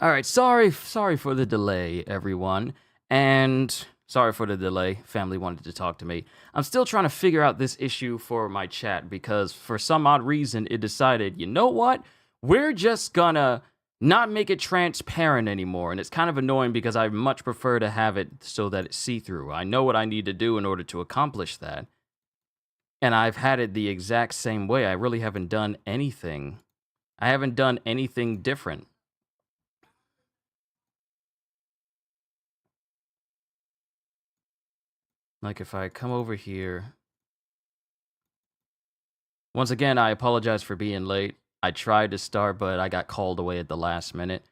All right, sorry for the delay, everyone. And sorry for the delay. Family wanted to talk to me. I'm still trying to figure out this issue for my chat because for some odd reason it decided, you know what? We're just gonna not make it transparent anymore. And it's kind of annoying because I much prefer to have it so that it's see-through. I know what I need to do in order to accomplish that. And I've had it the exact same way. I really haven't done anything. I haven't done anything different. Like if I come over here. Once again, I apologize for being late. I tried to start, but I got called away at the last minute.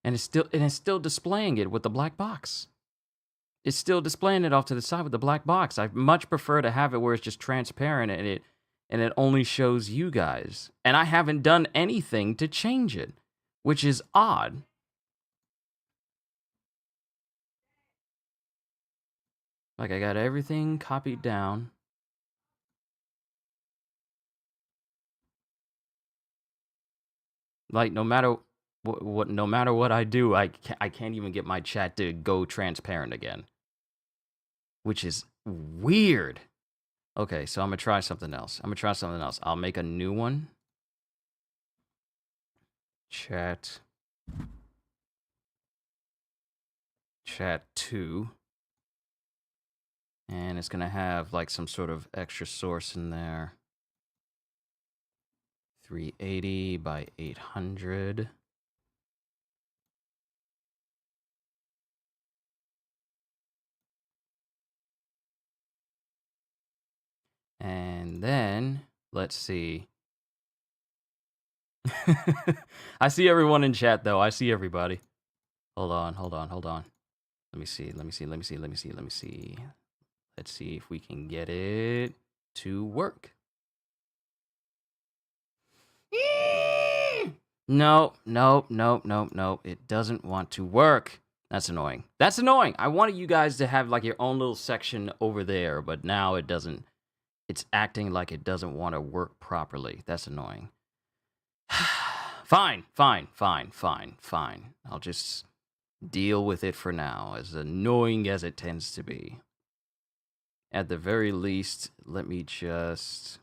And it's still displaying it with the black box. It's still displaying it off to the side with the black box. I much prefer to have it where it's just transparent and it only shows you guys. And I haven't done anything to change it, which is odd. Like I got everything copied down. Like no matter what I do, I can't even get my chat to go transparent again, which is weird. Okay, so I'm gonna try something else. I'll make a new one. Chat 2. And it's gonna have like some sort of extra source in there. 380 by 800. And then, let's see. I see everyone in chat though. I see everybody. Hold on. Let me see. Let's see if we can get it to work. No. It doesn't want to work. That's annoying. I wanted you guys to have like your own little section over there, but now it doesn't. It's acting like it doesn't want to work properly. That's annoying. Fine. I'll just deal with it for now, as annoying as it tends to be. At the very least, let me just...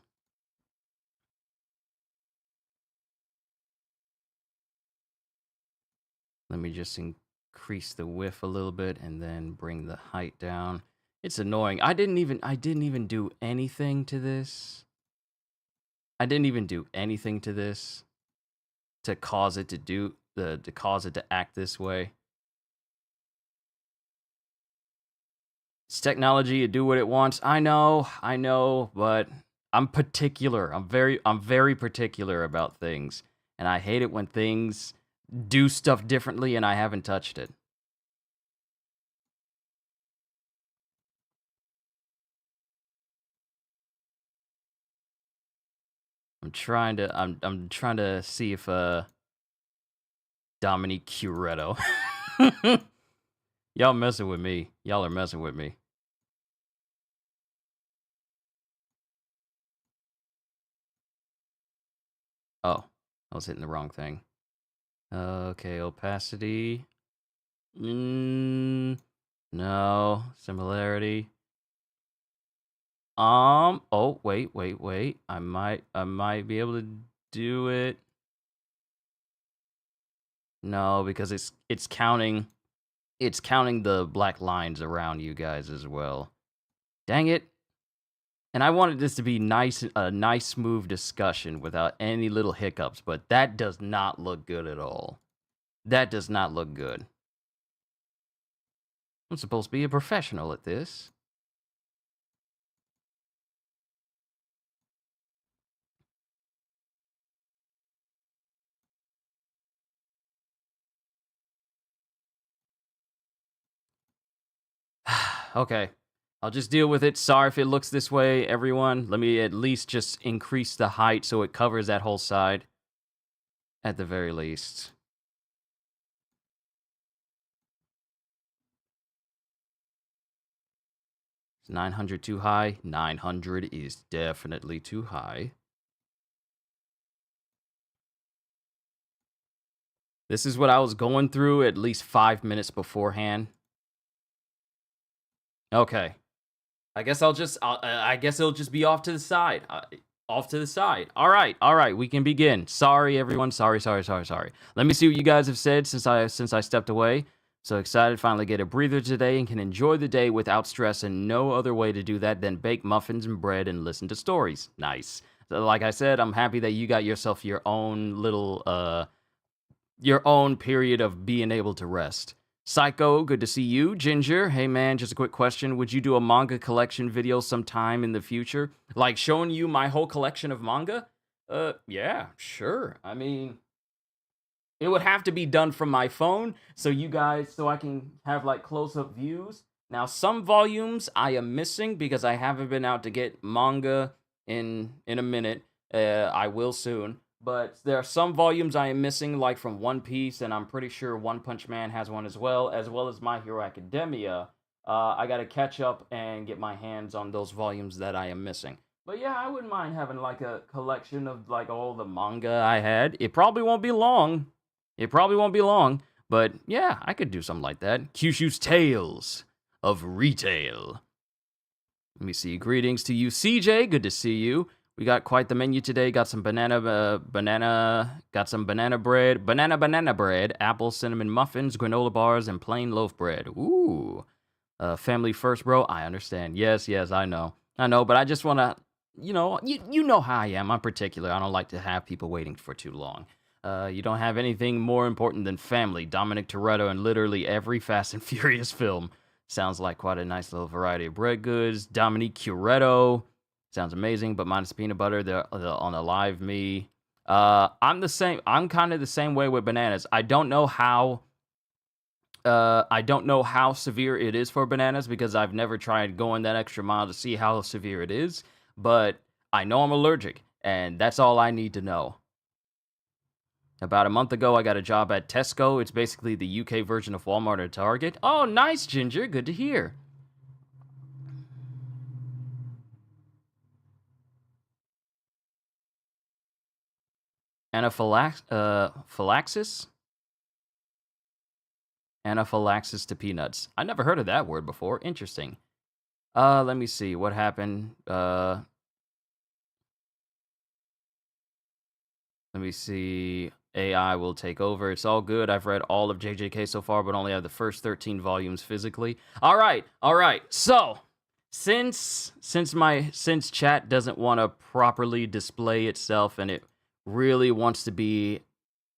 increase the width a little bit and then bring the height down. It's annoying. I didn't even do anything to this. To cause it to act this way. It's technology, it do what it wants. I know, but I'm particular. I'm very particular about things, and I hate it when things do stuff differently and I haven't touched it. I'm trying to see if Dominique Curetto. Y'all messing with me. Y'all are messing with me. Oh, I was hitting the wrong thing. Okay, opacity. No. Similarity. Oh, wait. I might be able to do it. No, because it's counting the black lines around you guys as well. Dang it. And I wanted this to be a nice, smooth discussion without any little hiccups, but that does not look good at all. That does not look good. I'm supposed to be a professional at this. Okay. I'll just deal with it. Sorry if it looks this way, everyone. Let me at least just increase the height so it covers that whole side. At the very least. Is 900 too high? 900 is definitely too high. This is what I was going through at least 5 minutes beforehand. Okay. I guess it'll just be off to the side. Off to the side. All right. We can begin. Sorry, everyone. Sorry. Let me see what you guys have said since I stepped away. So excited, finally get a breather today and can enjoy the day without stress. And no other way to do that than bake muffins and bread and listen to stories. Nice. So like I said, I'm happy that you got yourself your own little your own period of being able to rest. Psycho, good to see you. Ginger, hey man, just a quick question. Would you do a manga collection video sometime in the future? Like showing you my whole collection of manga? Yeah, sure. I mean, it would have to be done from my phone so I can have like close-up views. Now, some volumes I am missing because I haven't been out to get manga in a minute. I will soon. But there are some volumes I am missing, like from One Piece, and I'm pretty sure One Punch Man has one as well as My Hero Academia. I got to catch up and get my hands on those volumes that I am missing. But yeah, I wouldn't mind having like a collection of like all the manga I had. It probably won't be long. But yeah, I could do something like that. Kyushu's Tales of Retail. Let me see. Greetings to you, CJ. Good to see you. We got quite the menu today. Got some banana bread, apple cinnamon muffins, granola bars, and plain loaf bread. Ooh. Family first, bro. I understand. Yes, I know. But I just want to, you know how I am. I'm particular. I don't like to have people waiting for too long. You don't have anything more important than family. Dominic Toretto in literally every Fast and Furious film. Sounds like quite a nice little variety of bread goods. Dominique Curetto. Sounds amazing, but minus peanut butter on a live me. I'm the same. I'm kind of the same way with bananas. I don't know how severe it is for bananas because I've never tried going that extra mile to see how severe it is. But I know I'm allergic, and that's all I need to know. About a month ago, I got a job at Tesco. It's basically the UK version of Walmart or Target. Oh, nice, Ginger. Good to hear. Anaphylaxis? Anaphylaxis to peanuts. I never heard of that word before. Interesting. Let me see. What happened? Let me see. AI will take over. It's all good. I've read all of JJK so far, but only have the first 13 volumes physically. All right. So, since chat doesn't want to properly display itself and it really wants to be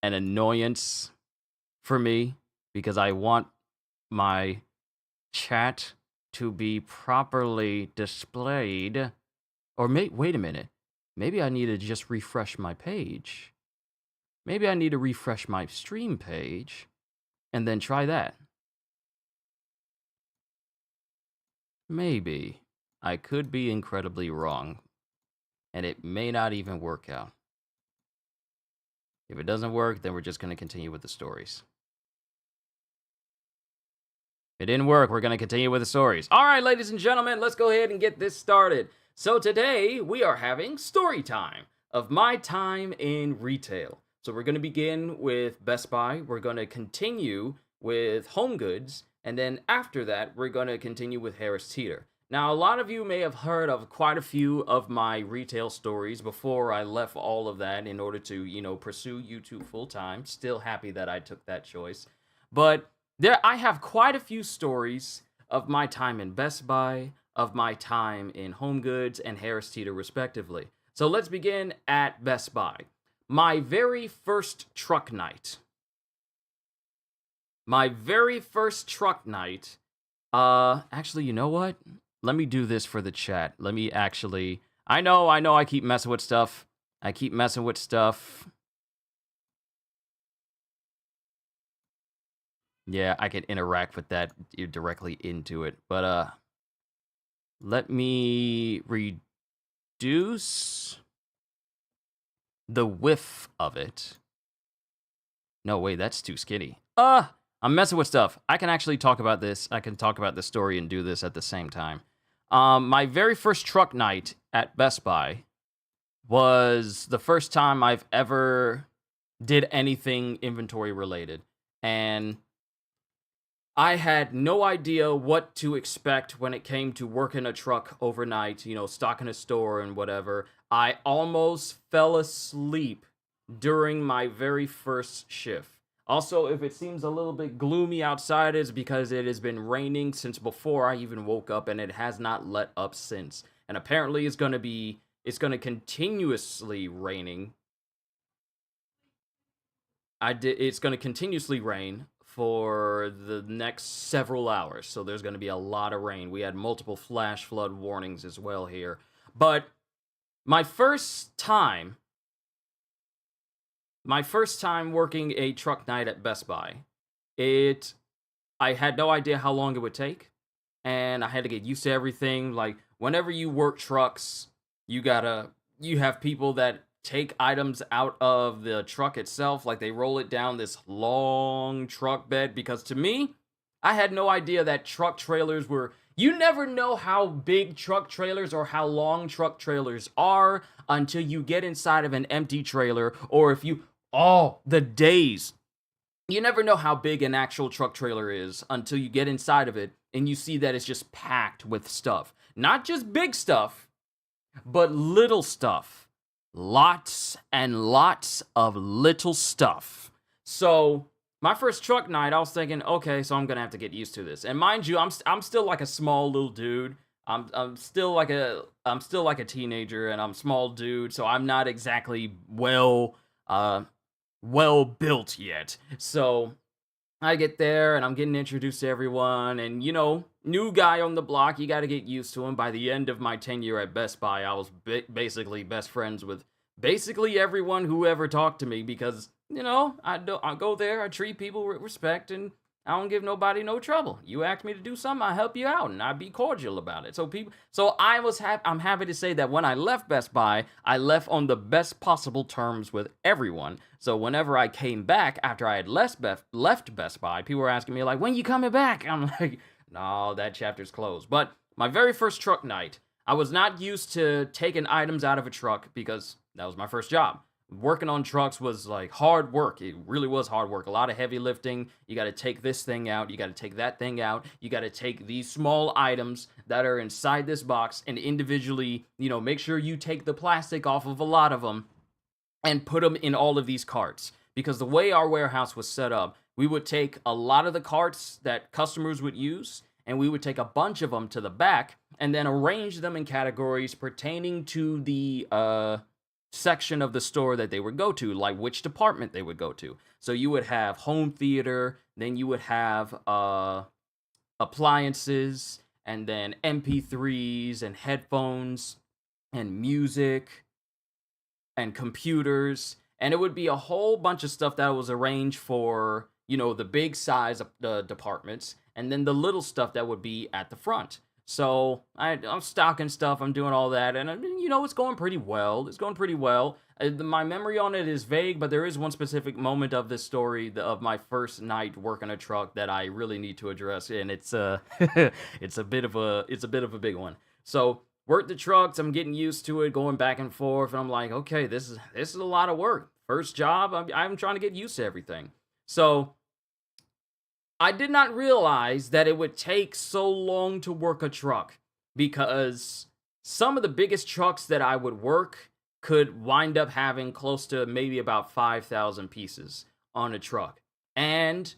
an annoyance for me because I want my chat to be properly displayed. Or wait a minute. Maybe I need to just refresh my page. Maybe I need to refresh my stream page and then try that. Maybe. I could be incredibly wrong. And it may not even work out. If it doesn't work, then we're just going to continue with the stories. If it didn't work, we're going to continue with the stories. All right, ladies and gentlemen, let's go ahead and get this started. So today, we are having story time of my time in retail. So we're going to begin with Best Buy. We're going to continue with Home Goods. And then after that, we're going to continue with Harris Teeter. Now, a lot of you may have heard of quite a few of my retail stories before I left all of that in order to, pursue YouTube full time. Still happy that I took that choice. But I have quite a few stories of my time in Best Buy, of my time in Home Goods and Harris Teeter respectively. So let's begin at Best Buy. My very first truck night. Actually, you know what? Let me do this for the chat. I know I keep messing with stuff. Yeah, I can interact with that directly into it. But, let me reduce the width of it. No, wait, that's too skinny. I'm messing with stuff. I can actually talk about this. I can talk about the story and do this at the same time. My very first truck night at Best Buy was the first time I've ever did anything inventory related. And I had no idea what to expect when it came to working a truck overnight, stocking a store and whatever. I almost fell asleep during my very first shift. Also, if it seems a little bit gloomy outside, it's because it has been raining since before I even woke up, and it has not let up since. And apparently it's going to continuously raining. It's going to continuously rain for the next several hours. So there's going to be a lot of rain. We had multiple flash flood warnings as well here. But my first time my first time working a truck night at Best Buy, it I had no idea how long it would take, and I had to get used to everything. Like whenever you work trucks, you have people that take items out of the truck itself, like they roll it down this long truck bed. Because to me, I had no idea that truck trailers were. You never know how big truck trailers or how long truck trailers are until you get inside of an empty trailer, or if you. Oh, the days. You never know how big an actual truck trailer is until you get inside of it and you see that it's just packed with stuff. Not just big stuff, but little stuff. Lots and lots of little stuff. So, my first truck night, I was thinking, okay, so I'm gonna have to get used to this. And mind you, I'm still like a small little dude. I'm still like a teenager, and I'm a small dude, so I'm not exactly well built yet. So I get there and I'm getting introduced to everyone, and new guy on the block, you got to get used to him. By the end of my tenure at Best Buy, I was basically best friends with basically everyone who ever talked to me, because I go there, I treat people with respect, and I don't give nobody no trouble. You ask me to do something, I help you out, and I be cordial about it. So I'm happy to say that when I left Best Buy, I left on the best possible terms with everyone. So whenever I came back after I had left Best Buy, people were asking me like, "When you coming back?" I'm like, "No, that chapter's closed." But my very first truck night, I was not used to taking items out of a truck because that was my first job. Working on trucks was like hard work. It really was hard work. A lot of heavy lifting. You got to take this thing out. You got to take that thing out. You got to take these small items that are inside this box and individually, make sure you take the plastic off of a lot of them and put them in all of these carts. Because the way our warehouse was set up, we would take a lot of the carts that customers would use, and we would take a bunch of them to the back and then arrange them in categories pertaining to the section of the store that they would go to, like which department they would go to. So you would have home theater, then you would have appliances, and then MP3s and headphones and music and computers, and it would be a whole bunch of stuff that was arranged for, the big size of the departments, and then the little stuff that would be at the front. So I'm stocking stuff, I'm doing all that, and it's going pretty well. It's going pretty well. My memory on it is vague, but there is one specific moment of this story of my first night working a truck that I really need to address, and it's it's a bit of a big one. So work the trucks, I'm getting used to it, going back and forth, and I'm like, okay, this is a lot of work. First job, I'm trying to get used to everything. So I did not realize that it would take so long to work a truck, because some of the biggest trucks that I would work could wind up having close to maybe about 5,000 pieces on a truck. And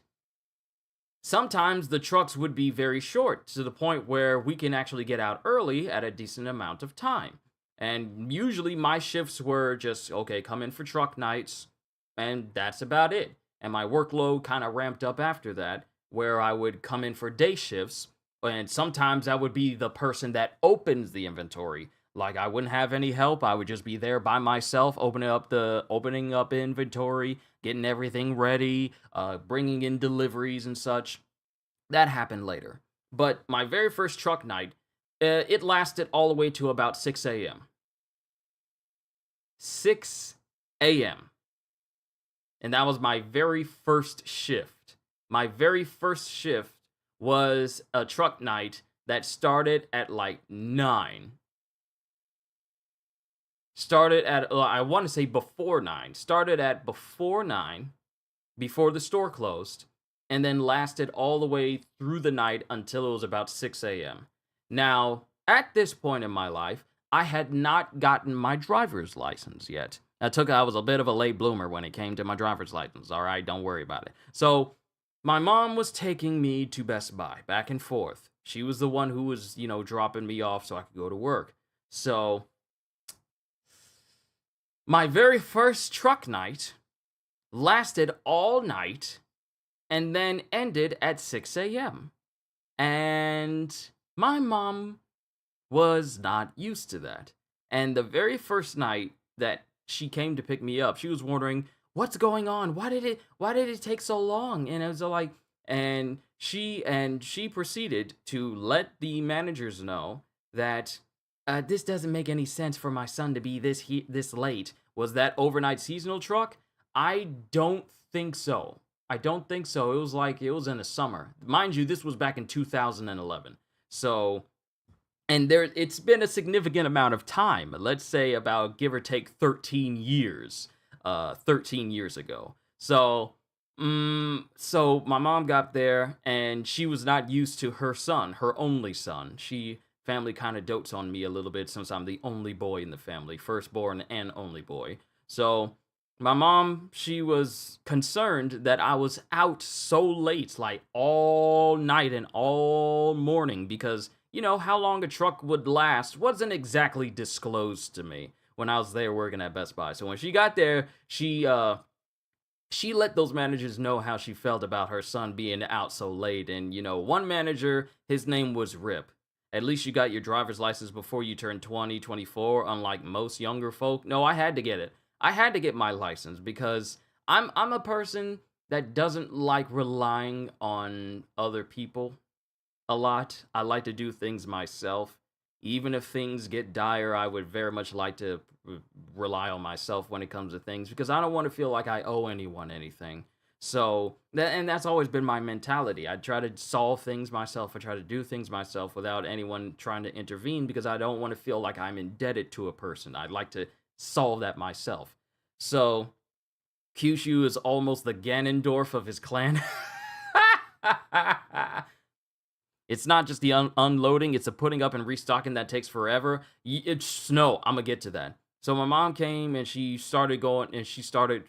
sometimes the trucks would be very short, to the point where we can actually get out early at a decent amount of time. And usually my shifts were just, okay, come in for truck nights, and that's about it. And my workload kind of ramped up after that, where I would come in for day shifts, and sometimes I would be the person that opens the inventory. Like I wouldn't have any help. I would just be there by myself, opening up inventory, getting everything ready, bringing in deliveries and such. That happened later. But my very first truck night, it lasted all the way to about 6 a.m. 6 a.m. And that was my very first shift. My very first shift was a truck night that started at like 9. Started at I want to say before 9. Started at before 9, before the store closed, and then lasted all the way through the night until it was about 6 a.m. Now, at this point in my life, I had not gotten my driver's license yet. I was a bit of a late bloomer when it came to my driver's license. All right, don't worry about it. So, my mom was taking me to Best Buy back and forth. She was the one who was, dropping me off so I could go to work. So, my very first truck night lasted all night and then ended at 6 a.m. And my mom was not used to that. And the very first night that she came to pick me up, she was wondering, what's going on? Why did it take so long? And it was like, and she proceeded to let the managers know that this doesn't make any sense for my son to be this late. Was that overnight seasonal truck? I don't think so. I don't think so. It was in the summer. Mind you, this was back in 2011. So, and it's been a significant amount of time. Let's say about give or take 13 years. 13 years ago. So my mom got there and she was not used to her son, her only son. Family kind of dotes on me a little bit since I'm the only boy in the family, firstborn and only boy. So my mom, she was concerned that I was out so late, like all night and all morning, because how long a truck would last wasn't exactly disclosed to me when I was there working at Best Buy. So when she got there, she let those managers know how she felt about her son being out so late. And one manager, his name was Rip. At least you got your driver's license before you turned 20, 24, unlike most younger folk. No, I had to get it. I had to get my license because I'm a person that doesn't like relying on other people a lot. I like to do things myself. Even if things get dire, I would very much like to rely on myself when it comes to things because I don't want to feel like I owe anyone anything. So, and that's always been my mentality. I try to solve things myself. I try to do things myself without anyone trying to intervene because I don't want to feel like I'm indebted to a person. I'd like to solve that myself. So, Kyushu is almost the Ganondorf of his clan. It's not just the unloading, it's the putting up and restocking that takes forever. It's snow. I'm gonna get to that. So my mom came and she started going and she started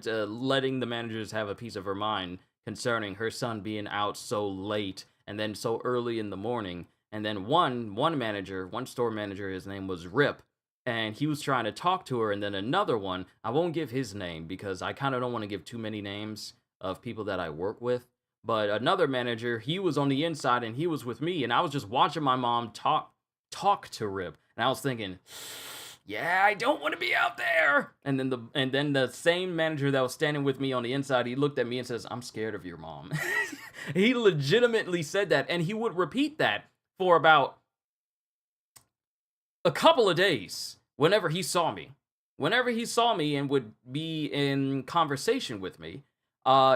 letting the managers have a piece of her mind concerning her son being out so late and then so early in the morning. And then one store manager, his name was Rip, and he was trying to talk to her. And then another one, I won't give his name because I kind of don't want to give too many names of people that I work with. But another manager, he was on the inside and he was with me, and I was just watching my mom talk to Rip, and I was thinking, yeah, I don't want to be out there. And then the same manager that was standing with me on the inside, he looked at me and says, "I'm scared of your mom." He legitimately said that, and he would repeat that for about a couple of days whenever he saw me. Whenever he saw me and would be in conversation with me,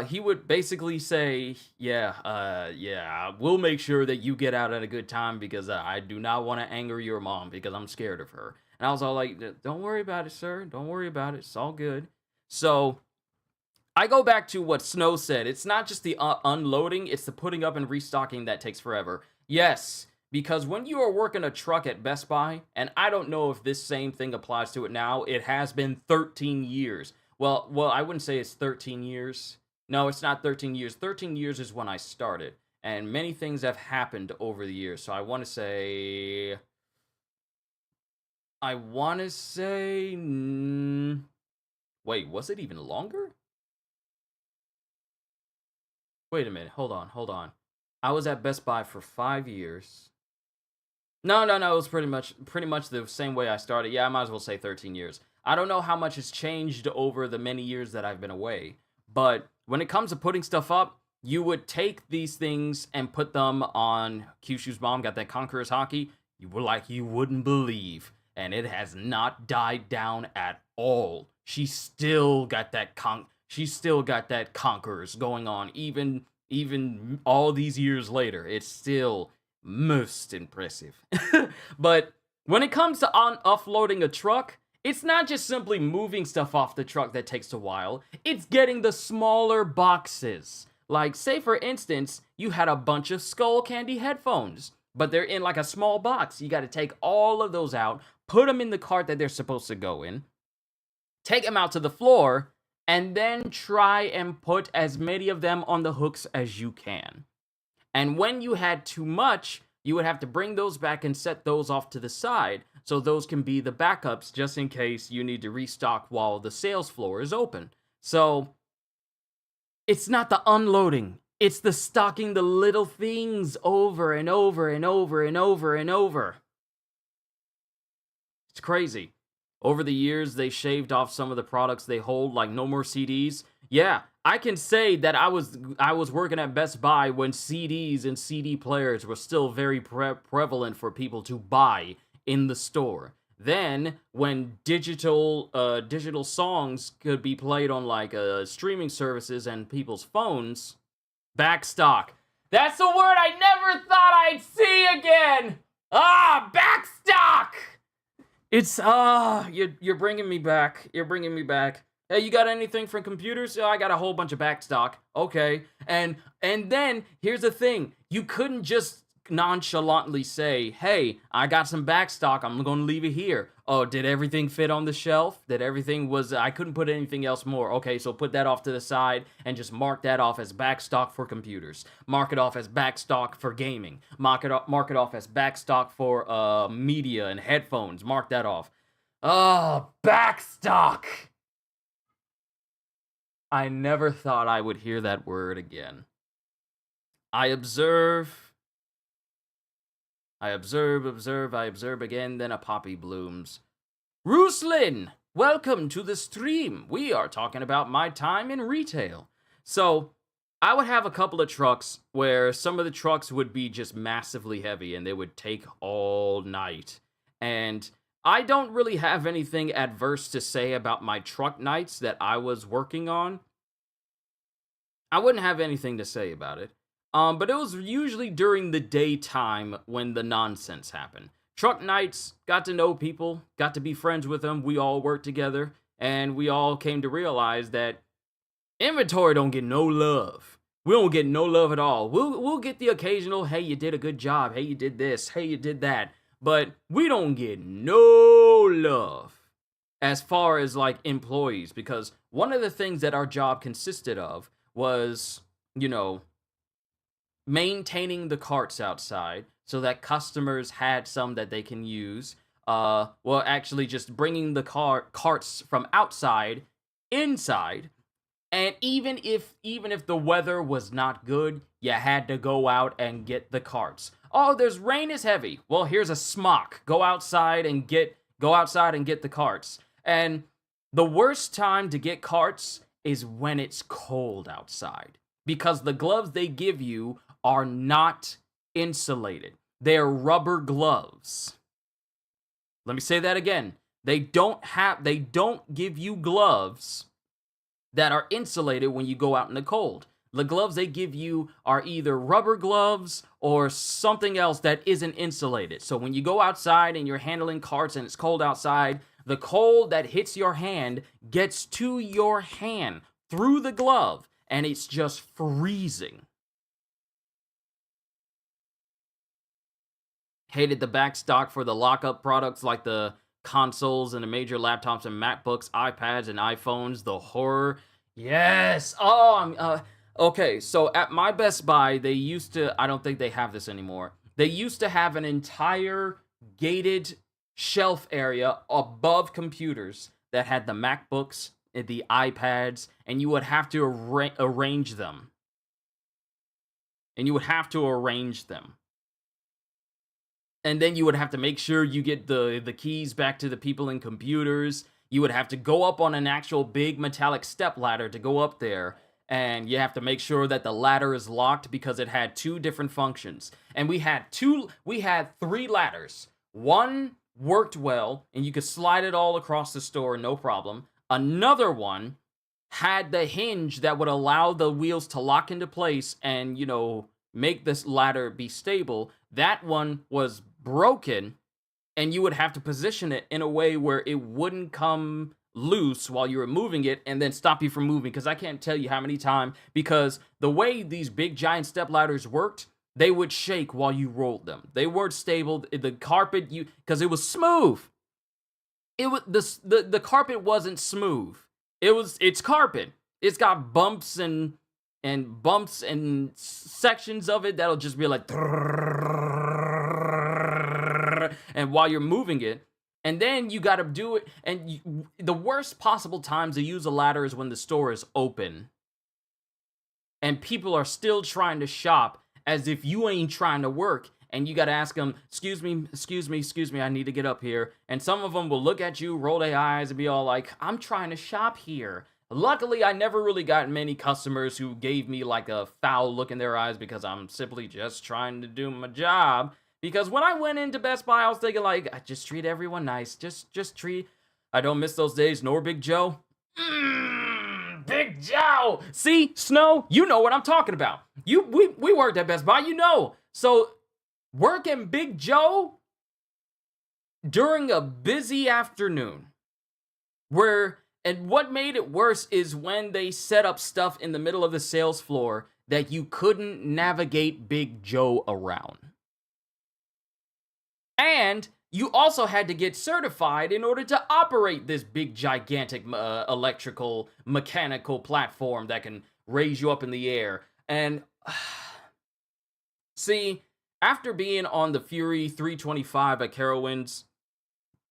he would basically say, yeah, we'll make sure that you get out at a good time because I do not want to anger your mom because I'm scared of her. And I was all like, don't worry about it, sir. Don't worry about it. It's all good. So I go back to what Snow said. It's not just the unloading, it's the putting up and restocking that takes forever. Yes, because when you are working a truck at Best Buy, and I don't know if this same thing applies to it now, it has been 13 years. Well, I wouldn't say it's 13 years. No, it's not 13 years. 13 years is when I started, and many things have happened over the years. So I want to say, wait, was it even longer? Wait a minute. Hold on. I was at Best Buy for 5 years. No. It was pretty much the same way I started. Yeah, I might as well say 13 years. I don't know how much has changed over the many years that I've been away, but when it comes to putting stuff up, you would take these things and put them on Kyushu's mom, got that Conqueror's hockey. You were like, you wouldn't believe. And it has not died down at all. She's still got that Conquerors going on, even all these years later. It's still most impressive. But when it comes to offloading a truck, It's not just simply moving stuff off the truck that takes a while, it's getting the smaller boxes. Like, say for instance, you had a bunch of Skull Candy headphones, but they're in like a small box. You got to take all of those out, put them in the cart that they're supposed to go in, take them out to the floor, and then try and put as many of them on the hooks as you can. And when you had too much, you would have to bring those back and set those off to the side, so those can be the backups just in case you need to restock while the sales floor is open. So, it's not the unloading, it's the stocking the little things over and over and over and over and over. It's crazy. Over the years, they shaved off some of the products they hold, like no more CDs. Yeah, I can say that I was working at Best Buy when CDs and CD players were still very prevalent for people to buy in the store. Then, when digital songs could be played on like streaming services and people's phones, backstock. That's a word I never thought I'd see again. Backstock. It's you're bringing me back. You're bringing me back. Hey, you got anything from computers? Oh, I got a whole bunch of backstock. Okay. And then here's the thing. You couldn't just nonchalantly say, "Hey, I got some backstock. I'm going to leave it here." Oh, did everything fit on the shelf? Did everything I couldn't put anything else more. Okay, so put that off to the side and just mark that off as backstock for computers. Mark it off as backstock for gaming. Mark it off as backstock for media and headphones. Mark that off. Oh, backstock. I never thought I would hear that word again. I observe again, then a poppy blooms. Ruslan, welcome to the stream. We are talking about my time in retail. So, I would have a couple of trucks where some of the trucks would be just massively heavy and they would take all night. And I don't really have anything adverse to say about my truck nights that I was working on. I wouldn't have anything to say about it. But it was usually during the daytime when the nonsense happened. Truck nights, got to know people, got to be friends with them, we all worked together, and we all came to realize that inventory don't get no love. We don't get no love at all. We'll get the occasional, hey, you did a good job, hey, you did this, hey, you did that, but we don't get no love as far as, like, employees, because one of the things that our job consisted of was, maintaining the carts outside so that customers had some that they can use. Actually just bringing the carts from outside inside. And even if the weather was not good, you had to go out and get the carts. Oh, there's rain is heavy. Well, here's a smock. Go outside and get the carts. And the worst time to get carts is when it's cold outside, because the gloves they give you are not insulated. They're rubber gloves. Let me say that again. They don't give you gloves that are insulated when you go out in the cold. The gloves they give you are either rubber gloves or something else that isn't insulated. So when you go outside and you're handling carts and it's cold outside, the cold that hits your hand gets to your hand through the glove, and it's just freezing. Hated the backstock for the lockup products like the consoles and the major laptops and MacBooks, iPads, and iPhones. The horror. Yes. Okay, so at my Best Buy, they used to, I don't think they have this anymore. They used to have an entire gated shelf area above computers that had the MacBooks, the iPads, and you would have to arrange them. And then you would have to make sure you get the keys back to the people in computers. You would have to go up on an actual big metallic step ladder to go up there. And you have to make sure that the ladder is locked because it had two different functions. And we had 3 ladders. One worked well, and you could slide it all across the store, no problem. Another one had the hinge that would allow the wheels to lock into place and, make this ladder be stable. That one was broken, and you would have to position it in a way where it wouldn't come loose while you were moving it and then stop you from moving. Because I can't tell you how many times, because the way these big giant step ladders worked, they would shake while you rolled them. They weren't stable. The carpet, because it was smooth. It was the carpet wasn't smooth. It's carpet. It's got bumps and sections of it that'll just be like, and while you're moving it, and then you got to do it. And the worst possible times to use a ladder is when the store is open and people are still trying to shop as if you ain't trying to work. And you got to ask them, excuse me, I need to get up here. And some of them will look at you, roll their eyes, and be all like, I'm trying to shop here. Luckily, I never really got many customers who gave me like a foul look in their eyes because I'm simply just trying to do my job. Because when I went into Best Buy, I was thinking like, I just treat everyone nice. Just treat. I don't miss those days, nor Big Joe. Big Joe! See, Snow, you know what I'm talking about. We worked at Best Buy, you know. So, working Big Joe during a busy afternoon, and what made it worse is when they set up stuff in the middle of the sales floor that you couldn't navigate Big Joe around. And you also had to get certified in order to operate this big, gigantic electrical, mechanical platform that can raise you up in the air. And see, after being on the Fury 325 at Carowinds,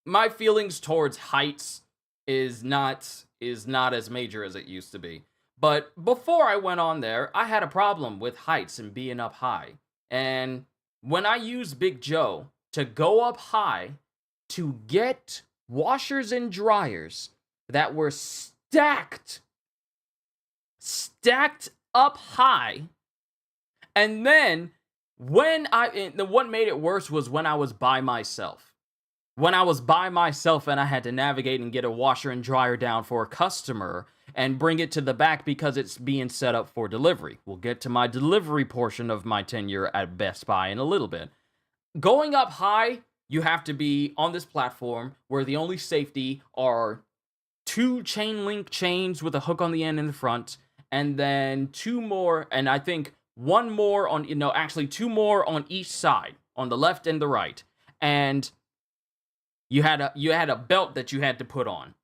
my feelings towards heights is not as major as it used to be. But before I went on there, I had a problem with heights and being up high. And when I used Big Joe to go up high to get washers and dryers that were stacked up high, and then what made it worse was when I was by myself. When I was by myself and I had to navigate and get a washer and dryer down for a customer and bring it to the back because it's being set up for delivery. We'll get to my delivery portion of my tenure at Best Buy in a little bit. Going up high, you have to be on this platform where the only safety are 2 chain link chains with a hook on the end in the front, and then 2 more, and I think 1 more on, 2 more on each side, on the left and the right. And you had a belt that you had to put on.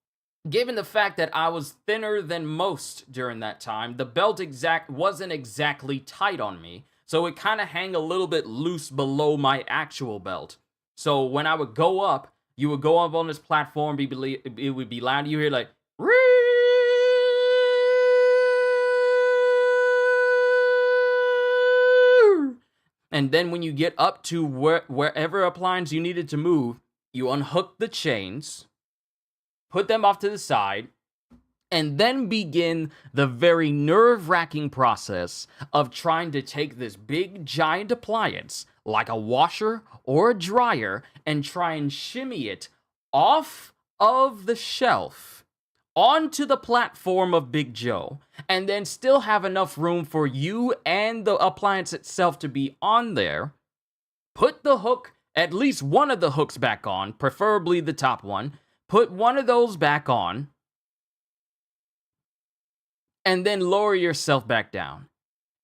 Given the fact that I was thinner than most during that time, the belt wasn't exactly tight on me. So it kind of hang a little bit loose below my actual belt. So when I would go up, you would go up on this platform, it would be loud, you hear like, and then when you get up to wherever appliance you needed to move, you unhook the chains, put them off to the side, and then begin the very nerve-wracking process of trying to take this big, giant appliance, like a washer or a dryer, and try and shimmy it off of the shelf onto the platform of Big Joe, and then still have enough room for you and the appliance itself to be on there. Put the hook, at least one of the hooks back on, preferably the top one. Put one of those back on, and then lower yourself back down.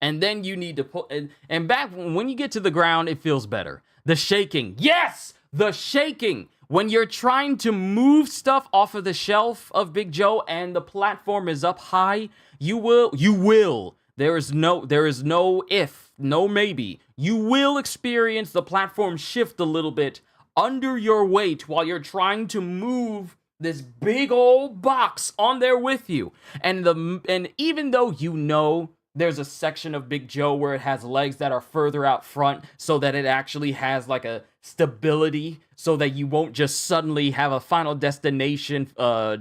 And then you need to put, and back, when you get to the ground, it feels better. The shaking. Yes! The shaking. When you're trying to move stuff off of the shelf of Big Joe and the platform is up high, you will. There is no if, no maybe. You will experience the platform shift a little bit under your weight while you're trying to move this big old box on there with you. And even though there's a section of Big Joe where it has legs that are further out front so that it actually has like a stability so that you won't just suddenly have a Final Destination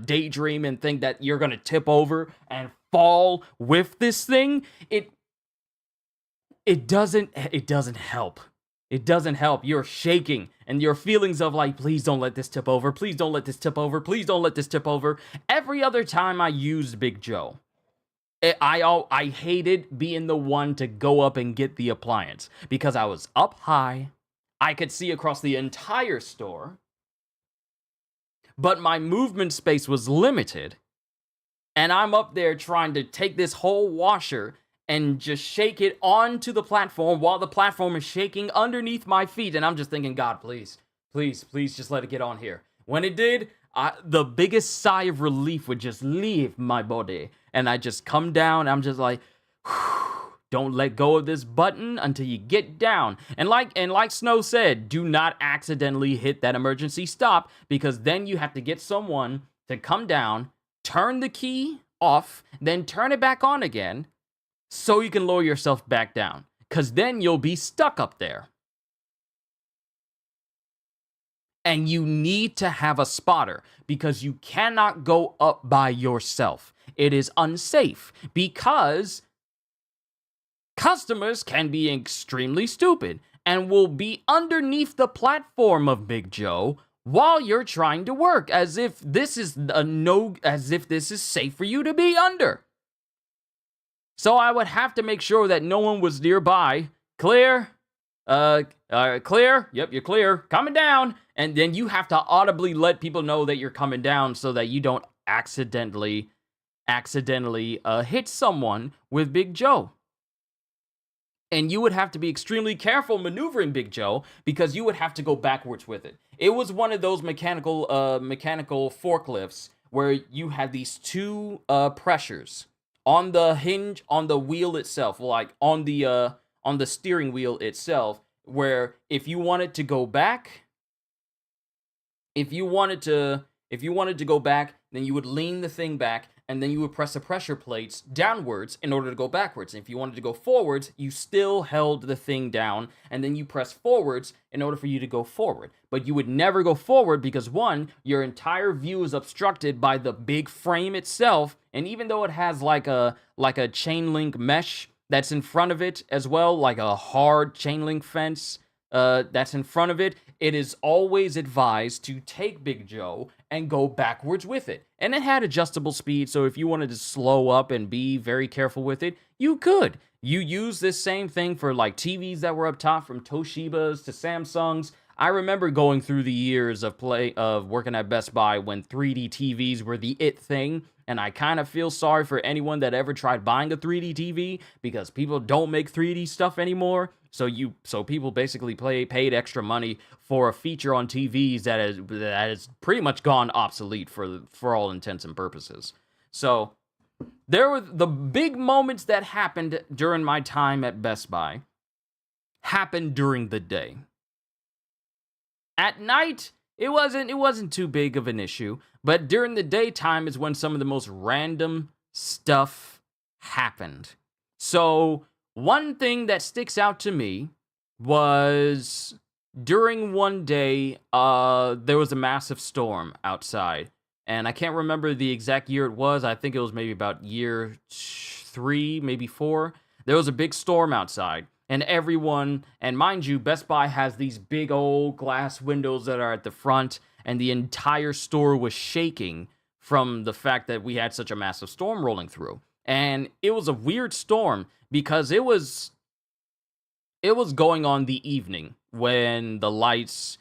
daydream and think that you're gonna tip over and fall with this thing, it doesn't help. It doesn't help. You're shaking, and your feelings of like, please don't let this tip over, please don't let this tip over, please don't let this tip over. Every other time I used Big Joe, I hated being the one to go up and get the appliance because I was up high. I could see across the entire store. but my movement space was limited. And I'm up there trying to take this whole washer and just shake it onto the platform while the platform is shaking underneath my feet. And I'm just thinking, God, please, please, please just let it get on here. When it did, the biggest sigh of relief would just leave my body. And I just come down. I'm just like, don't let go of this button until you get down. And like Snow said, do not accidentally hit that emergency stop, because then you have to get someone to come down, turn the key off, then turn it back on again so you can lower yourself back down, because then you'll be stuck up there. And you need to have a spotter, because you cannot go up by yourself. It is unsafe, because customers can be extremely stupid and will be underneath the platform of Big Joe while you're trying to work, as if this is safe for you to be under. So I would have to make sure that no one was nearby. Clear? Clear? Yep, you're clear. Coming down. And then you have to audibly let people know that you're coming down so that you don't accidentally hit someone with Big Joe. And you would have to be extremely careful maneuvering Big Joe, because you would have to go backwards with it. It was one of those mechanical forklifts where you had these two pressures on the hinge, on the wheel itself, like on the steering wheel itself, where if you wanted to go back, then you would lean the thing back, and then you would press the pressure plates downwards in order to go backwards. And if you wanted to go forwards, you still held the thing down, and then you press forwards in order for you to go forward. But you would never go forward because, one, your entire view is obstructed by the big frame itself, and even though it has like a chain link mesh that's in front of it as well, like a hard chain link fence that's in front of it, it is always advised to take Big Joe and go backwards with it. And it had adjustable speed, so if you wanted to slow up and be very careful with it, you could. You use this same thing for like TVs that were up top, from Toshibas to Samsungs. I remember going through the years of working at Best Buy when 3D TVs were the it thing, and I kind of feel sorry for anyone that ever tried buying a 3D TV, because people don't make 3D stuff anymore. So people basically paid extra money for a feature on TVs that has pretty much gone obsolete for all intents and purposes. So there were the big moments that happened during my time at Best Buy happened during the day. At night, it wasn't too big of an issue, but during the daytime is when some of the most random stuff happened. So one thing that sticks out to me was during one day, there was a massive storm outside, and I can't remember the exact year it was. I think it was maybe about year 3, maybe 4. There was a big storm outside. And mind you, Best Buy has these big old glass windows that are at the front, and the entire store was shaking from the fact that we had such a massive storm rolling through. And it was a weird storm because it was going on the evening when the light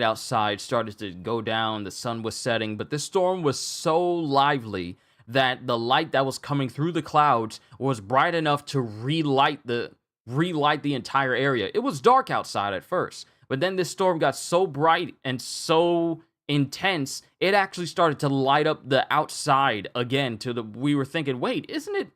outside started to go down, the sun was setting, but this storm was so lively that the light that was coming through the clouds was bright enough to relight the entire area. It was dark outside at first, but then this storm got so bright and so intense, it actually started to light up the outside again we were thinking, wait, isn't it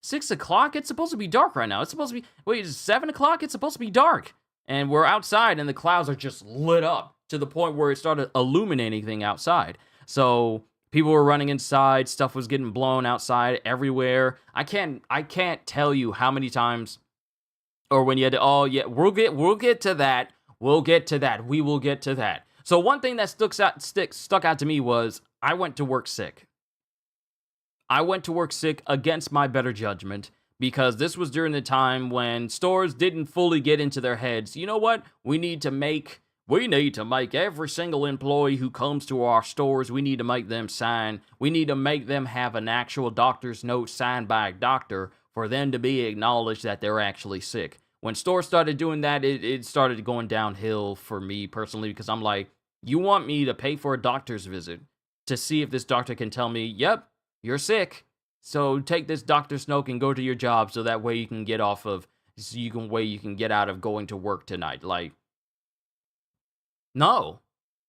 6 o'clock? It's supposed to be dark right now. It's 7 o'clock? It's supposed to be dark. And we're outside and the clouds are just lit up to the point where it started illuminating outside. So people were running inside, stuff was getting blown outside everywhere. I can't tell you how many times, or when you had to, oh yeah, we'll get to that. We will get to that. So one thing that stuck out to me was I went to work sick. I went to work sick against my better judgment, because this was during the time when stores didn't fully get into their heads. You know what? We need to make every single employee who comes to our stores, we need to make them sign. We need to make them have an actual doctor's note signed by a doctor for them to be acknowledged that they're actually sick. When stores started doing that, it started going downhill for me personally, because I'm like, You want me to pay for a doctor's visit to see if this doctor can tell me, yep, you're sick. So take this doctor's note and go to your job so that way you can get off of, so you can get out of going to work tonight. Like, no.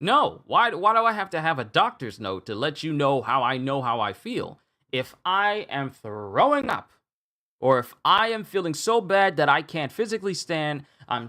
No. Why do I have to have a doctor's note to let you know how I feel? If I am throwing up, or if I am feeling so bad that I can't physically stand, I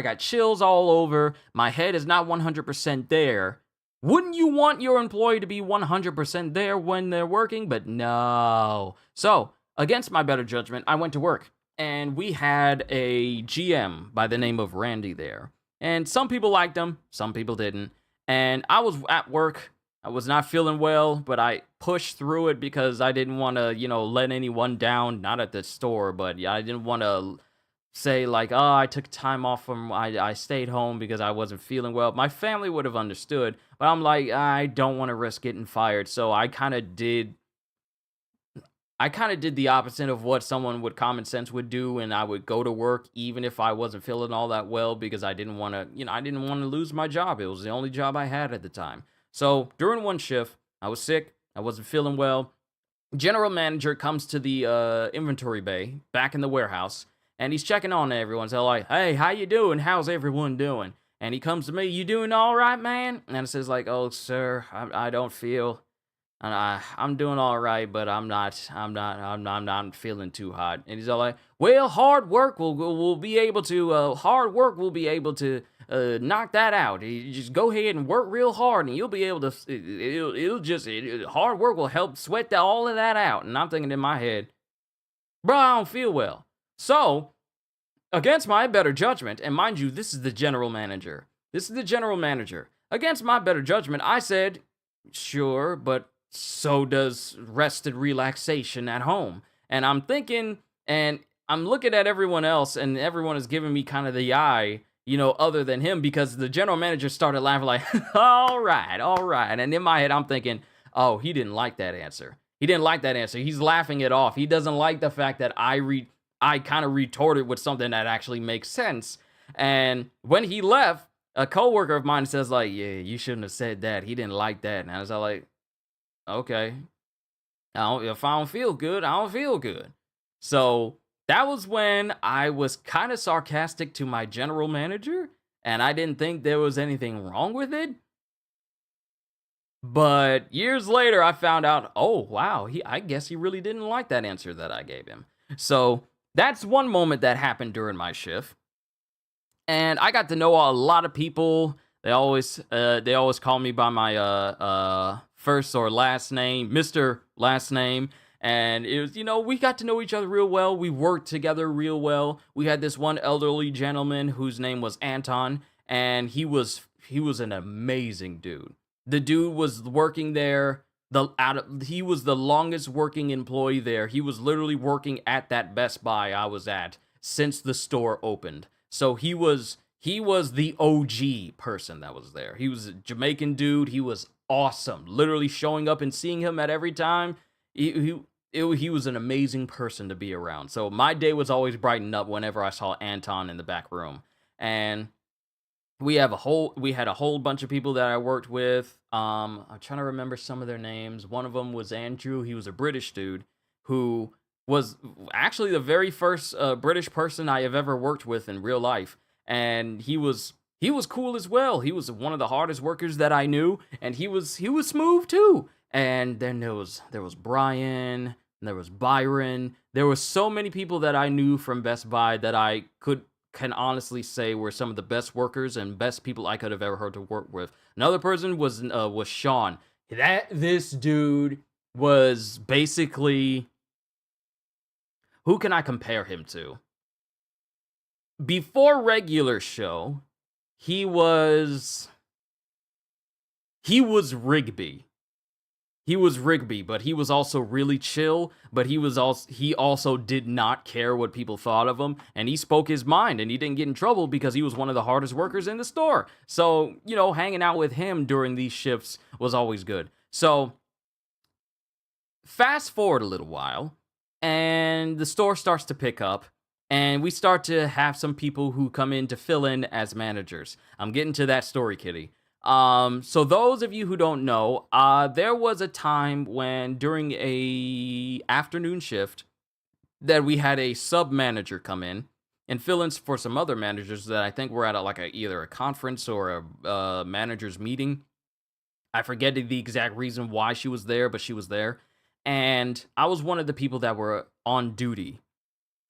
got chills all over, my head is not 100% there, wouldn't you want your employee to be 100% there when they're working? But no. So, against my better judgment, I went to work, and we had a GM by the name of Randy there. And some people liked him, some people didn't. And I was at work. I was not feeling well, but I pushed through it because I didn't want to, let anyone down. Not at the store, but yeah, I didn't want to say like, oh, I took time off I stayed home because I wasn't feeling well. My family would have understood, but I'm like, I don't want to risk getting fired. So I kind of did the opposite of what someone with common sense would do, and I would go to work even if I wasn't feeling all that well because I didn't want to lose my job. It was the only job I had at the time. So during one shift, I was sick. I wasn't feeling well. General manager comes to the inventory bay back in the warehouse, and he's checking on everyone. So like, hey, how you doing? How's everyone doing? And he comes to me, you doing all right, man? And I says like, oh, sir, I don't feel. And I'm doing all right, but I'm not feeling too hot. And he's all like, well, hard work will be able to knock that out. You just go ahead and work real hard, and you'll be able to. Hard work will help sweat all of that out. And I'm thinking in my head, bro, I don't feel well. So, against my better judgment, and mind you, this is the general manager. Against my better judgment, I said, sure, but so does rest and relaxation at home. And I'm thinking, and I'm looking at everyone else, and everyone is giving me kind of the eye, other than him, because the general manager started laughing like, all right. And in my head, I'm thinking, oh, he didn't like that answer. He's laughing it off. He doesn't like the fact that I kind of retorted with something that actually makes sense. And when he left, a coworker of mine says like, yeah, you shouldn't have said that. He didn't like that. And I was like, okay, if I don't feel good, I don't feel good. So that was when I was kind of sarcastic to my general manager, and I didn't think there was anything wrong with it. But years later, I found out, oh, wow, I guess he really didn't like that answer that I gave him. So that's one moment that happened during my shift. And I got to know a lot of people. They always call me by my first or last name, Mr. Last Name. And it was, we got to know each other real well. We worked together real well. We had this one elderly gentleman whose name was Anton, and he was an amazing dude. The dude was working there. He was the longest working employee there. He was literally working at that Best Buy I was at since the store opened. So he was the OG person that was there. He was a Jamaican dude. He was awesome. Literally showing up and seeing him at every time. He was an amazing person to be around. So my day was always brightened up whenever I saw Anton in the back room. And we had a whole bunch of people that I worked with. I'm trying to remember some of their names. One of them was Andrew. He was a British dude who was actually the very first British person I have ever worked with in real life. And he was cool as well. He was one of the hardest workers that I knew, and he was smooth too. And then there was Brian, and there was Byron. There were so many people that I knew from Best Buy that I can honestly say were some of the best workers and best people I could have ever heard to work with. Another person was Sean. This dude was basically, who can I compare him to? Before regular show, he was Rigby. He was Rigby, but he was also really chill, but he also did not care what people thought of him, and he spoke his mind, and he didn't get in trouble because he was one of the hardest workers in the store. So, hanging out with him during these shifts was always good. So, fast forward a little while, and the store starts to pick up, and we start to have some people who come in to fill in as managers. I'm getting to that story, Kitty. So those of you who don't know, there was a time when during a afternoon shift that we had a sub manager come in and fill in for some other managers that I think were at either a conference or a managers meeting. I forget the exact reason why she was there, but she was there. And I was one of the people that were on duty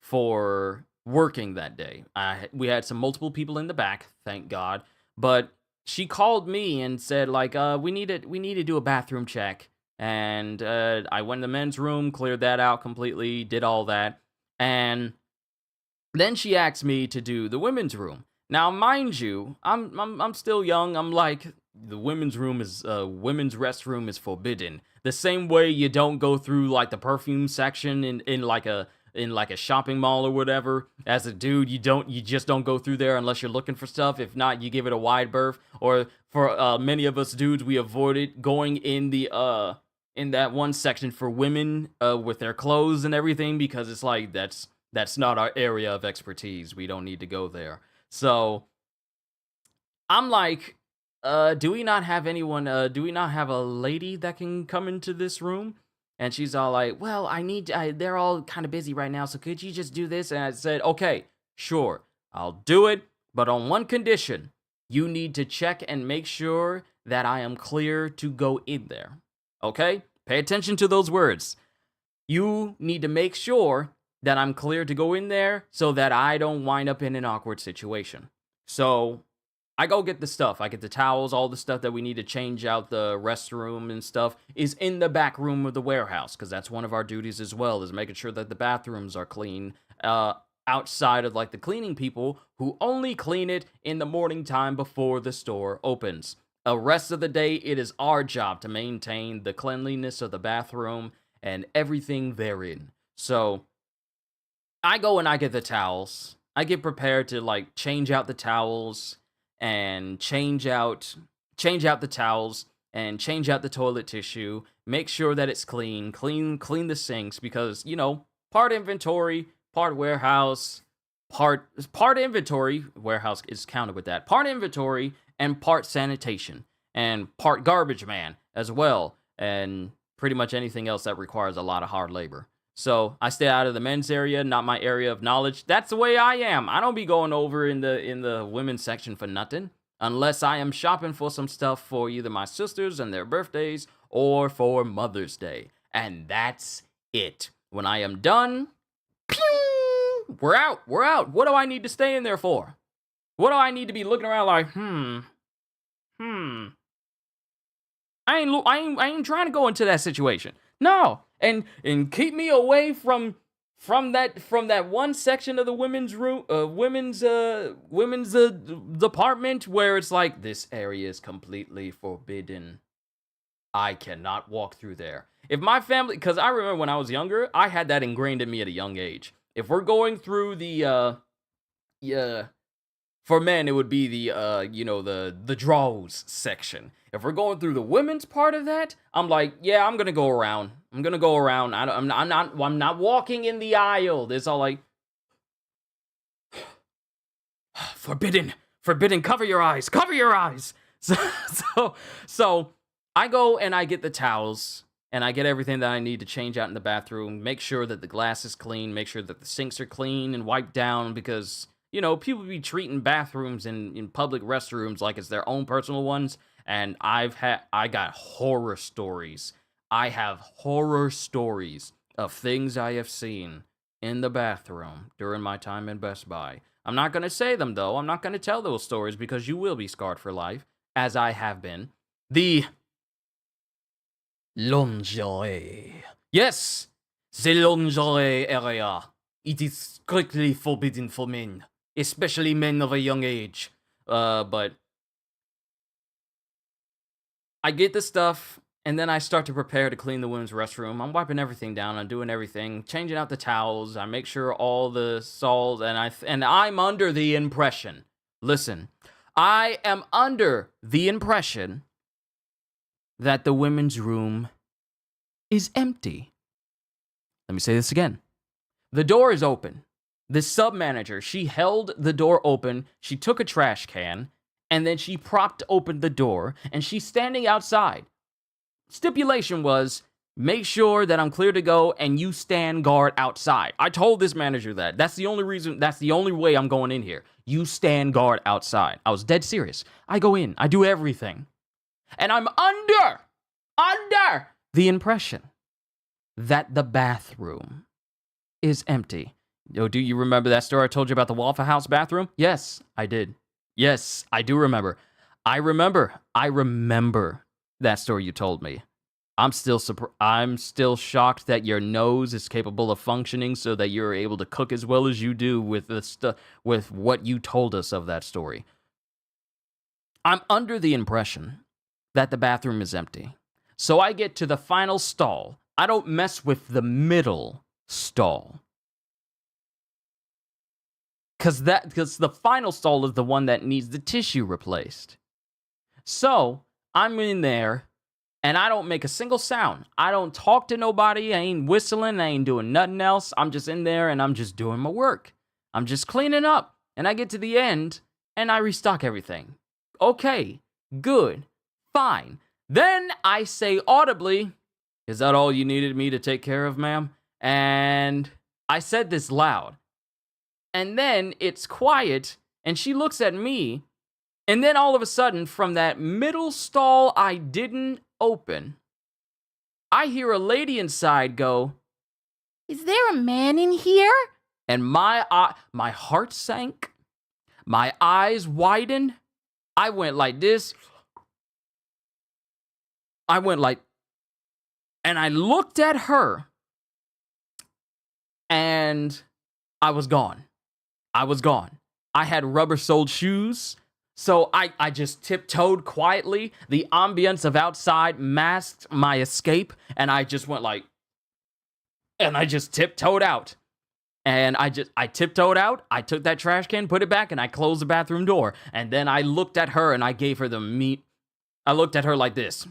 for working that day. We had some multiple people in the back, thank God. But she called me and said, like, we need to do a bathroom check. And I went in the men's room, cleared that out completely, did all that. And then she asked me to do the women's room. Now, mind you, I'm still young. I'm like, the women's room is women's restroom is forbidden. The same way you don't go through like the perfume section in like a shopping mall or whatever. As a dude, you just don't go through there unless you're looking for stuff. If not, you give it a wide berth. Or for many of us dudes, we avoided going in that one section for women with their clothes and everything, because it's like that's not our area of expertise. We don't need to go there. So I'm like, do we not have anyone? Do we not have a lady that can come into this room? And she's all like, well, they're all kind of busy right now, so could you just do this? And I said, okay, sure, I'll do it, but on one condition. You need to check and make sure that I am clear to go in there. Okay? Pay attention to those words. You need to make sure that I'm clear to go in there so that I don't wind up in an awkward situation. So I go get the stuff. I get the towels, all the stuff that we need to change out the restroom and stuff is in the back room of the warehouse, because that's one of our duties as well, is making sure that the bathrooms are clean, outside of like the cleaning people who only clean it in the morning time before the store opens. The rest of the day, it is our job to maintain the cleanliness of the bathroom and everything therein. So I go and I get the towels. I get prepared to like change out the towels and change out the towels and change out the toilet tissue. Make sure that it's clean the sinks, because part inventory, part warehouse, part inventory, warehouse is counted with that. Part inventory and part sanitation and part garbage man as well, and pretty much anything else that requires a lot of hard labor. So I stay out of the men's area, not my area of knowledge. That's the way I am. I don't be going over in the women's section for nothing, unless I am shopping for some stuff for either my sisters and their birthdays or for Mother's Day. And that's it. When I am done, pew, we're out. What do I need to stay in there for? What do I need to be looking around like, I ain't trying to go into that situation. No. And keep me away from that one section of the women's room, women's department where it's like, this area is completely forbidden. I cannot walk through there. If my family, because I remember when I was younger, I had that ingrained in me at a young age. If we're going through for men, it would be the draws section. If we're going through the women's part of that, I'm like, yeah, I'm gonna go around. I'm not walking in the aisle. There's all like, forbidden. Cover your eyes. So I go and I get the towels and I get everything that I need to change out in the bathroom. Make sure that the glass is clean. Make sure that the sinks are clean and wiped down, because people be treating bathrooms in public restrooms like it's their own personal ones. And I got horror stories. I have horror stories of things I have seen in the bathroom during my time in Best Buy. I'm not going to say them, though. I'm not going to tell those stories, because you will be scarred for life, as I have been. The lingerie. Yes, the lingerie area. It is strictly forbidden for men, especially men of a young age. But I get the stuff, and then I start to prepare to clean the women's restroom. I'm wiping everything down. I'm doing everything, changing out the towels. I make sure all the stalls, and I'm under the impression. Listen, I am under the impression that the women's room is empty. Let me say this again. The door is open. The sub-manager, she held the door open. She took a trash can And then she propped open the door, and she's standing outside. Stipulation was, make sure that I'm clear to go, and you stand guard outside. I told this manager that. That's the only way I'm going in here. You stand guard outside. I was dead serious. I go in. I do everything. And I'm under the impression that the bathroom is empty. Yo, do you remember that story I told you about the Waffle House bathroom? Yes, I did. Yes, I do remember. I remember that story you told me. I'm still shocked that your nose is capable of functioning so that you're able to cook as well as you do with with what you told us of that story. I'm under the impression that the bathroom is empty. So I get to the final stall. I don't mess with the middle stall. Because the final stall is the one that needs the tissue replaced. So I'm in there, and I don't make a single sound. I don't talk to nobody. I ain't whistling. I ain't doing nothing else. I'm just in there, and I'm just doing my work. I'm just cleaning up. And I get to the end, and I restock everything. Okay, good, fine. Then I say audibly, "Is that all you needed me to take care of, ma'am?" And I said this loud. And then it's quiet, and she looks at me, and then all of a sudden, from that middle stall I didn't open, I hear a lady inside go, "Is there a man in here?" And my heart sank, my eyes widened, I went like this, and I looked at her, and I was gone. I had rubber-soled shoes, so I just tiptoed quietly. The ambience of outside masked my escape, and I just went like, and I just tiptoed out. And I tiptoed out, I took that trash can, put it back, and I closed the bathroom door. And then I looked at her, and I gave her the meat. I looked at her like this.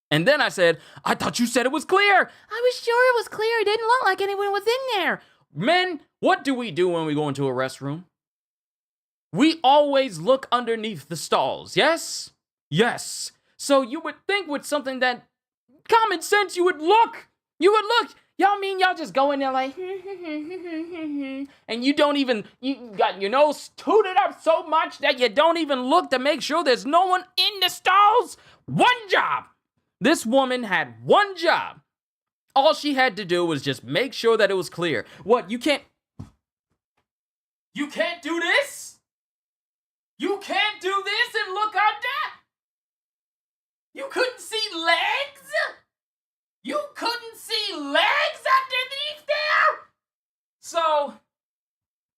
And then I said, "I thought you said it was clear." "I was sure it was clear. It didn't look like anyone was in there." Men, what do we do when we go into a restroom? We always look underneath the stalls, yes? Yes. So you would think with something that common sense, you would look. Y'all mean y'all just go in there like, and you don't even, you got your nose tooted up so much that you don't even look to make sure there's no one in the stalls? One job. This woman had one job. All she had to do was just make sure that it was clear. What, you can't do this? You can't do this and look under? You couldn't see legs? You couldn't see legs underneath there? So,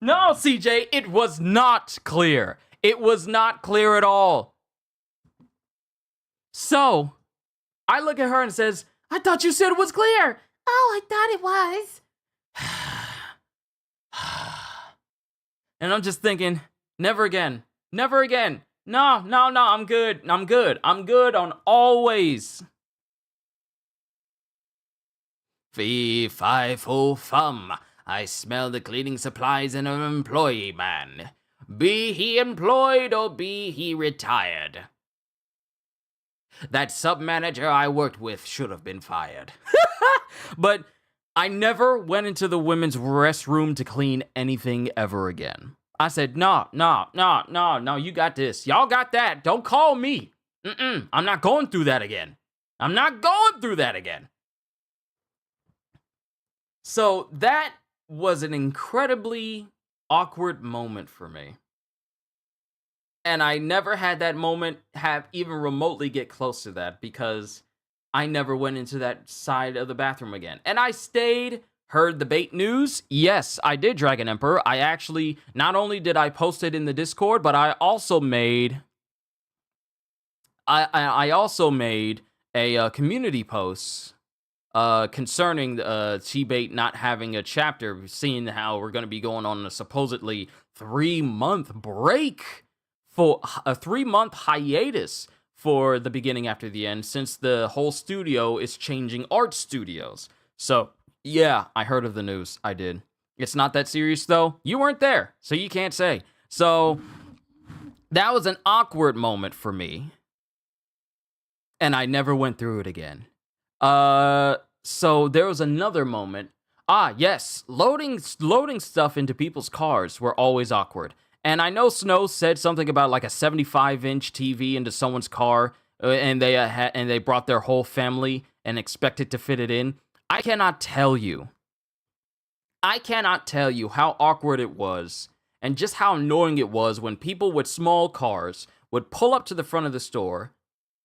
no, CJ, it was not clear. It was not clear at all. So, I look at her and says, "I thought you said it was clear." "Oh, I thought it was." And I'm just thinking, never again. Never again. No, I'm good. I'm good on always. Fee, fi, fo, fum. I smell the cleaning supplies in an employee man. Be he employed or be he retired. That sub-manager I worked with should have been fired. But I never went into the women's restroom to clean anything ever again. I said, no, you got this. Y'all got that. Don't call me. I'm not going through that again. So that was an incredibly awkward moment for me. And I never had that moment have even remotely get close to that because I never went into that side of the bathroom again. And I stayed, heard the bait news. Yes, I did Dragon Emperor. I actually, not only did I post it in the Discord, but I also made a community post concerning T-Bait not having a chapter, seeing how we're going to be going on a supposedly 3-month break. For a 3-month hiatus for the beginning after the end, since the whole studio is changing art studios. So, yeah, I heard of the news. I did. It's not that serious, though. You weren't there, so you can't say. So that was an awkward moment for me, and I never went through it again. So there was another moment. Ah, yes, loading stuff into people's cars were always awkward. And I know Snow said something about like a 75-inch TV into someone's car, and they brought their whole family and expected to fit it in. I cannot tell you. I cannot tell you how awkward it was and just how annoying it was when people with small cars would pull up to the front of the store,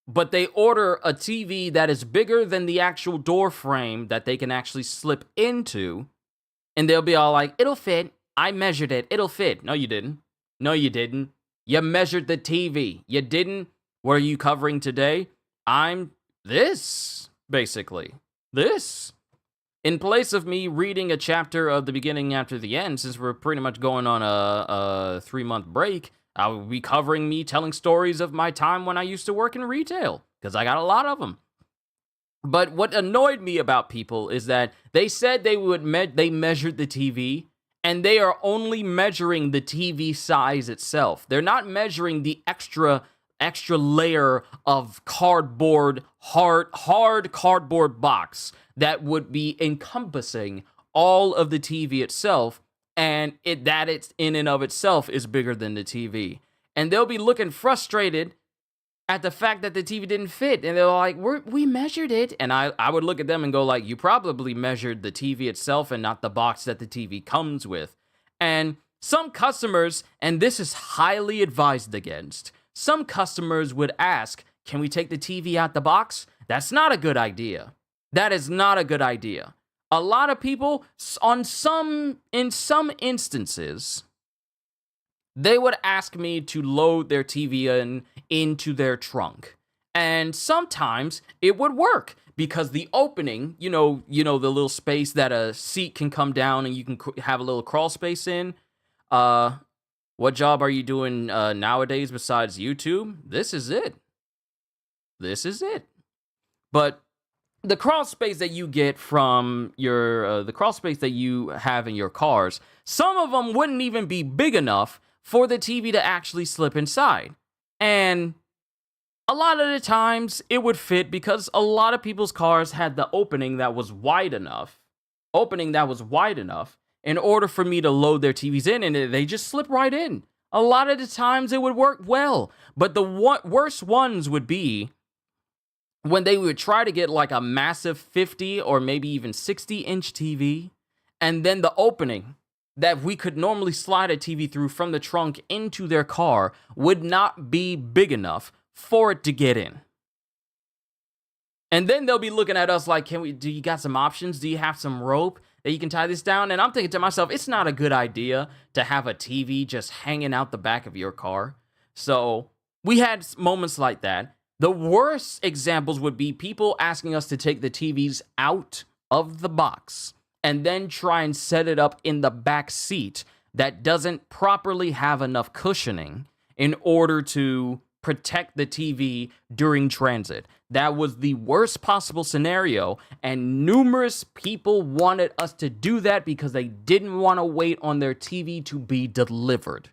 but they order a TV that is bigger than the actual door frame that they can actually slip into, and they'll be all like, it'll fit. I measured it. It'll fit. No, you didn't. No, you didn't. You measured the TV. You didn't. What are you covering today? I'm this, basically. This. In place of me reading a chapter of the beginning after the end, since we're pretty much going on a 3-month break, I will be covering me telling stories of my time when I used to work in retail, because I got a lot of them. But what annoyed me about people is that they said they measured the TV, and they are only measuring the TV size itself. They're not measuring the extra layer of cardboard, hard cardboard box that would be encompassing all of the TV itself, and it's in and of itself is bigger than the TV. And they'll be looking frustrated at the fact that the TV didn't fit, and they're like, we measured it. And I would look at them and go like, you probably measured the TV itself and not the box that the TV comes with. And some customers, and this is highly advised against, some customers would ask, can we take the TV out the box? That's not a good idea. That is not a good idea. A lot of people, in some instances, they would ask me to load their TV into their trunk. And sometimes it would work because the opening, you know the little space that a seat can come down and you can have a little crawl space in. What job are you doing nowadays besides YouTube? This is it. This is it. But the crawl space that you get from the crawl space that you have in your cars, some of them wouldn't even be big enough for the TV to actually slip inside. And a lot of the times it would fit because a lot of people's cars had the opening that was wide enough in order for me to load their TVs in, and they just slip right in. A lot of the times it would work well, but the worst ones would be when they would try to get like a massive 50 or maybe even 60-inch TV, and then the opening that we could normally slide a TV through from the trunk into their car would not be big enough for it to get in. And then they'll be looking at us like, do you got some options? Do you have some rope that you can tie this down? And I'm thinking to myself, it's not a good idea to have a TV just hanging out the back of your car. So we had moments like that. The worst examples would be people asking us to take the TVs out of the box and then try and set it up in the back seat that doesn't properly have enough cushioning in order to protect the TV during transit. That was the worst possible scenario, and numerous people wanted us to do that because they didn't want to wait on their TV to be delivered.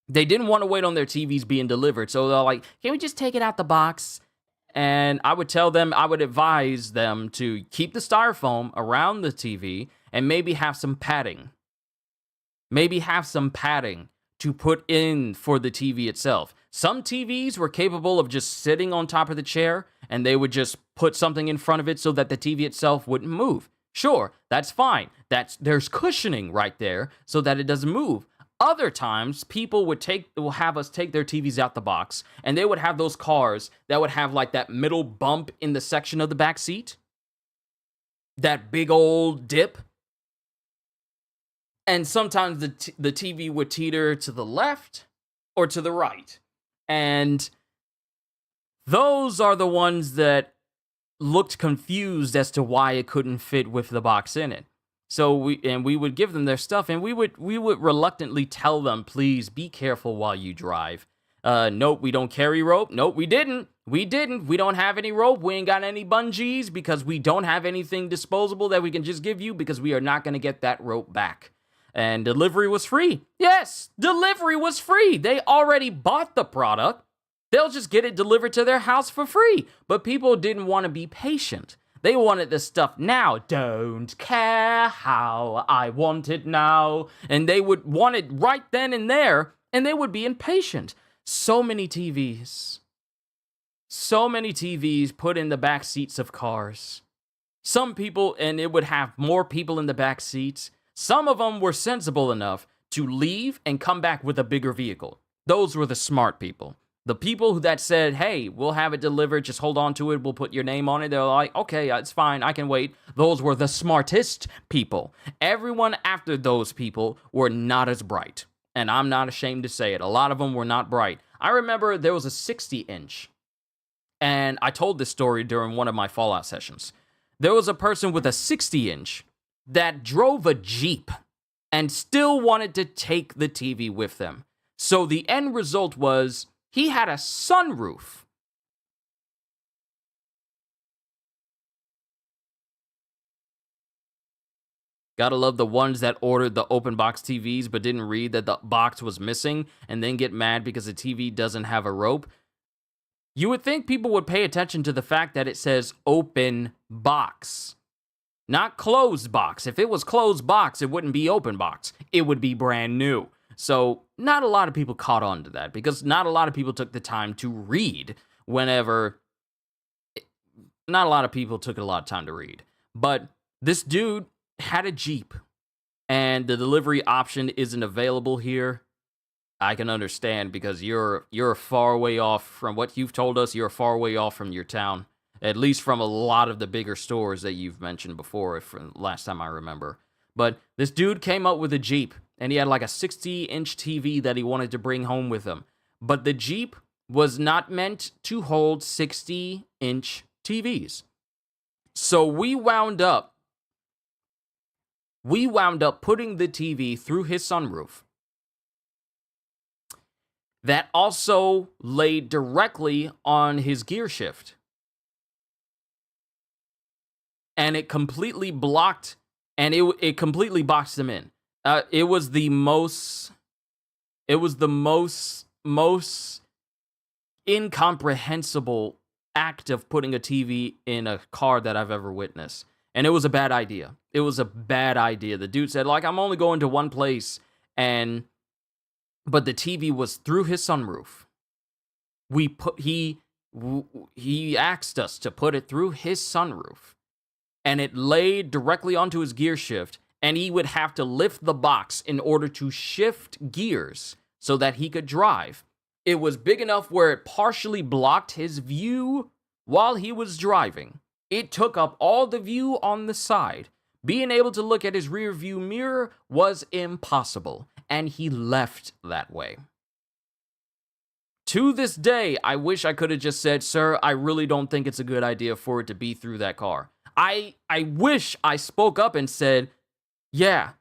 They didn't want to wait on their TVs being delivered, so they're like, can we just take it out the box? And I would advise them to keep the styrofoam around the TV and maybe have some padding. Maybe have some padding to put in for the TV itself. Some TVs were capable of just sitting on top of the chair, and they would just put something in front of it so that the TV itself wouldn't move. Sure, that's fine. There's cushioning right there so that it doesn't move. Other times, people will have us take their TVs out the box, and they would have those cars that would have like that middle bump in the section of the back seat. That big old dip. And sometimes the TV would teeter to the left or to the right. And those are the ones that looked confused as to why it couldn't fit with the box in it. So we would give them their stuff, and we would reluctantly tell them, please be careful while you drive. Nope, we don't carry rope. Nope, we didn't. We don't have any rope. We ain't got any bungees because we don't have anything disposable that we can just give you because we are not going to get that rope back. And delivery was free. Yes, delivery was free. They already bought the product. They'll just get it delivered to their house for free. But people didn't want to be patient. They wanted the stuff now. Don't care how I want it now. And they would want it right then and there. And they would be impatient. So many TVs. So many TVs put in the back seats of cars. Some people, and it would have more people in the back seats. Some of them were sensible enough to leave and come back with a bigger vehicle. Those were the smart people. The people that said, hey, we'll have it delivered, just hold on to it, we'll put your name on it. They're like, okay, it's fine, I can wait. Those were the smartest people. Everyone after those people were not as bright. And I'm not ashamed to say it. A lot of them were not bright. I remember there was a 60-inch. And I told this story during one of my Fallout sessions. There was a person with a 60-inch that drove a Jeep and still wanted to take the TV with them. So the end result was he had a sunroof. Gotta love the ones that ordered the open box TVs but didn't read that the box was missing and then get mad because the TV doesn't have a rope. You would think people would pay attention to the fact that it says open box, not closed box. If it was closed box, it wouldn't be open box. It would be brand new. So not a lot of people caught on to that because not a lot of people took the time to read whenever. Not a lot of people took a lot of time to read. But this dude had a Jeep and the delivery option isn't available here. I can understand because you're far way off from what you've told us. You're far way off from your town, at least from a lot of the bigger stores that you've mentioned before, from last time I remember. But this dude came up with a Jeep, and he had like a 60-inch TV that he wanted to bring home with him. But the Jeep was not meant to hold 60-inch TVs. So we wound up putting the TV through his sunroof. That also laid directly on his gear shift. And it completely blocked, and it completely boxed him in. It was the most incomprehensible act of putting a TV in a car that I've ever witnessed. And it was a bad idea. It was a bad idea. The dude said, like, I'm only going to one place, but the TV was through his sunroof. He asked us to put it through his sunroof, and it laid directly onto his gear shift, and he would have to lift the box in order to shift gears so that he could drive. It was big enough where it partially blocked his view while he was driving. It took up all the view on the side. Being able to look at his rear view mirror was impossible. And he left that way. To this day, I wish I could have just said, sir, I really don't think it's a good idea for it to be through that car. I wish I spoke up and said, this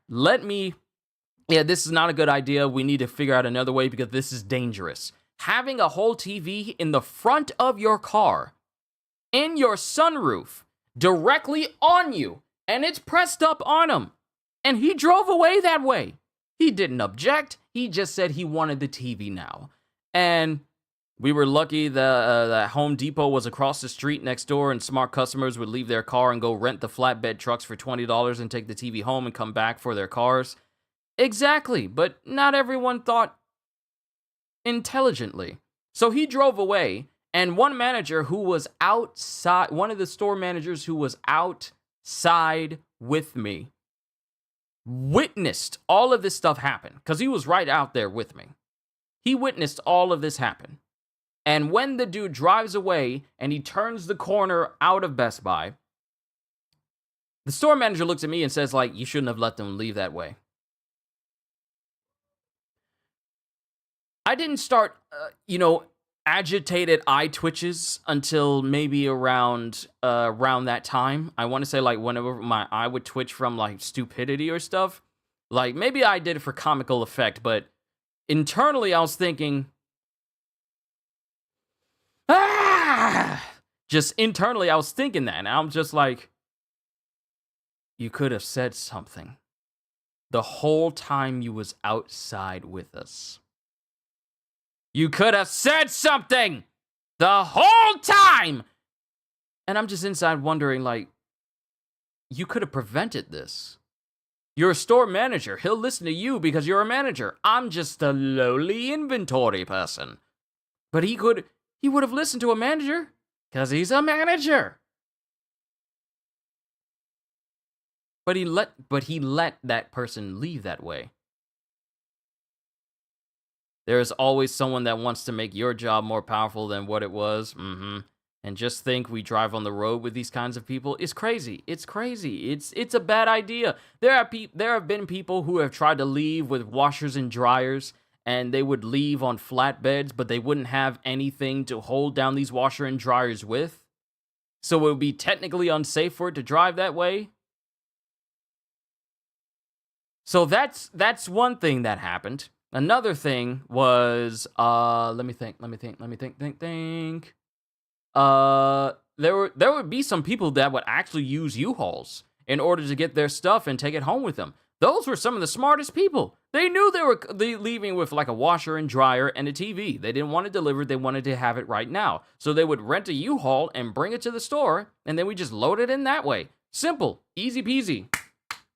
is not a good idea. We need to figure out another way because this is dangerous. Having a whole TV in the front of your car, in your sunroof, directly on you, and it's pressed up on him, and he drove away that way. He didn't object. He just said he wanted the TV now. And we were lucky that Home Depot was across the street next door, and smart customers would leave their car and go rent the flatbed trucks for $20 and take the TV home and come back for their cars. Exactly, but not everyone thought intelligently. So he drove away, and one of the store managers who was outside with me, witnessed all of this stuff happen because he was right out there with me. He witnessed all of this happen. And when the dude drives away and he turns the corner out of Best Buy, the store manager looks at me and says, like, you shouldn't have let them leave that way. I didn't start, agitated eye twitches until maybe around that time. I want to say like whenever my eye would twitch from like stupidity or stuff. Like maybe I did it for comical effect, but internally I was thinking, just internally I was thinking that, and I'm just like, you could have said something. the whole time you was outside with us. You could have said something the whole time. And I'm just inside wondering, like, you could have prevented this. You're a store manager. He'll listen to you because you're a manager. I'm just a lowly inventory person. But he would have listened to a manager because he's a manager. But he let that person leave that way. There's always someone that wants to make your job more powerful than what it was. And just think we drive on the road with these kinds of people. It's crazy. It's crazy. It's a bad idea. There have been people who have tried to leave with washers and dryers, and they would leave on flatbeds, but they wouldn't have anything to hold down these washer and dryers with. So it would be technically unsafe for it to drive that way. So that's one thing that happened. Another thing was, let me think. There would be some people that would actually use U-Hauls in order to get their stuff and take it home with them. Those were some of the smartest people. They knew they were leaving with like a washer and dryer and a TV. They didn't want it delivered. They wanted to have it right now. So they would rent a U-Haul and bring it to the store, and then we just load it in that way. Simple, easy peasy.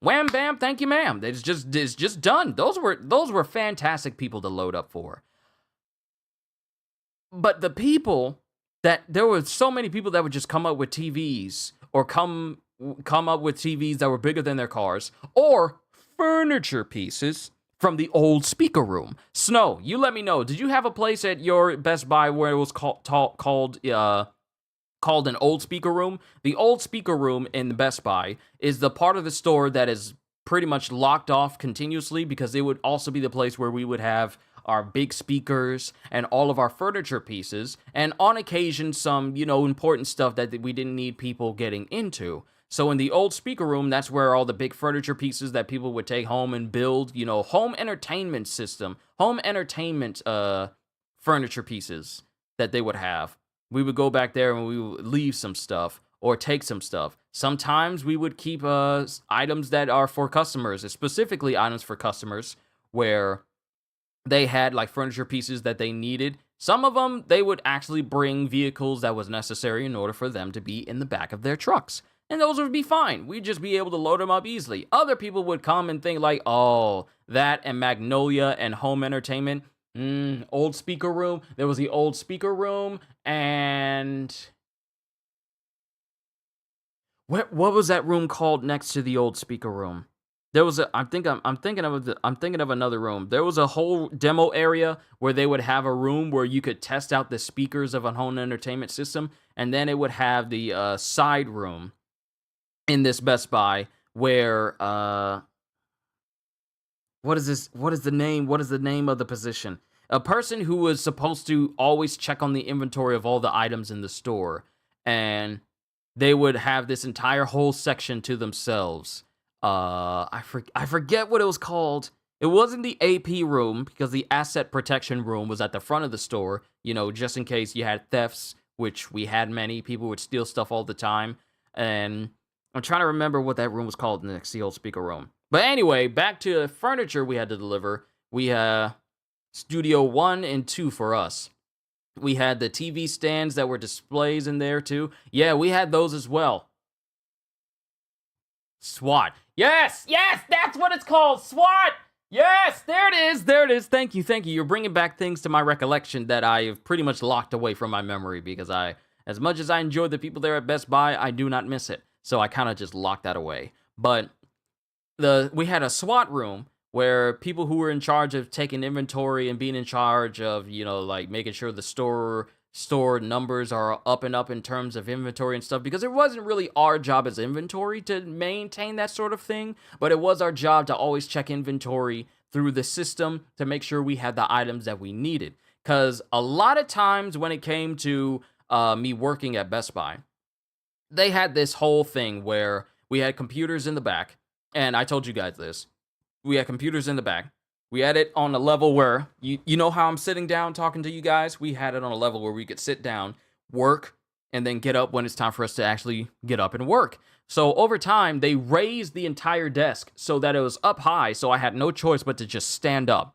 Wham, bam, thank you, ma'am. It's just done. Those were fantastic people to load up for. But the people that there were so many people that would just come up with TVs or come up with TVs that were bigger than their cars or furniture pieces from the old speaker room. Snow, you let me know. Did you have a place at your Best Buy where it was called an old speaker room? The old speaker room in the Best Buy is the part of the store that is pretty much locked off continuously because it would also be the place where we would have our big speakers and all of our furniture pieces, and on occasion some, important stuff that we didn't need people getting into. So in the old speaker room, that's where all the big furniture pieces that people would take home and build, home entertainment furniture pieces that they would have. We would go back there and we would leave some stuff or take some stuff. Sometimes we would keep items that are for customers, specifically items for customers where they had like furniture pieces that they needed. Some of them, they would actually bring vehicles that was necessary in order for them to be in the back of their trucks. And those would be fine. We'd just be able to load them up easily. Other people would come and think like, oh, that and Magnolia and home entertainment. Old speaker room. There was the old speaker room, and what was that room called next to the old speaker room? There was I'm thinking of another room. There was a whole demo area where they would have a room where you could test out the speakers of a home entertainment system, and then it would have the side room in this Best Buy where what is this? What is the name? What is the name of the position? A person who was supposed to always check on the inventory of all the items in the store, and they would have this entire whole section to themselves. I forget what it was called. It wasn't the AP room because the asset protection room was at the front of the store, just in case you had thefts, which we had many. People would steal stuff all the time. And I'm trying to remember what that room was called next to the old speaker room. But anyway, back to the furniture we had to deliver. We Studio 1 and 2 for us. We had the TV stands that were displays in there too. Yeah, we had those as well. SWAT. Yes, that's what it's called. SWAT. Yes, there it is. Thank you. You're bringing back things to my recollection that I have pretty much locked away from my memory because as much as I enjoyed the people there at Best Buy, I do not miss it. So I kind of just locked that away. But we had a SWAT room where people who were in charge of taking inventory and being in charge of, like making sure the store numbers are up and up in terms of inventory and stuff, because it wasn't really our job as inventory to maintain that sort of thing, but it was our job to always check inventory through the system to make sure we had the items that we needed. Because a lot of times when it came to me working at Best Buy, they had this whole thing where we had computers in the back, and I told you guys this. We had computers in the back. We had it on a level where, you know how I'm sitting down talking to you guys? We had it on a level where we could sit down, work, and then get up when it's time for us to actually get up and work. So over time, they raised the entire desk so that it was up high. So I had no choice but to just stand up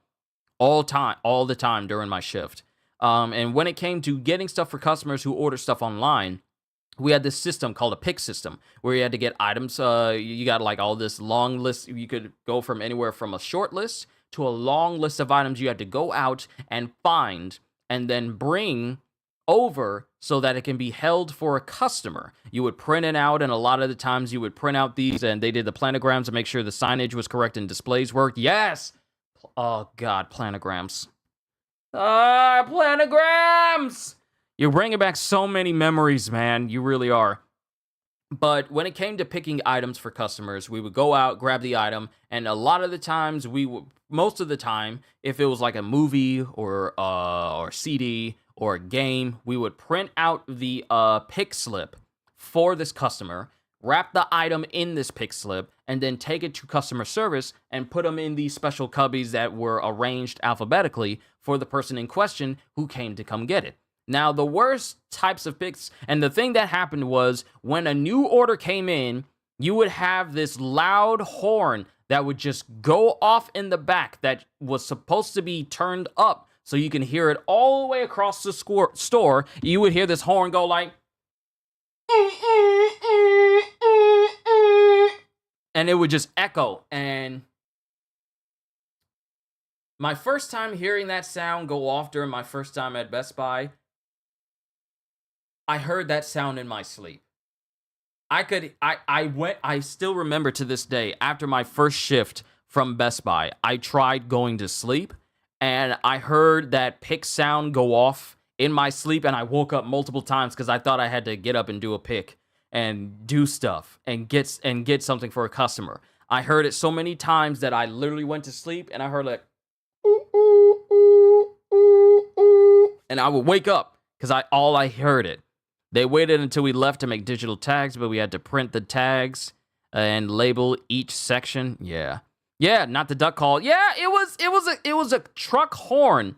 all the time during my shift. And when it came to getting stuff for customers who order stuff online, we had this system called a pick system where you had to get items. You got like all this long list. You could go from anywhere from a short list to a long list of items you had to go out and find and then bring over so that it can be held for a customer. You would print it out, and a lot of the times you would print out these, and they did the planograms to make sure the signage was correct and displays worked. Yes! Oh, God, planograms. Ah, planograms! You're bringing back so many memories, man. You really are. But when it came to picking items for customers, we would go out, grab the item, and a lot of the times most of the time, if it was like a movie or CD or a game, we would print out the pick slip for this customer, wrap the item in this pick slip, and then take it to customer service and put them in these special cubbies that were arranged alphabetically for the person in question who came to come get it. Now, the worst types of picks, and the thing that happened was when a new order came in, you would have this loud horn that would just go off in the back that was supposed to be turned up so you can hear it all the way across the store. You would hear this horn go like, and it would just echo. And my first time hearing that sound go off during my first time at Best Buy, I heard that sound in my sleep. I still remember to this day, after my first shift from Best Buy, I tried going to sleep and I heard that pick sound go off in my sleep, and I woke up multiple times because I thought I had to get up and do a pick and do stuff and get something for a customer. I heard it so many times that I literally went to sleep and I heard like, and I would wake up because I heard it. They waited until we left to make digital tags, but we had to print the tags and label each section. Yeah, not the duck call. Yeah, it was a truck horn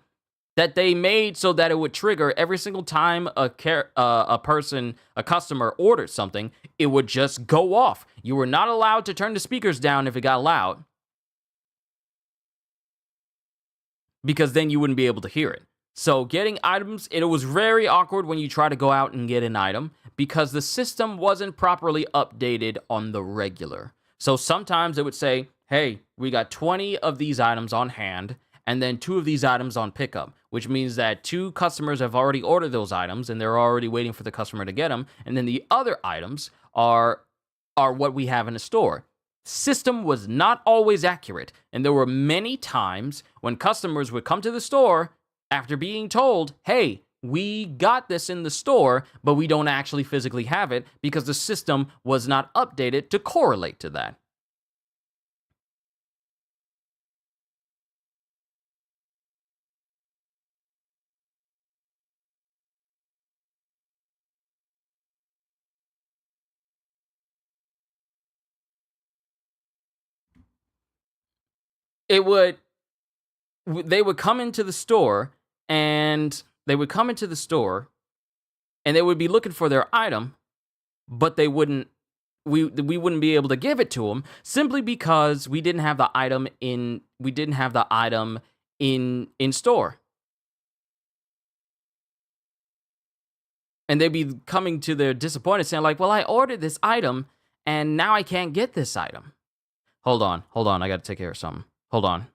that they made so that it would trigger every single time a customer ordered something. It would just go off. You were not allowed to turn the speakers down if it got loud, because then you wouldn't be able to hear it. So getting items, it was very awkward when you try to go out and get an item because the system wasn't properly updated on the regular. So sometimes it would say, hey, we got 20 of these items on hand and then 2 of these items on pickup, which means that 2 customers have already ordered those items and they're already waiting for the customer to get them. And then the other items are what we have in the store. System was not always accurate, and there were many times when customers would come to the store after being told, hey, we got this in the store, but we don't actually physically have it because the system was not updated to correlate to that. It would they would come into the store and they would come into the store and they would be looking for their item, but we wouldn't be able to give it to them simply because we didn't have the item in store. And they'd be coming to their disappointed saying like, well, I ordered this item and now I can't get this item. Hold on, I got to take care of something. Hold on.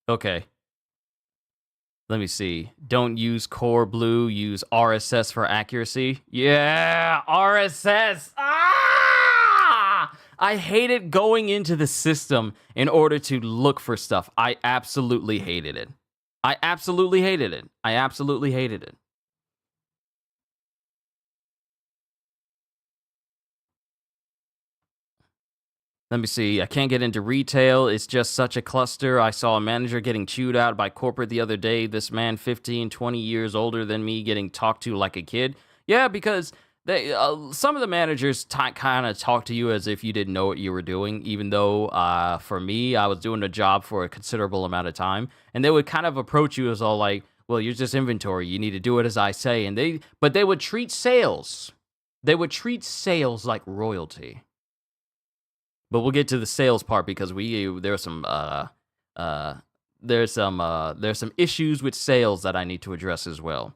Okay, let me see. Don't use Core Blue, use RSS for accuracy. Yeah, RSS. Ah! I hated going into the system in order to look for stuff. I absolutely hated it. I absolutely hated it. I absolutely hated it. Let me see. I can't get into retail. It's just such a cluster. I saw a manager getting chewed out by corporate the other day. This man, 15, 20 years older than me, getting talked to like a kid. Yeah, because some of the managers kind of talk to you as if you didn't know what you were doing, even though for me, I was doing a job for a considerable amount of time. And they would kind of approach you as all like, well, you're just inventory. You need to do it as I say. But they would treat sales. They would treat sales like royalty. But we'll get to the sales part because there's some uh there's some issues with sales that I need to address as well.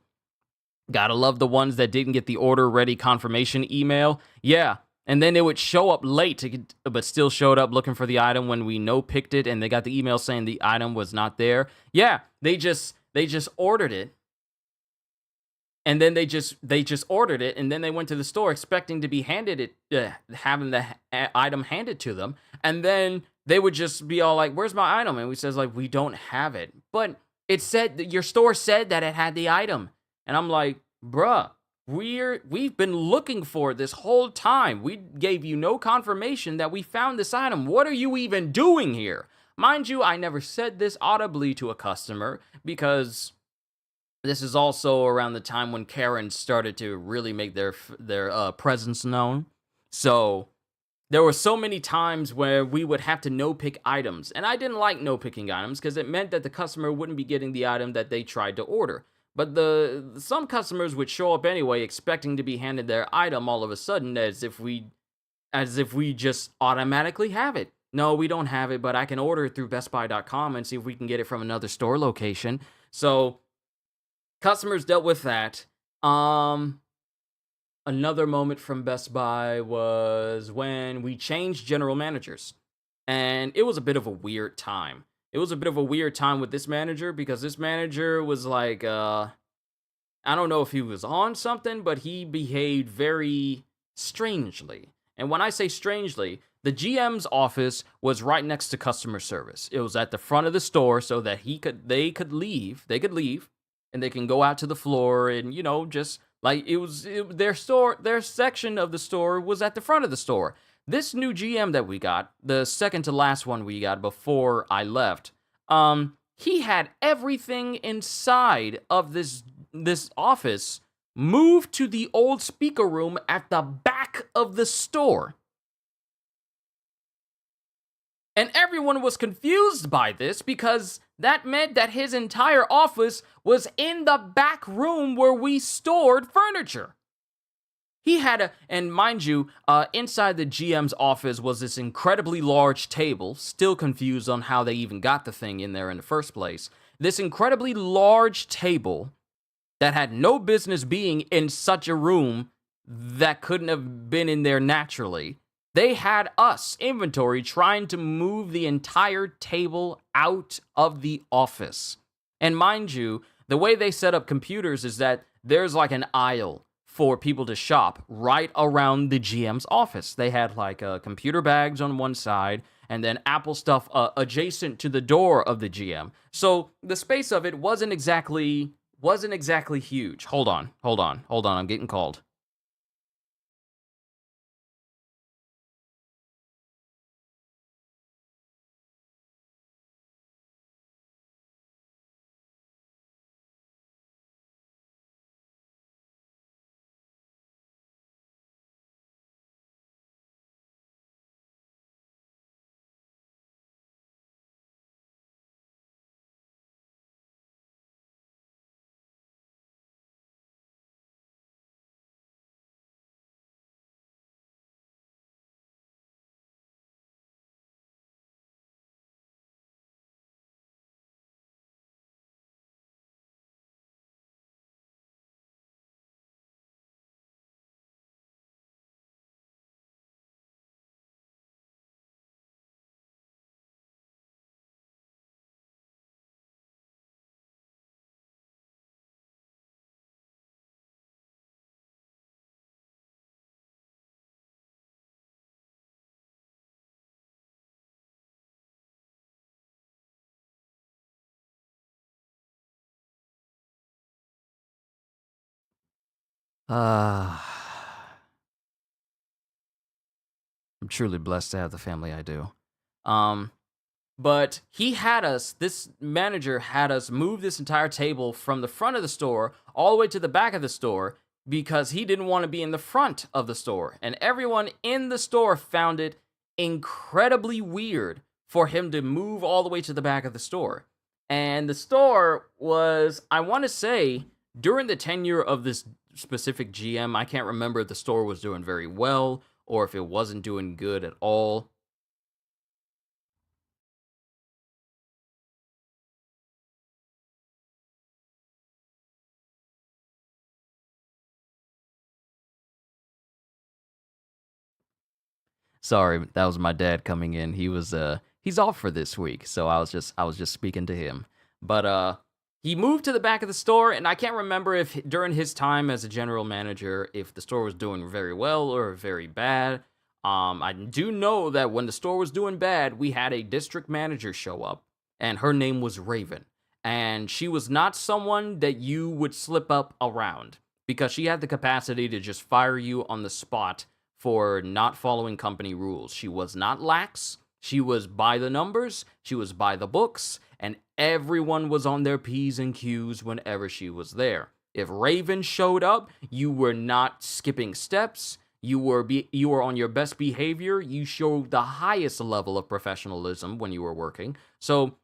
Gotta love the ones that didn't get the order ready confirmation email. Yeah. And then it would show up late, but still showed up looking for the item when we no picked it, and they got the email saying the item was not there. Yeah, they just ordered it, and then they just ordered it, and then they went to the store expecting to be handed it, having the item handed to them, and then they would just be all like, "Where's my item?" And we says like, "We don't have it," but it said that your store said that it had the item, and I'm like, "Bruh, we've been looking for it this whole time. We gave you no confirmation that we found this item. What are you even doing here?" Mind you, I never said this audibly to a customer because this is also around the time when Karens started to really make their presence known. So there were so many times where we would have to no pick items, and I didn't like no picking items because it meant that the customer wouldn't be getting the item that they tried to order. But some customers would show up anyway, expecting to be handed their item all of a sudden, as if we just automatically have it. No, we don't have it, but I can order it through BestBuy.com and see if we can get it from another store location. So customers dealt with that. Um, Another moment from Best Buy was when we changed general managers. And it was a bit of a weird time. It was a bit of a weird time with this manager because this manager was like, I don't know if he was on something, but he behaved very strangely. And when I say strangely, the GM's office was right next to customer service. It was at the front of the store so that they could leave, and they can go out to the floor and just like their section of the store was at the front of the store. This new GM that we got, the second to last one we got before I left, he had everything inside of this office moved to the old speaker room at the back of the store. And everyone was confused by this because that meant that his entire office was in the back room where we stored furniture. He had and mind you, inside the GM's office was this incredibly large table, still confused on how they even got the thing in there in the first place. This incredibly large table that had no business being in such a room that couldn't have been in there naturally. They had us, inventory, trying to move the entire table out of the office. And mind you, the way they set up computers is that there's like an aisle for people to shop right around the GM's office. They had like computer bags on one side and then Apple stuff adjacent to the door of the GM. So the space of it wasn't exactly huge. Hold on. I'm getting called. Uh, I'm truly blessed to have the family I do. Um, but this manager had us move this entire table from the front of the store all the way to the back of the store because he didn't want to be in the front of the store. And everyone in the store found it incredibly weird for him to move all the way to the back of the store. And the store was, I want to say, during the tenure of this specific GM, I can't remember if the store was doing very well or if it wasn't doing good at all. Sorry, that was my dad coming in. He's off for this week, so I was just speaking to him. But he moved to the back of the store, and I can't remember if during his time as a general manager if the store was doing very well or very bad. I do know that when the store was doing bad, we had a district manager show up, and her name was Raven. And she was not someone that you would slip up around because she had the capacity to just fire you on the spot for not following company rules. She was not lax. She was by the numbers. She was by the books. And everyone was on their P's and Q's whenever she was there. If Raven showed up, you were not skipping steps. You were on your best behavior. You showed the highest level of professionalism when you were working. So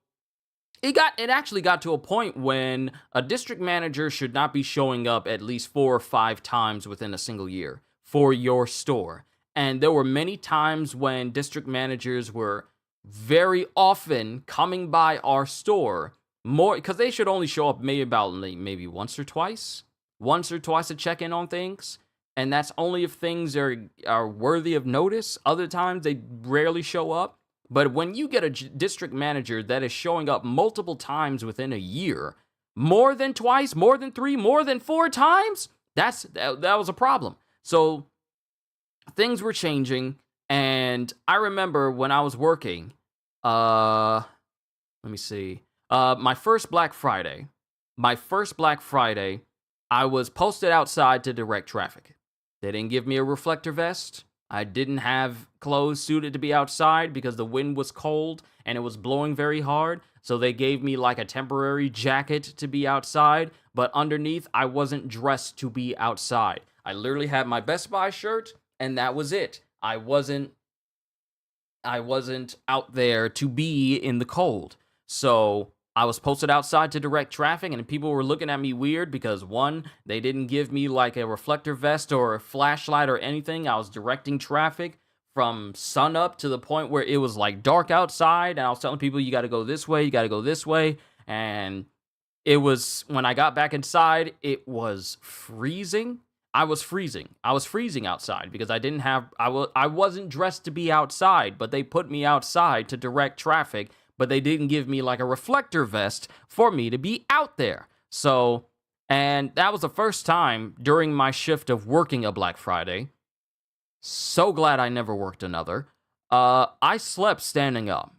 it actually got to a point when a district manager should not be showing up at least 4 or 5 times within a single year for your store. And there were many times when district managers were very often coming by our store more because they should only show up maybe once or twice to check in on things. And that's only if things are worthy of notice. Other times they rarely show up. But when you get a district manager that is showing up multiple times within a year, more than twice, more than 3, more than 4 times, that was a problem. So things were changing, and I remember when I was working, let me see, my first Black Friday, I was posted outside to direct traffic. They didn't give me a reflector vest. I didn't have clothes suited to be outside because the wind was cold and it was blowing very hard. So they gave me like a temporary jacket to be outside, but underneath I wasn't dressed to be outside. I literally had my Best Buy shirt and that was it. I wasn't out there to be in the cold. So I was posted outside to direct traffic, and people were looking at me weird because, one, they didn't give me like a reflector vest or a flashlight or anything. I was directing traffic from sun up to the point where it was like dark outside, and I was telling people, you got to go this way, you got to go this way. And it was, when I got back inside, it was freezing. I was freezing. I was freezing outside because I wasn't dressed to be outside, but they put me outside to direct traffic, but they didn't give me like a reflector vest for me to be out there. So, and that was the first time during my shift of working a Black Friday. So glad I never worked another. I slept standing up.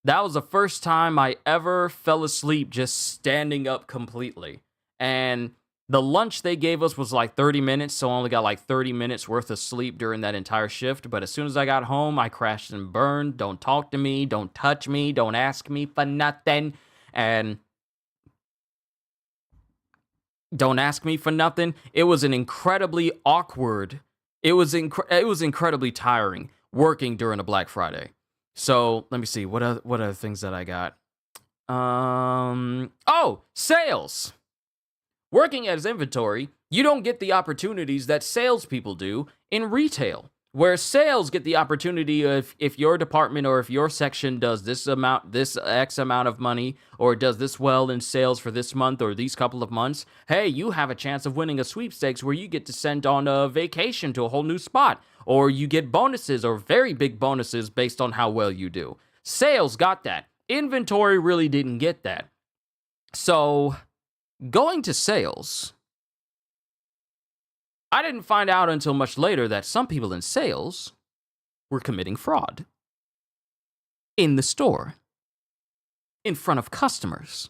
That was the first time I ever fell asleep just standing up completely. And the lunch they gave us was like 30 minutes, so I only got like 30 minutes worth of sleep during that entire shift. But as soon as I got home, I crashed and burned. Don't talk to me, don't touch me, don't ask me for nothing. And don't ask me for nothing. It was an incredibly awkward, it was incredibly tiring working during a Black Friday. So let me see, what other things that I got? Sales. Working as inventory, you don't get the opportunities that salespeople do in retail, where sales get the opportunity of if your department or if your section does this X amount of money, or does this well in sales for this month or these couple of months, hey, you have a chance of winning a sweepstakes where you get to send on a vacation to a whole new spot, or you get bonuses or very big bonuses based on how well you do. Sales got that. Inventory really didn't get that. So going to sales, I didn't find out until much later that some people in sales were committing fraud in the store, in front of customers,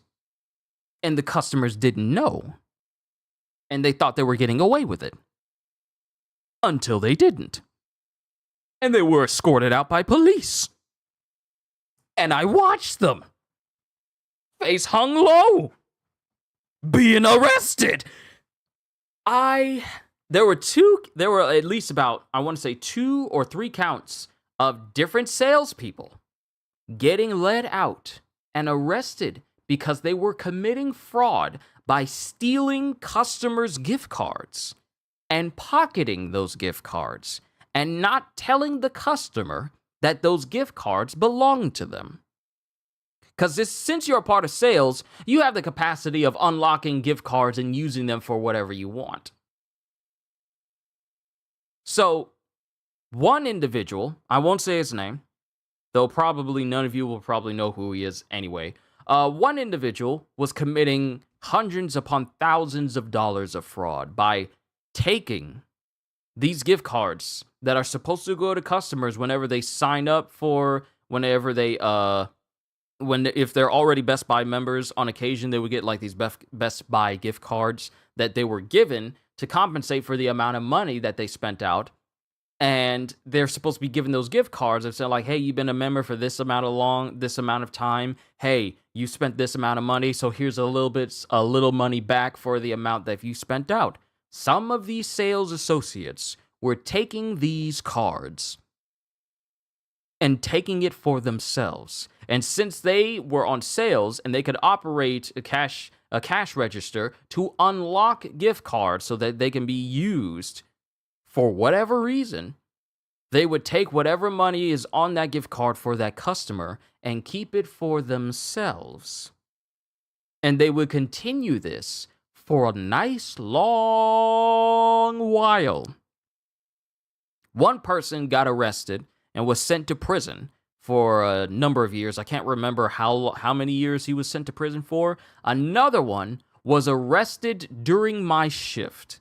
and the customers didn't know, and they thought they were getting away with it. until they didn't. And they were escorted out by police. And I watched them, face hung low, being arrested. There were at least about, I want to say 2 or 3 counts of different salespeople getting led out and arrested because they were committing fraud by stealing customers' gift cards and pocketing those gift cards and not telling the customer that those gift cards belong to them. Because since you're a part of sales, you have the capacity of unlocking gift cards and using them for whatever you want. So, one individual, I won't say his name, though probably none of you will probably know who he is anyway. One individual was committing hundreds upon thousands of dollars of fraud by taking these gift cards that are supposed to go to customers whenever they sign up for, whenever they, if they're already Best Buy members, on occasion they would get like these Best Buy gift cards that they were given to compensate for the amount of money that they spent out. And they're supposed to be given those gift cards and say like, hey, you've been a member for this amount of time. Hey, you spent this amount of money, so here's a little money back for the amount that you spent out. Some of these sales associates were taking these cards and taking it for themselves. And since they were on sales and they could operate a cash register to unlock gift cards so that they can be used for whatever reason, they would take whatever money is on that gift card for that customer and keep it for themselves. And they would continue this for a nice long while. One person got arrested and was sent to prison for a number of years. I can't remember how many years he was sent to prison for. Another one was arrested during my shift.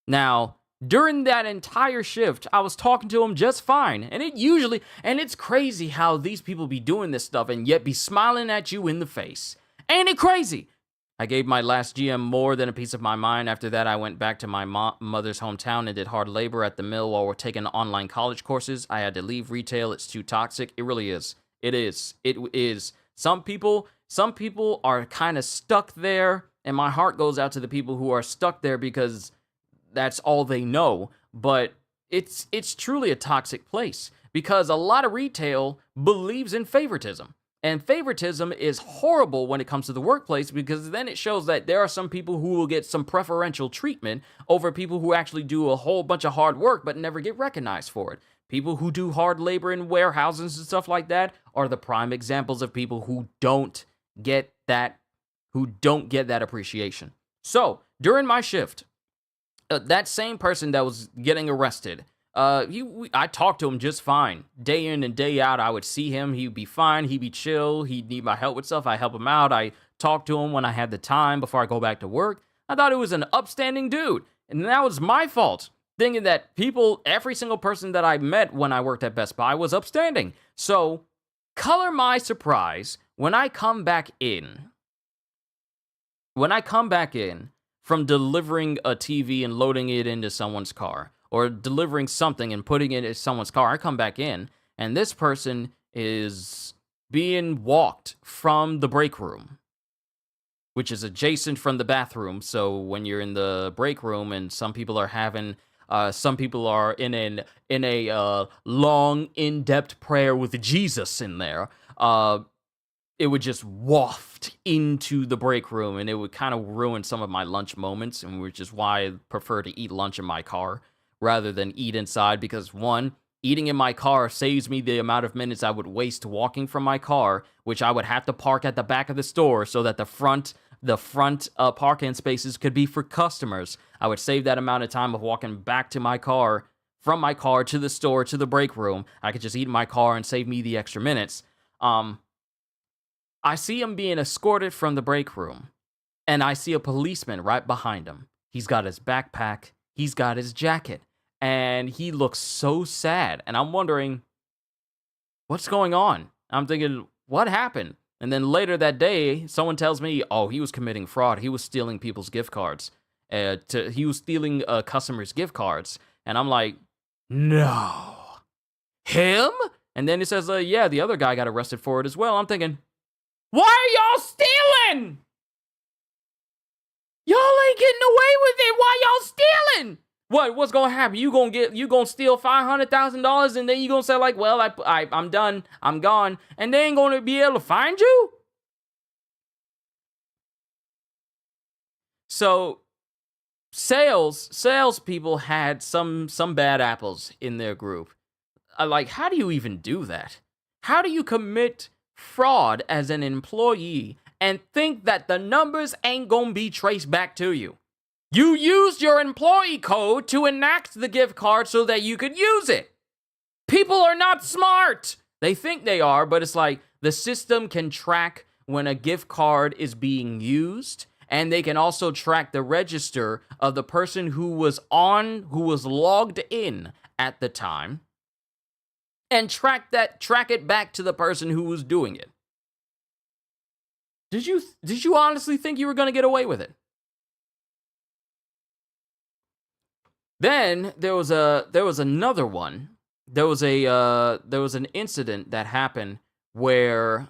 Now, during that entire shift, I was talking to him just fine. And it's crazy how these people be doing this stuff and yet be smiling at you in the face. Ain't it crazy? I gave my last GM more than a piece of my mind. After that, I went back to my mother's hometown and did hard labor at the mill while we're taking online college courses. I had to leave retail. It's too toxic. It really is. It is. Some people are kind of stuck there, and my heart goes out to the people who are stuck there because that's all they know. But it's truly a toxic place because a lot of retail believes in favoritism. And favoritism is horrible when it comes to the workplace because then it shows that there are some people who will get some preferential treatment over people who actually do a whole bunch of hard work but never get recognized for it. People who do hard labor in warehouses and stuff like that are the prime examples of people who don't get that appreciation. So, during my shift, that same person that was getting arrested, I talked to him just fine. Day in and day out, I would see him. He'd be fine. He'd be chill. He'd need my help with stuff. I help him out. I talk to him when I had the time before I go back to work. I thought it was an upstanding dude. And that was my fault, thinking that every single person that I met when I worked at Best Buy was upstanding. So, color my surprise when I come back in. From delivering a TV and loading it into someone's car, or delivering something and putting it in someone's car, I come back in, and this person is being walked from the break room, which is adjacent from the bathroom. So when you're in the break room and some people are in a long, in-depth prayer with Jesus in there, it would just waft into the break room, and it would kind of ruin some of my lunch moments, and which is why I prefer to eat lunch in my car rather than eat inside, because one, eating in my car saves me the amount of minutes I would waste walking from my car, which I would have to park at the back of the store so that the front parking spaces could be for customers. I would save that amount of time of walking back to my car, from my car to the store to the break room. I could just eat in my car and save me the extra minutes. I see him being escorted from the break room, and I see a policeman right behind him. He's got his backpack, he's got his jacket, and he looks so sad. And I'm wondering, what's going on? I'm thinking, what happened? And then later that day, someone tells me, oh, he was committing fraud. He was stealing people's gift cards. He was stealing customers' gift cards. And I'm like, no. Him? And then it says, yeah, the other guy got arrested for it as well. I'm thinking, why are y'all stealing? Y'all ain't getting away with it. Why y'all stealing? What's gonna happen? You gonna steal $500,000 and then you gonna say like, well, I'm done, I'm gone, and they ain't gonna be able to find you? So salespeople had some bad apples in their group. Like, how do you even do that? How do you commit fraud as an employee and think that the numbers ain't gonna be traced back to you? You used your employee code to enact the gift card so that you could use it. People are not smart. They think they are, but it's like the system can track when a gift card is being used, and they can also track the register of the person who was logged in at the time, and track it back to the person who was doing it. Did you honestly think you were going to get away with it? Then there was another one. There was an incident that happened where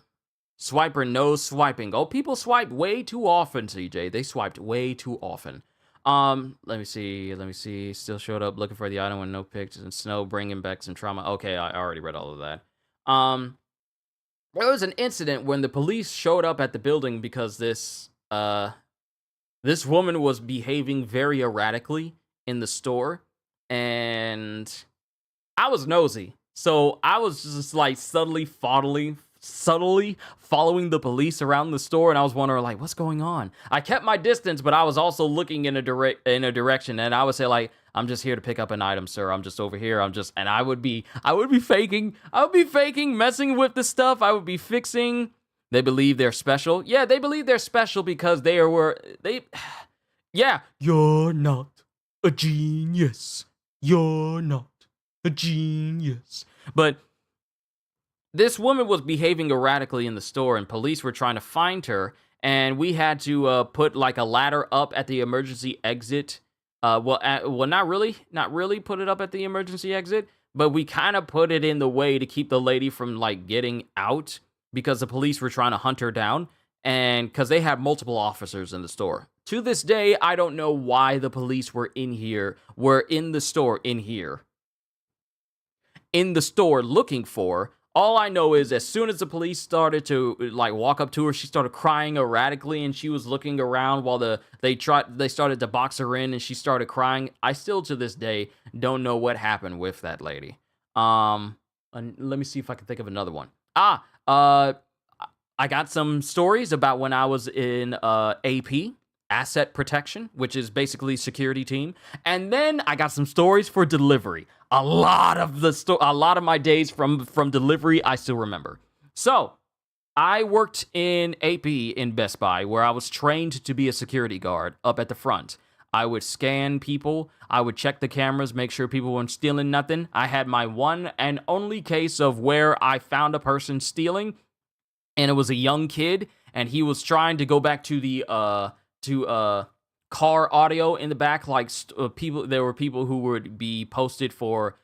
swiper knows swiping. Oh, people swipe way too often, CJ. They swiped way too often. Let me see. Still showed up looking for the item when no pictures and snow, bringing back some trauma. Okay, I already read all of that. There was an incident when the police showed up at the building because this woman was behaving very erratically in the store, and I was nosy, so I was just like subtly following the police around the store, and I was wondering like, what's going on? I kept my distance, but I was also looking in a direction, and I would say like, I'm just here to pick up an item, sir. I'm just over here. And I would be faking, messing with the stuff. I would be fixing. They believe they're special. Yeah, they believe they're special because yeah, you're not a genius. You're not a genius. But this woman was behaving erratically in the store, and police were trying to find her, and we had to put like a ladder up at the emergency exit. Not really put it up at the emergency exit, but we kind of put it in the way to keep the lady from like getting out because the police were trying to hunt her down, and because they had multiple officers in the store. To this day, I don't know why the police were in the store looking for. All I know is as soon as the police started to like walk up to her, she started crying erratically, and she was looking around while they started to box her in, and she started crying. I still to this day don't know what happened with that lady. Let me see if I can think of another one. I got some stories about when I was in AP. Asset protection, which is basically security team. And then I got some stories for delivery. A lot of my days from delivery I still remember. So I worked in AP in Best Buy, where I was trained to be a security guard up at the front. I would scan people. I would check the cameras, make sure people weren't stealing nothing. I had my one and only case of where I found a person stealing, and it was a young kid, and he was trying to go back to the car audio in the back, like there were people who would be posted for,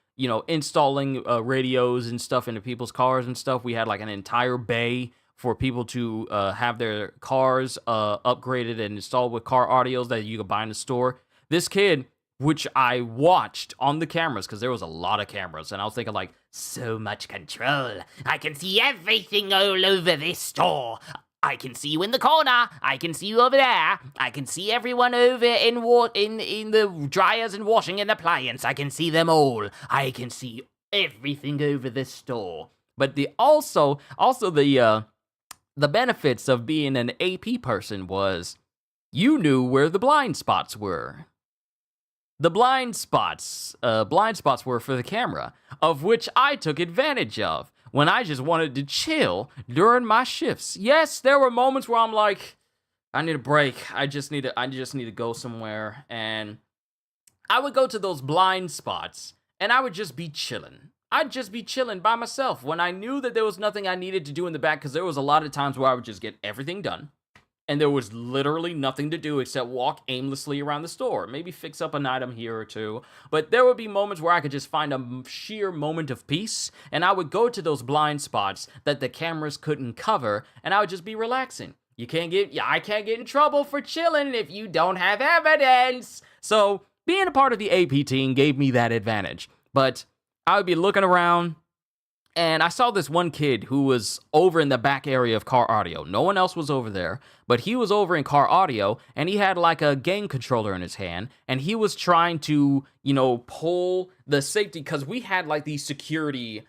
installing radios and stuff into people's cars and stuff. We had like an entire bay for people to have their cars upgraded and installed with car audios that you could buy in the store. This kid, which I watched on the cameras, because there was a lot of cameras, and I was thinking like, so much control. I can see everything all over this store. I can see you in the corner. I can see you over there. I can see everyone over in the dryers and washing and appliance. I can see them all. I can see everything over the store. But the benefits of being an AP person was you knew where the blind spots were. The blind spots were for the camera, of which I took advantage of when I just wanted to chill during my shifts. Yes, there were moments where I'm like, I need a break. I just need to go somewhere. And I would go to those blind spots, and I would just be chilling. I'd just be chilling by myself when I knew that there was nothing I needed to do in the back, because there was a lot of times where I would just get everything done. and there was literally nothing to do except walk aimlessly around the store, maybe fix up an item here or two. But there would be moments where I could just find a sheer moment of peace, and I would go to those blind spots that the cameras couldn't cover, and I would just be relaxing. I can't get in trouble for chilling if you don't have evidence. So being a part of the AP team gave me that advantage. But I would be looking around, and I saw this one kid who was over in the back area of car audio. No one else was over there, but he was over in car audio, and he had like a game controller in his hand, and he was trying to, pull the safety, because we had like these security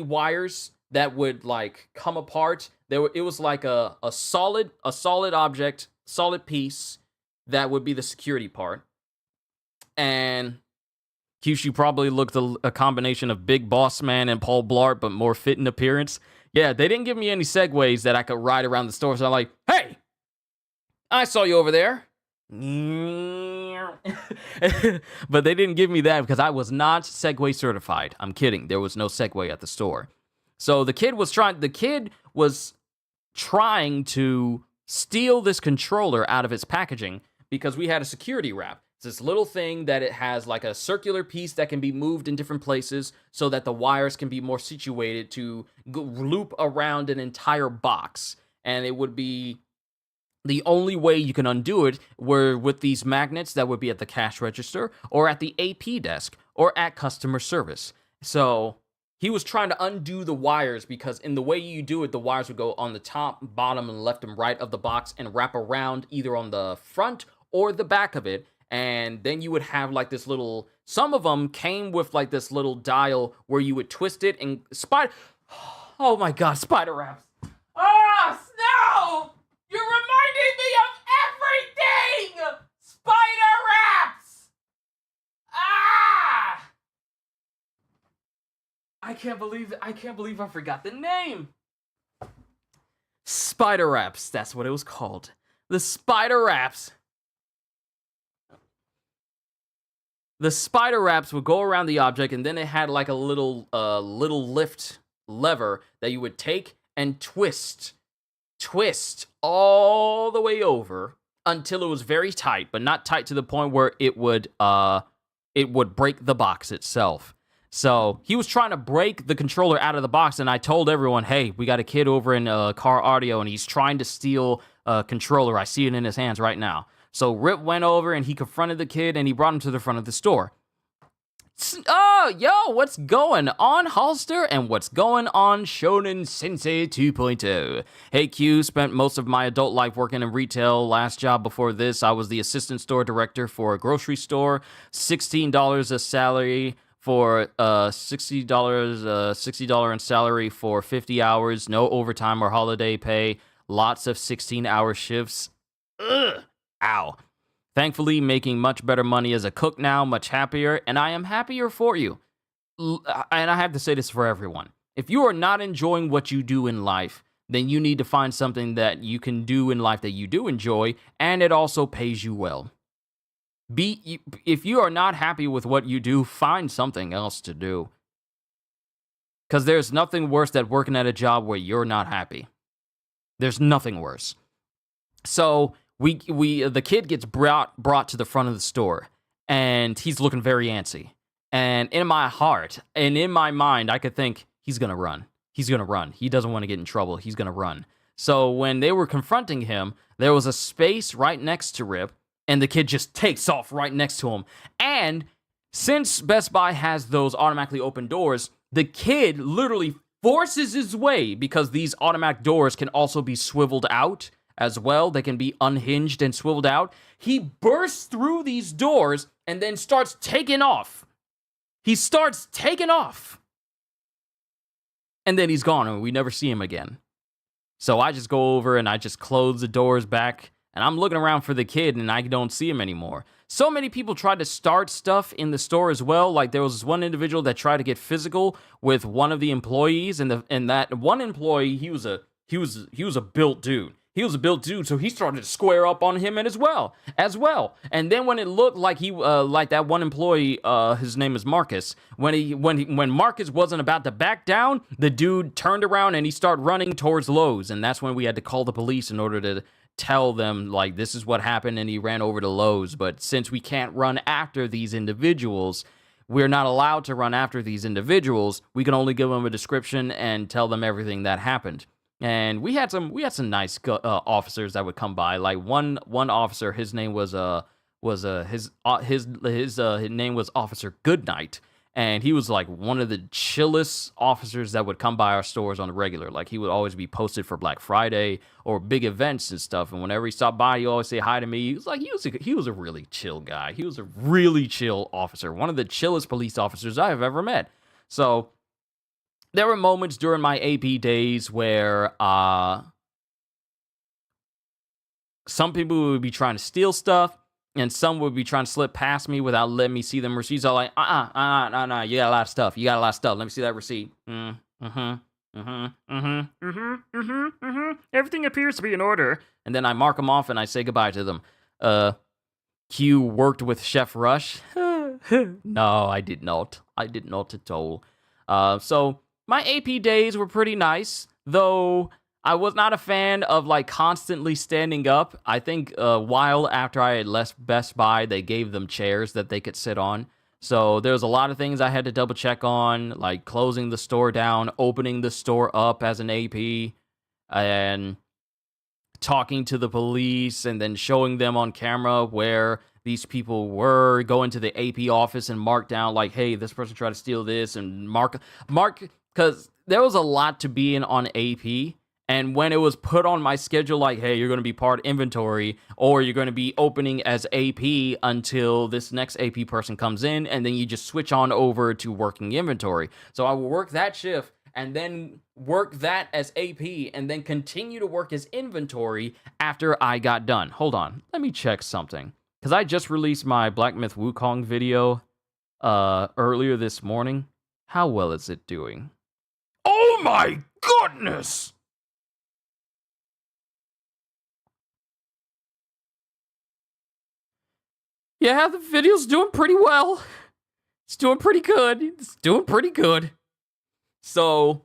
wires that would like come apart. It was like a solid object, solid piece that would be the security part. And Kyushu probably looked a combination of Big Boss Man and Paul Blart, but more fit in appearance. Yeah, they didn't give me any segways that I could ride around the store, so I'm like, hey, I saw you over there. But they didn't give me that because I was not Segway certified. I'm kidding. There was no Segway at the store. So the kid was trying to steal this controller out of its packaging because we had a security wrap. It's this little thing that it has like a circular piece that can be moved in different places so that the wires can be more situated to loop around an entire box. And it would be the only way you can undo it were with these magnets that would be at the cash register or at the AP desk or at customer service. So he was trying to undo the wires because in the way you do it, the wires would go on the top, bottom, and left and right of the box and wrap around either on the front or the back of it. And then you would have like this little, some of them came with like this little dial where you would twist it and oh my God, spider wraps. Oh, Snow! You're reminding me of everything! Spider wraps! Ah! I can't believe I forgot the name. Spider wraps, that's what it was called. The spider wraps. The spider wraps would go around the object, and then it had like a little lift lever that you would take and twist all the way over until it was very tight, but not tight to the point where it would break the box itself. So he was trying to break the controller out of the box, and I told everyone, hey, we got a kid over in car audio, and he's trying to steal a controller. I see it in his hands right now. So Rip went over and he confronted the kid and he brought him to the front of the store. Oh, yo, what's going on, Holster? And what's going on, Shonen Sensei 2.0? Hey, Q, spent most of my adult life working in retail. Last job before this, I was the assistant store director for a grocery store. $16 a salary for $60 in salary for 50 hours. No overtime or holiday pay. Lots of 16-hour shifts. Ugh. Ow. Thankfully, making much better money as a cook now, much happier, and I am happier for you. And I have to say this for everyone. If you are not enjoying what you do in life, then you need to find something that you can do in life that you do enjoy, and it also pays you well. If you are not happy with what you do, find something else to do. Because there's nothing worse than working at a job where you're not happy. There's nothing worse. So the kid gets brought to the front of the store, and he's looking very antsy. And in my heart and in my mind, I could think, he's gonna run. He's gonna run. He doesn't want to get in trouble. He's gonna run. So when they were confronting him, there was a space right next to Rip, and the kid just takes off right next to him. And since Best Buy has those automatically open doors, the kid literally forces his way, because these automatic doors can also be swiveled out as well. They can be unhinged and swiveled out. He bursts through these doors and then starts taking off. He starts taking off. And then he's gone, and we never see him again. So I just go over and I just close the doors back, and I'm looking around for the kid, and I don't see him anymore. So many people tried to start stuff in the store as well. Like, there was this one individual that tried to get physical with one of the employees, and that one employee, he was a built dude. he was a built dude, so he started to square up on him as well. And then when it looked like like that one employee, his name is Marcus, when Marcus wasn't about to back down, the dude turned around and he started running towards Lowe's, and that's when we had to call the police in order to tell them, like, this is what happened, and he ran over to Lowe's. But since we can't run after these individuals, we're not allowed to run after these individuals. We can only give them a description and tell them everything that happened. And we had some nice officers that would come by. Like one officer, his name was his name was Officer Goodnight, and he was like one of the chillest officers that would come by our stores on the regular. Like, he would always be posted for Black Friday or big events and stuff. And whenever he stopped by, he always say hi to me. He was like, he was a really chill guy. He was a really chill officer, one of the chillest police officers I have ever met. So there were moments during my AP days where some people would be trying to steal stuff, and some would be trying to slip past me without letting me see them receipts. I'm like, no, you got a lot of stuff. Let me see that receipt. Everything appears to be in order. And then I mark them off and I say goodbye to them. Q worked with Chef Rush. No, I did not. I did not at all. So my AP days were pretty nice, though I was not a fan of, like, constantly standing up. I think a while after I had left Best Buy, they gave them chairs that they could sit on. So there was a lot of things I had to double check on, like closing the store down, opening the store up as an AP, and talking to the police, and then showing them on camera where these people were, going to the AP office and mark down, like, hey, this person tried to steal this, and mark, because there was a lot to be in on AP. And when it was put on my schedule, like, hey, you're going to be part inventory, or you're going to be opening as AP until this next AP person comes in, and then you just switch on over to working inventory. So I will work that shift, and then work that as AP, and then continue to work as inventory after I got done. Hold on, let me check something, because I just released my Black Myth Wukong video earlier this morning. How well is it doing? Oh my goodness! Yeah, the video's doing pretty well. It's doing pretty good. So,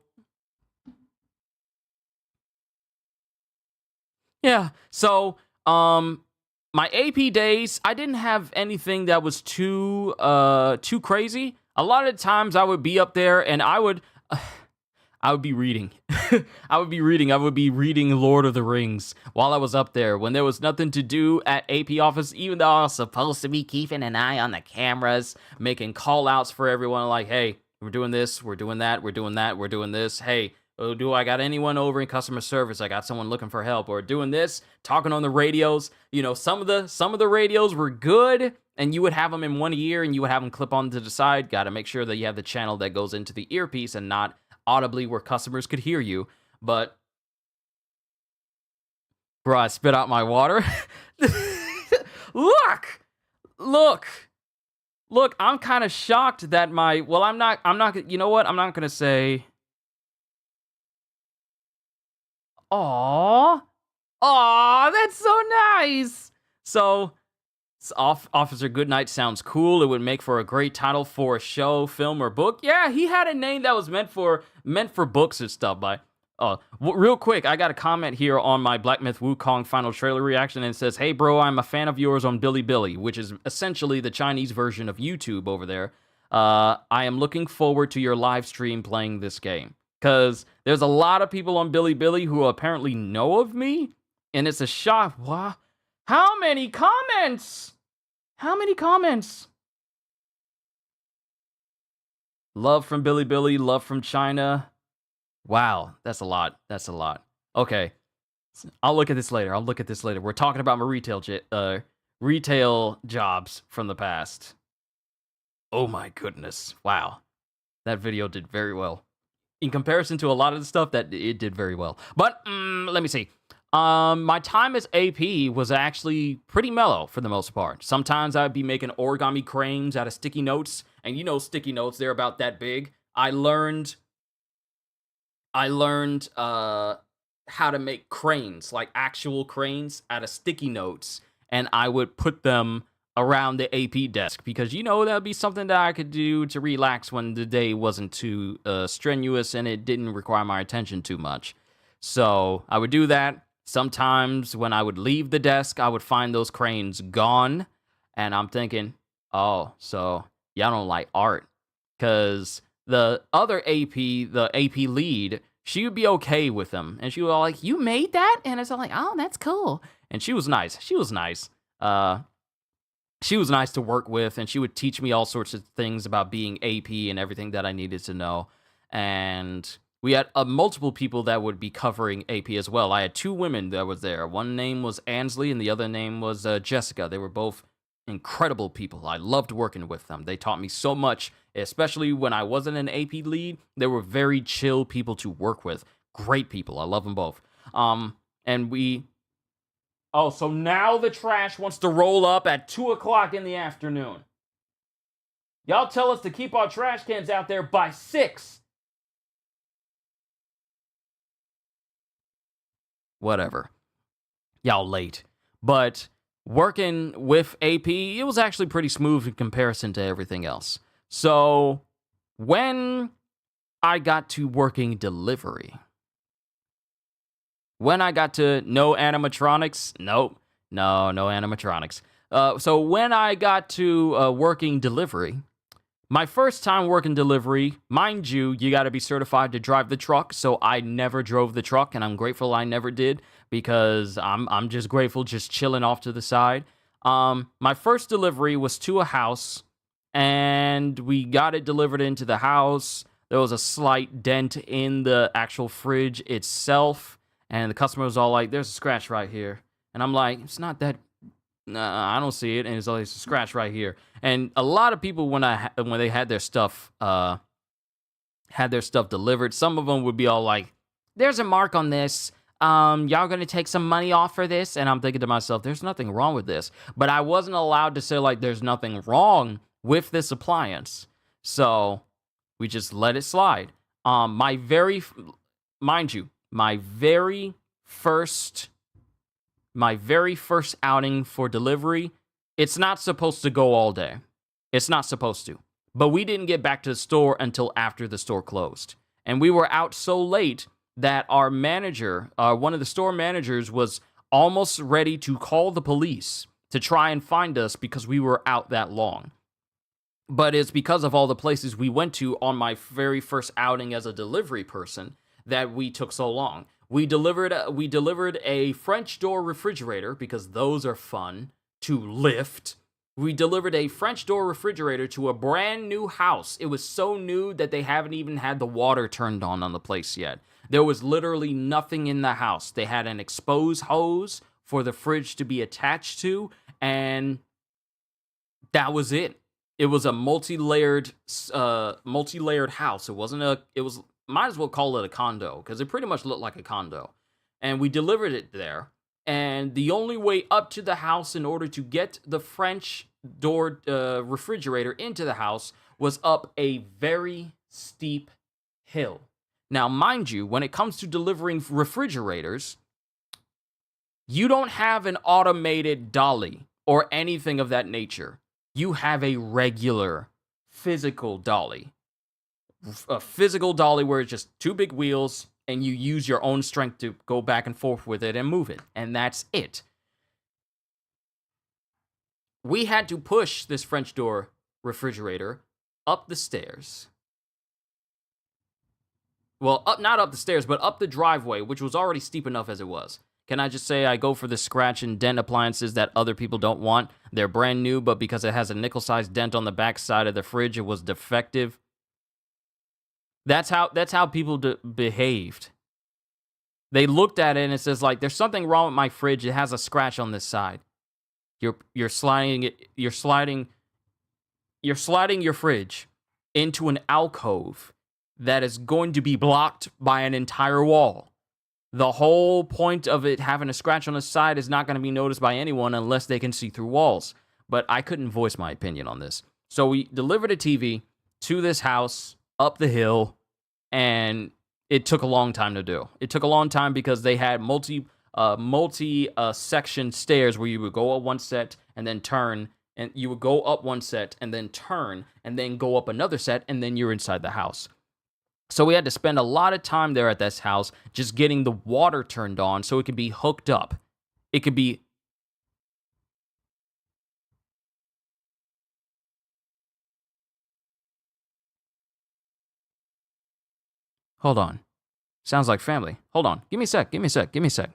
yeah. So, my AP days, I didn't have anything that was too crazy. A lot of the times I would be up there and I would be reading. I would be reading Lord of the Rings while I was up there when there was nothing to do at AP office, even though I was supposed to be keeping an eye on the cameras, making call outs for everyone, like, hey, we're doing this, we're doing that, we're doing this. Hey, do I got anyone over in customer service? I got someone looking for help, or doing this, talking on the radios. You know, some of the radios were good, and you would have them in one ear and you would have them clip on to the side. Got to make sure that you have the channel that goes into the earpiece and not audibly where customers could hear you. But, bro, I spit out my water. Look, I'm kind of shocked that I'm not, you know what? I'm not going to say, Aw, that's so nice. So, Officer Goodnight sounds cool. It would make for a great title for a show, film, or book. Yeah, he had a name that was meant for books and stuff. But real quick, I got a comment here on my Black Myth Wukong final trailer reaction, and it says, "Hey, bro, I'm a fan of yours on Bilibili," which is essentially the Chinese version of YouTube over there. I am looking forward to your live stream playing this game, because there's a lot of people on Bilibili who apparently know of me, and it's a shock. Wow. How many comments? Love from Bilibili, love from China. Wow, that's a lot. Okay, I'll look at this later. We're talking about my retail jobs from the past. Oh my goodness. Wow. That video did very well. In comparison to a lot of the stuff that it did very well. But let me see. My time as AP was actually pretty mellow for the most part. Sometimes I'd be making origami cranes out of sticky notes, and you know sticky notes, they're about that big. I learned how to make cranes, like actual cranes, out of sticky notes, and I would put them around the AP desk because that would be something that I could do to relax when the day wasn't too strenuous and it didn't require my attention too much. So I would do that. Sometimes when I would leave the desk, I would find those cranes gone, and I'm thinking, oh, so y'all don't like art, because the other AP, the AP lead, she would be okay with them, and she was all like, "You made that?" And it's all like, "Oh, that's cool." And she was nice. She was nice. Uh, she was nice to work with, and she would teach me all sorts of things about being AP and everything that I needed to know. And we had multiple people that would be covering AP as well. I had two women that was there. One name was Ansley, and the other name was Jessica. They were both incredible people. I loved working with them. They taught me so much, especially when I wasn't an AP lead. They were very chill people to work with. Great people. I love them both. And we Oh, so now the trash wants to roll up at 2 o'clock in the afternoon. Y'all tell us to keep our trash cans out there by 6. Whatever. Y'all late. But working with AP, it was actually pretty smooth in comparison to everything else. So when I got to working delivery, when I got to no animatronics, nope, no animatronics. So when I got to working delivery, my first time working delivery, mind you, you got to be certified to drive the truck. So I never drove the truck, and I'm grateful I never did, because I'm just grateful, just chilling off to the side. My first delivery was to a house, and we got it delivered into the house. There was a slight dent in the actual fridge itself, and the customer was all like, "There's a scratch right here," and I'm like, "It's not that. Nah, I don't see it," and it's always a scratch right here. And a lot of people, when they had their stuff delivered, some of them would be all like, "There's a mark on this. Y'all gonna take some money off for this?" And I'm thinking to myself, "There's nothing wrong with this," but I wasn't allowed to say like, "There's nothing wrong with this appliance," so we just let it slide. Mind you, my very first outing for delivery, it's not supposed to go all day. It's not supposed to. But we didn't get back to the store until after the store closed. And we were out so late that our manager, one of the store managers, was almost ready to call the police to try and find us because we were out that long. But it's because of all the places we went to on my very first outing as a delivery person that we took so long. We delivered a French door refrigerator, because those are fun to lift. We delivered a French door refrigerator to a brand new house. It was so new that they haven't even had the water turned on the place yet. There was literally nothing in the house. They had an exposed hose for the fridge to be attached to, and that was it. It was a multi-layered house. It was, might as well call it a condo, because it pretty much looked like a condo. And we delivered it there. And the only way up to the house in order to get the French door refrigerator into the house was up a very steep hill. Now, mind you, when it comes to delivering refrigerators, you don't have an automated dolly or anything of that nature. You have a regular physical dolly. A physical dolly where it's just two big wheels and you use your own strength to go back and forth with it and move it. And that's it. We had to push this French door refrigerator up the stairs. Well, not up the stairs, but up the driveway, which was already steep enough as it was. Can I just say I go for the scratch and dent appliances that other people don't want? They're brand new, but because it has a nickel-sized dent on the back side of the fridge, it was defective. That's how people behaved. They looked at it and it says like, "There's something wrong with my fridge. It has a scratch on this side." You're sliding your fridge into an alcove that is going to be blocked by an entire wall. The whole point of it having a scratch on the side is not going to be noticed by anyone unless they can see through walls. But I couldn't voice my opinion on this. So we delivered a TV to this house up the hill, and it took a long time to do. It took a long time because they had multi section stairs where you would go up one set and then turn, and you would go up one set and then turn and then go up another set, and then you're inside the house. So we had to spend a lot of time there at this house just getting the water turned on so it could be hooked up. It could be. Hold on. Sounds like family. Hold on. Give me a sec. Give me a sec. Give me a sec.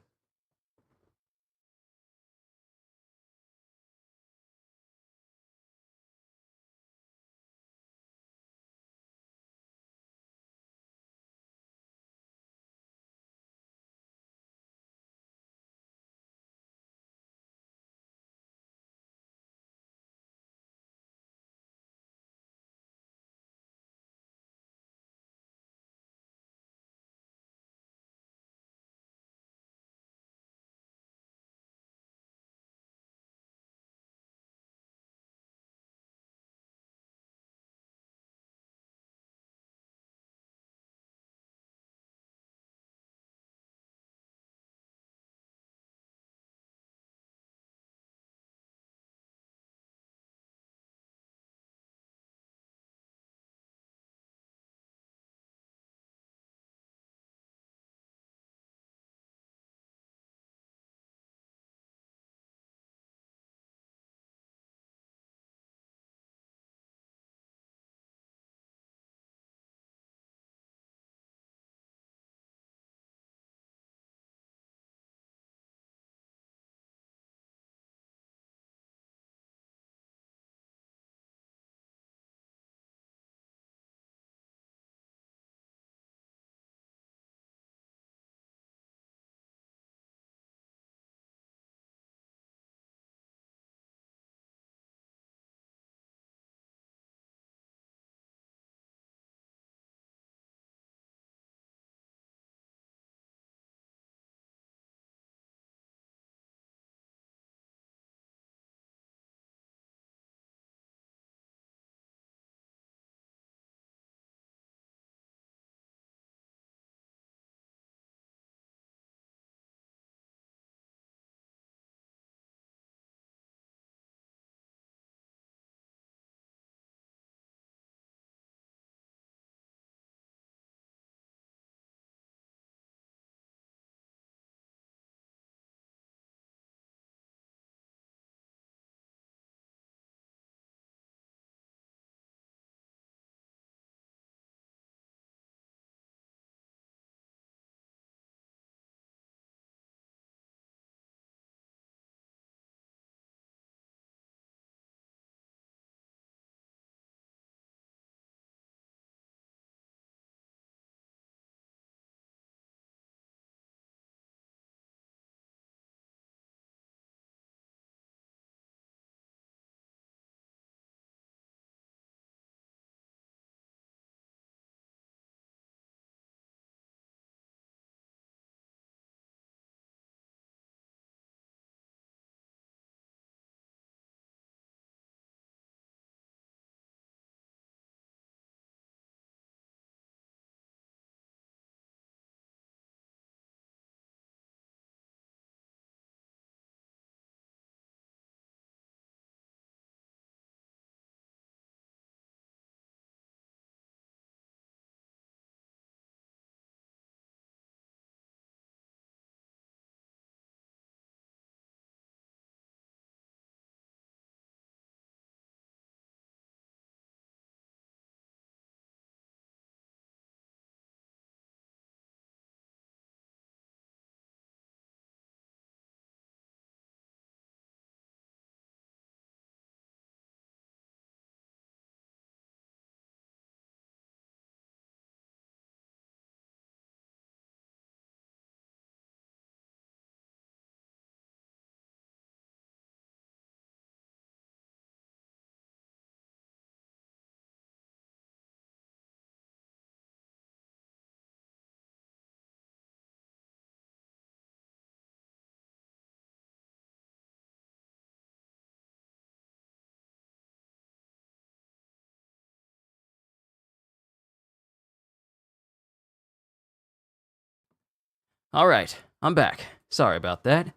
All right, I'm back. Sorry about that.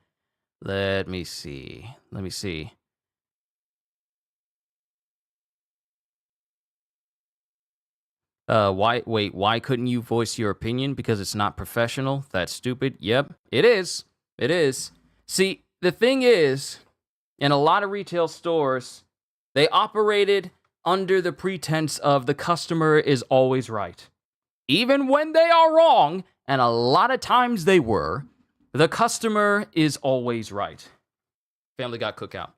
Let me see. Let me see. Why couldn't you voice your opinion? Because it's not professional? That's stupid. Yep, it is. It is. See, the thing is, in a lot of retail stores, they operated under the pretense of the customer is always right. Even when they are wrong, and a lot of times they were, the customer is always right. Family Got Cookout.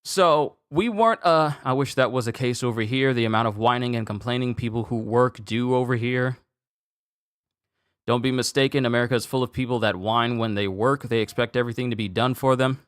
So we weren't, I wish that was the case over here. The amount of whining and complaining people who work do over here. Don't be mistaken, America is full of people that whine when they work. They expect everything to be done for them.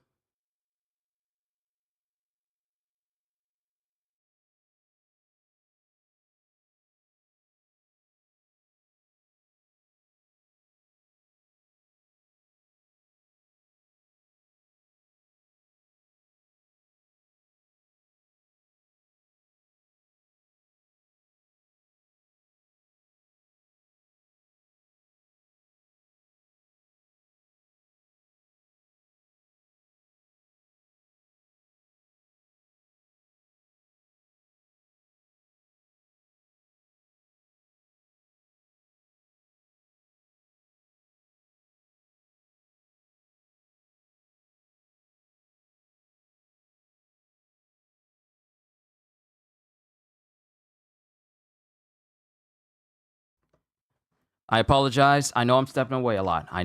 I apologize. I know I'm stepping away a lot. I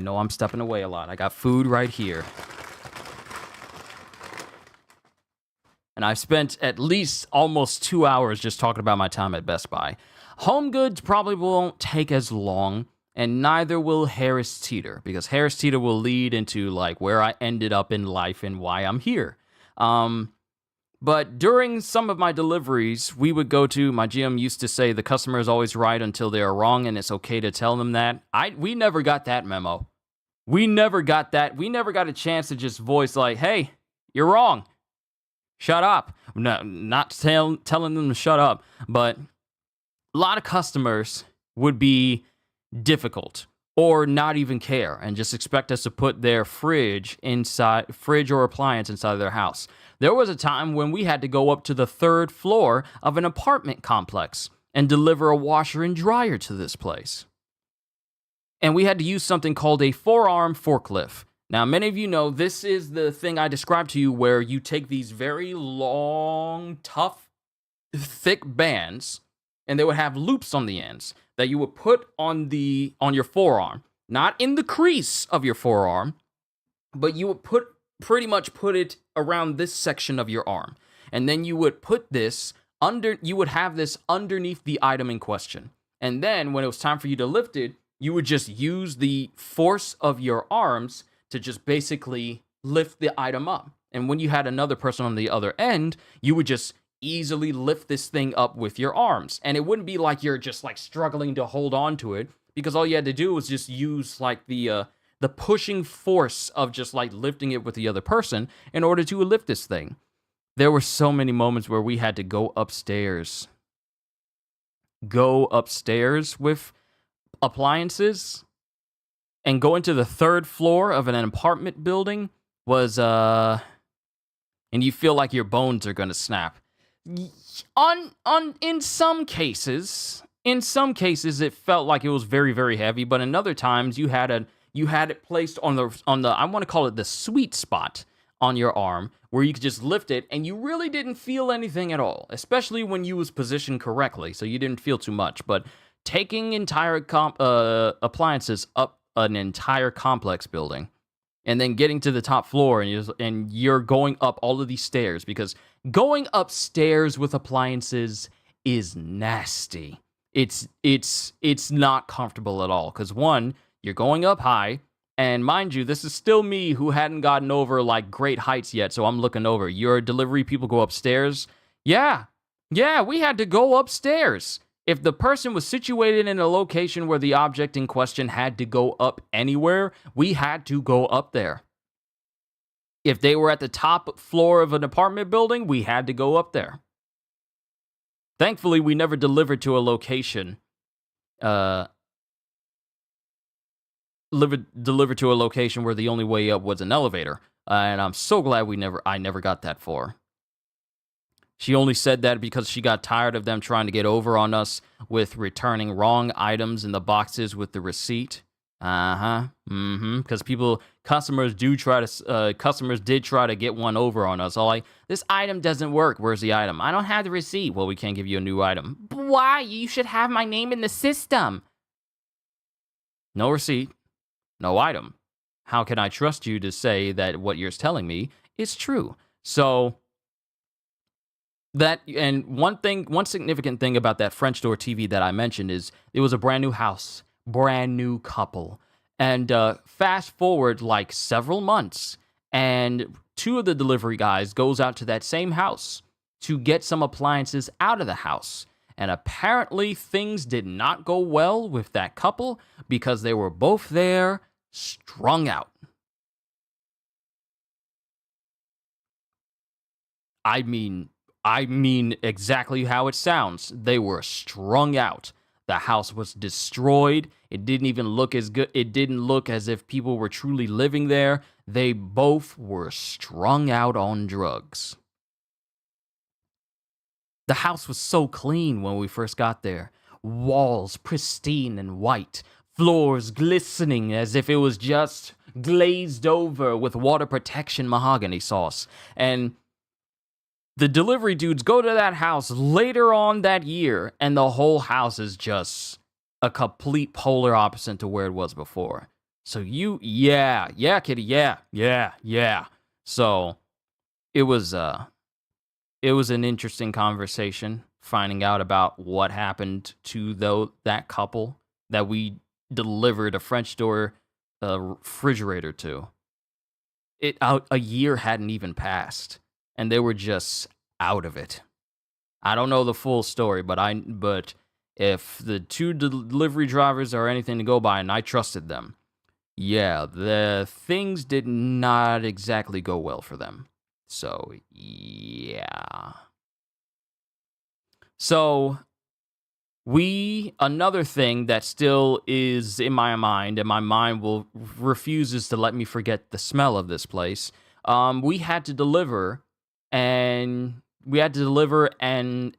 got food right here. And I've spent at least almost 2 hours just talking about my time at Best Buy. Home goods probably won't take as long, and neither will Harris Teeter, because Harris Teeter will lead into like where I ended up in life and why I'm here. But during some of my deliveries, we would go to, my GM used to say the customer is always right until they are wrong, and it's okay to tell them that. We never got that memo. We never got that. We never got a chance to just voice like, hey, you're wrong. Shut up. No, not telling them to shut up, but a lot of customers would be difficult or not even care and just expect us to put their fridge or appliance inside of their house. There was a time when we had to go up to the third floor of an apartment complex and deliver a washer and dryer to this place. And we had to use something called a four-arm forklift. Now, many of you know this is the thing I described to you where you take these very long, tough, thick bands, and they would have loops on the ends that you would put on your forearm, not in the crease of your forearm, but you would pretty much put it around this section of your arm. And then you would have this underneath the item in question. And then when it was time for you to lift it, you would just use the force of your arms to just basically lift the item up. And when you had another person on the other end, you would just easily lift this thing up with your arms. And it wouldn't be like you're just like struggling to hold on to it, because all you had to do was just use like the pushing force of just like lifting it with the other person in order to lift this thing. There were so many moments where we had to go upstairs with appliances, and going to the third floor of an apartment building was and you feel like your bones are going to snap. In some cases it felt like it was very, very heavy, but in other times you had it placed on the I want to call it the sweet spot on your arm where you could just lift it and you really didn't feel anything at all, especially when you was positioned correctly, so you didn't feel too much. But taking entire appliances up an entire complex building and then getting to the top floor and you're going up all of these stairs, because going upstairs with appliances is nasty. It's not comfortable at all, because one, you're going up high, and mind you, this is still me who hadn't gotten over like great heights yet, so I'm looking over. Your delivery people go upstairs. Yeah, we had to go upstairs. If the person was situated in a location where the object in question had to go up anywhere, we had to go up there. If they were at the top floor of an apartment building, we had to go up there. Thankfully, we never delivered to a location delivered to a location where the only way up was an elevator. And I'm so glad I never got that far. She only said that because she got tired of them trying to get over on us with returning wrong items in the boxes with the receipt. Because customers did try to get one over on us. All like, this item doesn't work. Where's the item? I don't have the receipt. Well, we can't give you a new item. Why? You should have my name in the system. No receipt, no item. How can I trust you to say that what you're telling me is true? So one significant thing about that French door TV that I mentioned is it was a brand new house, brand new couple. And fast forward like several months, and two of the delivery guys goes out to that same house to get some appliances out of the house. And apparently things did not go well with that couple because they were both there strung out. I mean exactly how it sounds. They were strung out. The house was destroyed. It didn't even look as good. It didn't look as if people were truly living there. They both were strung out on drugs. The house was so clean when we first got there. Walls pristine and white. Floors glistening as if it was just glazed over with water protection mahogany sauce. And the delivery dudes go to that house later on that year, and the whole house is just a complete polar opposite to where it was before. So yeah, kitty, yeah. So it was an interesting conversation finding out about what happened to that couple that we delivered a French door refrigerator to. A year hadn't even passed, and they were just out of it. I don't know the full story, but if the two delivery drivers are anything to go by, and I trusted them, yeah, the things did not exactly go well for them. So, yeah. So, another thing that still is in my mind, and my mind refuses to let me forget the smell of this place. We had to deliver and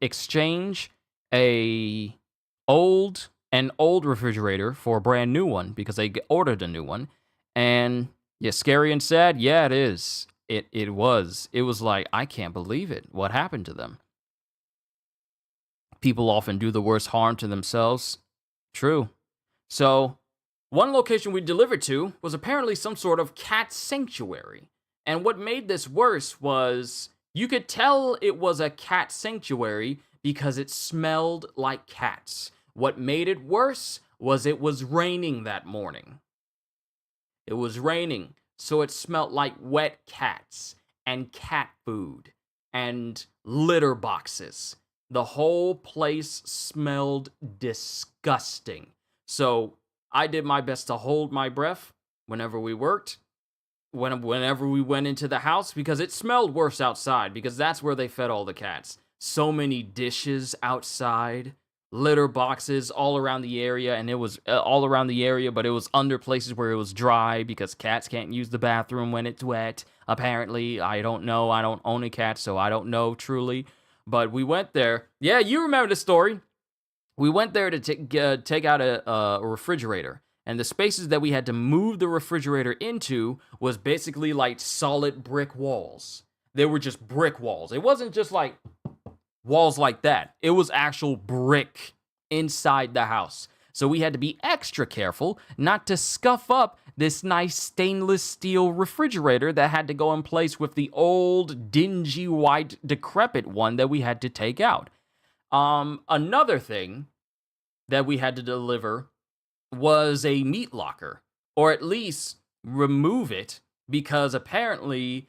exchange an old refrigerator for a brand new one because they ordered a new one. And yeah, scary and sad. Yeah, it is. It was like, I can't believe it. What happened to them? People often do the worst harm to themselves. True. So, one location we delivered to was apparently some sort of cat sanctuary. And what made this worse was you could tell it was a cat sanctuary because it smelled like cats. What made it worse was it was raining that morning. It was raining, so it smelled like wet cats and cat food and litter boxes. The whole place smelled disgusting. So I did my best to hold my breath whenever we worked, whenever we went into the house, because it smelled worse outside, because that's where they fed all the cats. So many dishes outside, litter boxes all around the area, and it was all around the area, but it was under places where it was dry because cats can't use the bathroom when it's wet. Apparently, I don't know. I don't own a cat, so I don't know truly. But we went there. Yeah, you remember the story. We went there to take out a refrigerator. And the spaces that we had to move the refrigerator into was basically like solid brick walls. They were just brick walls. It wasn't just like walls like that. It was actual brick inside the house. So we had to be extra careful not to scuff up this nice stainless steel refrigerator that had to go in place with the old, dingy, white, decrepit one that we had to take out. Another thing that we had to deliver was a meat locker, or at least remove it, because apparently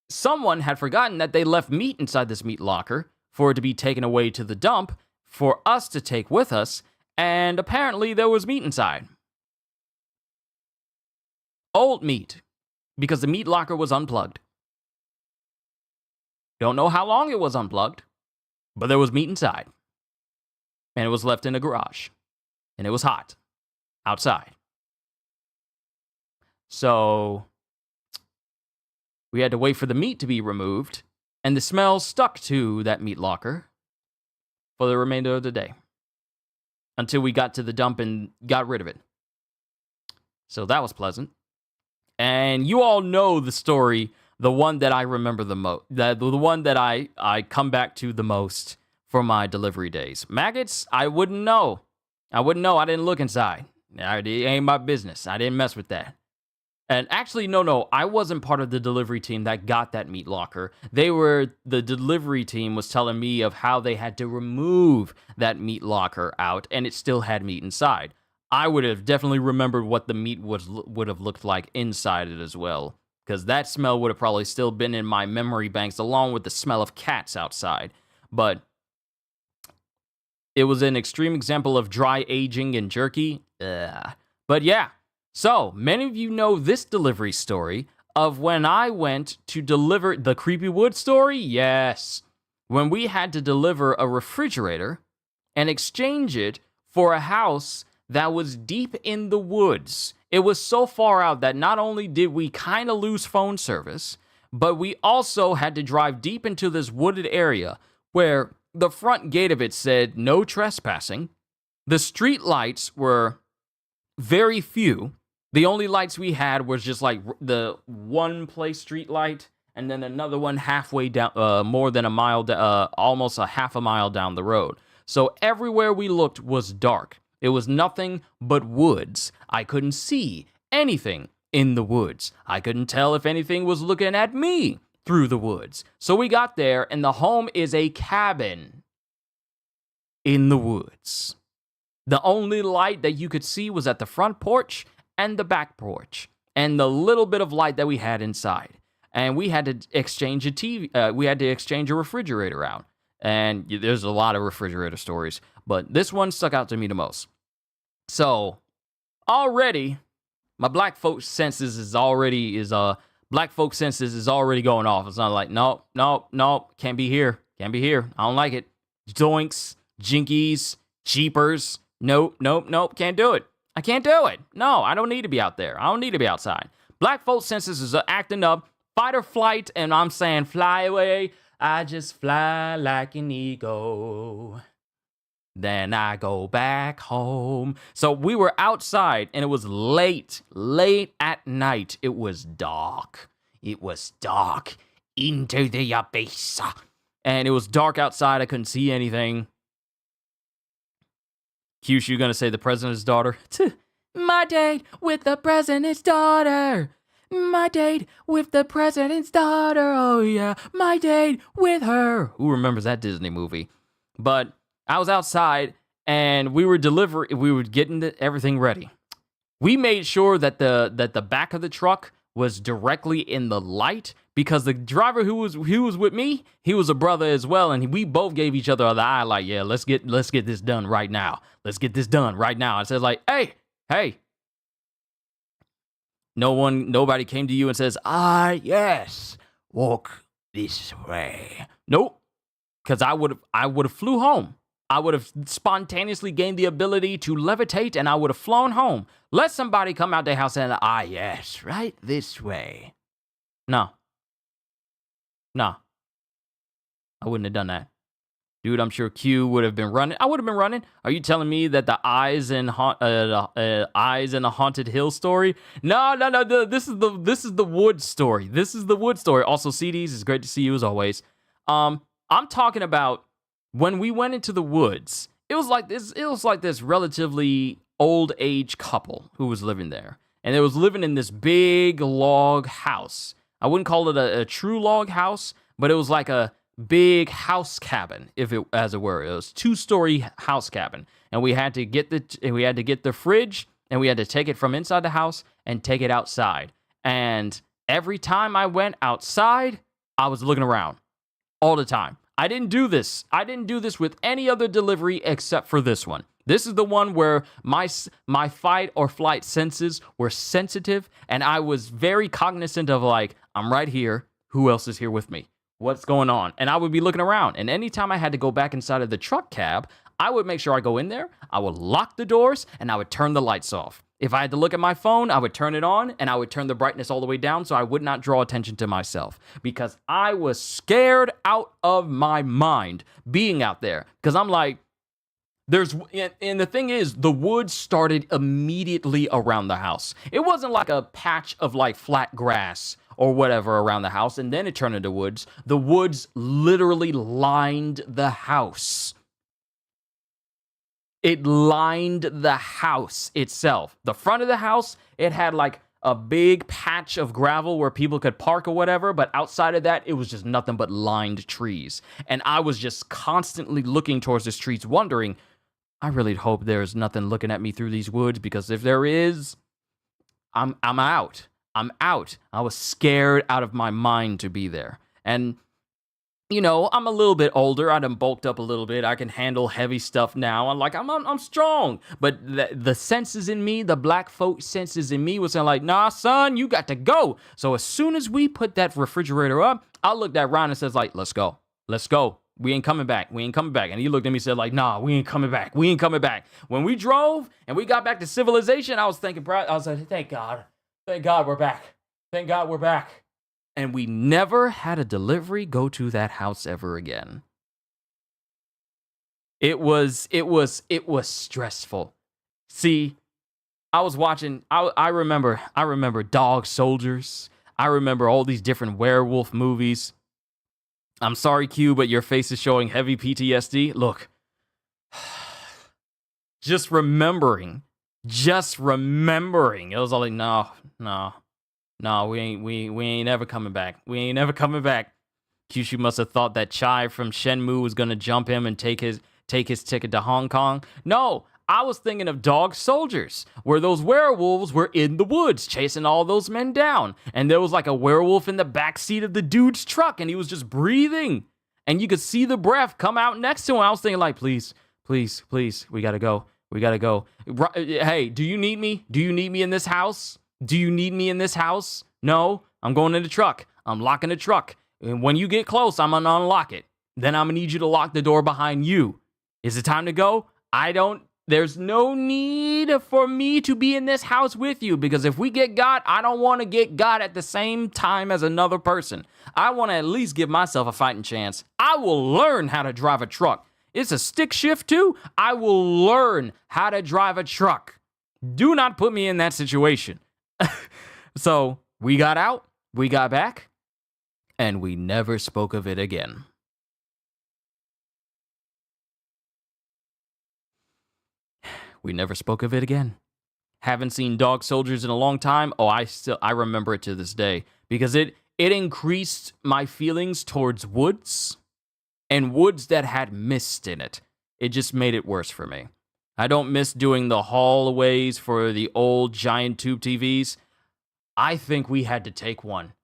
someone had forgotten that they left meat inside this meat locker for it to be taken away to the dump for us to take with us, and apparently there was meat inside. Old meat, because the meat locker was unplugged. Don't know how long it was unplugged, but there was meat inside. And it was left in a garage. And it was hot outside. So we had to wait for the meat to be removed, and the smell stuck to that meat locker for the remainder of the day until we got to the dump and got rid of it. So that was pleasant. And you all know the story, the one that I remember the most, the one that I come back to the most for my delivery days. Maggots, I wouldn't know. I didn't look inside. It ain't my business. I didn't mess with that. And actually, no, I wasn't part of the delivery team that got that meat locker. The delivery team was telling me of how they had to remove that meat locker out, and it still had meat inside. I would have definitely remembered what the meat would have looked like inside it as well, because that smell would have probably still been in my memory banks, along with the smell of cats outside. But it was an extreme example of dry aging and jerky. But yeah. So, many of you know this delivery story of when I went to deliver the Creepy Wood story. Yes. When we had to deliver a refrigerator and exchange it for a house that was deep in the woods. It was so far out that not only did we kind of lose phone service, but we also had to drive deep into this wooded area where the front gate of it said no trespassing. The street lights were very few. The only lights we had was just like the one place street light, and then another one halfway down, more than a mile, almost a half a mile down the road. So everywhere we looked was dark. It was nothing but woods. I couldn't see anything in the woods. I couldn't tell if anything was looking at me through the woods. So we got there, and the home is a cabin in the woods. The only light that you could see was at the front porch and the back porch, and the little bit of light that we had inside. And we had to exchange a TV. We had to exchange a refrigerator out. And there's a lot of refrigerator stories, but this one stuck out to me the most. So already, my black folk senses is already going off. It's not like nope, can't be here. I don't like it. Zoinks, jinkies, cheapers. Nope, can't do it. I can't do it. No, I don't need to be out there. I don't need to be outside. Black folk senses is acting up, fight or flight, and I'm saying fly away. I just fly like an eagle. Then I go back home. So we were outside, and it was late at night. It was dark. Into the abyss. And it was dark outside. I couldn't see anything. Kyushu, you gonna say the president's daughter? My date with the president's daughter. My date with the president's daughter. Oh yeah, my date with her. Who remembers that Disney movie? But I was outside, and we were getting everything ready. We made sure that the back of the truck was directly in the light, because the driver who was with me, he was a brother as well, and we both gave each other the eye, like, yeah, let's get this done right now. Let's get this done right now. I said, like, hey. Nobody came to you and says, yes, walk this way. Nope, because I would have flew home. I would have spontaneously gained the ability to levitate, and I would have flown home. Let somebody come out their house and, yes, right this way. No. I wouldn't have done that. Dude, I'm sure Q would have been running. I would have been running. Are you telling me that the eyes in a haunted hill story? No. This is the wood story. This is the wood story. Also, CDs, it's great to see you as always. I'm talking about when we went into the woods. It was like this relatively old age couple who was living there, and they was living in this big log house. I wouldn't call it a true log house, but it was like a big house cabin, as it were. It was 2-story house cabin, and we had to get the fridge, and we had to take it from inside the house and take it outside. And every time I went outside, I was looking around all the time. I didn't do this with any other delivery except for this one. This is the one where my fight or flight senses were sensitive, and I was very cognizant of, like, I'm right here. Who else is here with me? What's going on? And I would be looking around. And anytime I had to go back inside of the truck cab, I would make sure I go in there, I would lock the doors, and I would turn the lights off. If I had to look at my phone, I would turn it on and I would turn the brightness all the way down so I would not draw attention to myself because I was scared out of my mind being out there. Because I'm like, and the thing is, the woods started immediately around the house. It wasn't like a patch of like flat grass or whatever around the house and then it turned into woods. The woods literally lined the house. It lined the house itself. The front of the house, it had like a big patch of gravel where people could park or whatever, but outside of that, it was just nothing but lined trees. And I was just constantly looking towards the streets, wondering, I really hope there's nothing looking at me through these woods, because if there is, I'm out. I'm out. I was scared out of my mind to be there. And you know, I'm a little bit older. I done bulked up a little bit. I can handle heavy stuff now. I'm strong. But the senses in me, the black folk senses in me was saying like, nah, son, you got to go. So as soon as we put that refrigerator up, I looked at Ron and says like, let's go. Let's go. We ain't coming back. We ain't coming back. And he looked at me and said like, nah, we ain't coming back. We ain't coming back. When we drove and we got back to civilization, I was thinking, I was like, thank God. Thank God we're back. Thank God we're back. And we never had a delivery go to that house ever again. It was stressful. See, I was watching, I remember Dog Soldiers. I remember all these different werewolf movies. I'm sorry, Q, but your face is showing heavy PTSD. Look, just remembering. It was all like, no, we ain't never coming back. We ain't never coming back. Kyushu must have thought that Chai from Shenmue was gonna jump him and take his ticket to Hong Kong. No, I was thinking of Dog Soldiers, where those werewolves were in the woods chasing all those men down. And there was like a werewolf in the backseat of the dude's truck, and he was just breathing. And you could see the breath come out next to him. I was thinking like, please, we gotta go. We gotta go. Hey, do you need me? Do you need me in this house? Do you need me in this house? No, I'm going in the truck. I'm locking the truck. And when you get close, I'm going to unlock it. Then I'm going to need you to lock the door behind you. Is it time to go? There's no need for me to be in this house with you, because if we get got, I don't want to get got at the same time as another person. I want to at least give myself a fighting chance. I will learn how to drive a truck. It's a stick shift too. I will learn how to drive a truck. Do not put me in that situation. So we got out, we got back, and we never spoke of it again. We never spoke of it again. Haven't seen Dog Soldiers in a long time. Oh, I remember it to this day, because it increased my feelings towards woods, and woods that had mist in it. It just made it worse for me. I don't miss doing the hallways for the old giant tube TVs. I think we had to take one.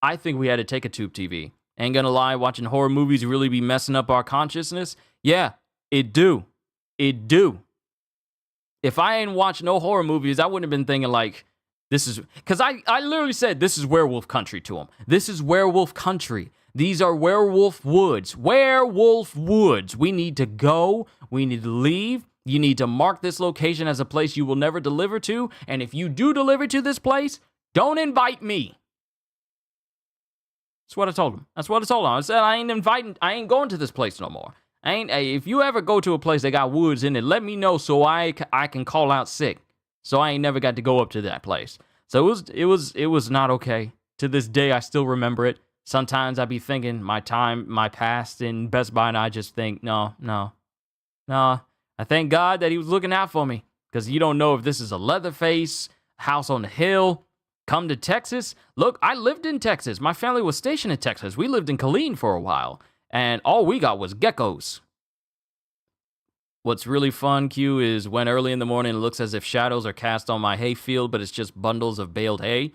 I think we had to take a tube TV. Ain't gonna lie, watching horror movies really be messing up our consciousness? Yeah, it do. It do. If I ain't watched no horror movies, I wouldn't have been thinking like, this is... Because I literally said, this is werewolf country to them. This is werewolf country. These are werewolf woods. Werewolf woods. We need to go. We need to leave. You need to mark this location as a place you will never deliver to. And if you do deliver to this place, don't invite me. That's what I told him. I said, I ain't going to this place no more. If you ever go to a place that got woods in it, let me know so I can call out sick. So I ain't never got to go up to that place. So it was not okay. To this day, I still remember it. Sometimes I be thinking my past in Best Buy, and I just think, no. I thank God that he was looking out for me, because you don't know if this is a Leatherface, house on the hill, come to Texas. Look, I lived in Texas. My family was stationed in Texas. We lived in Killeen for a while, and all we got was geckos. What's really fun, Q, is when early in the morning it looks as if shadows are cast on my hay field, but it's just bundles of baled hay.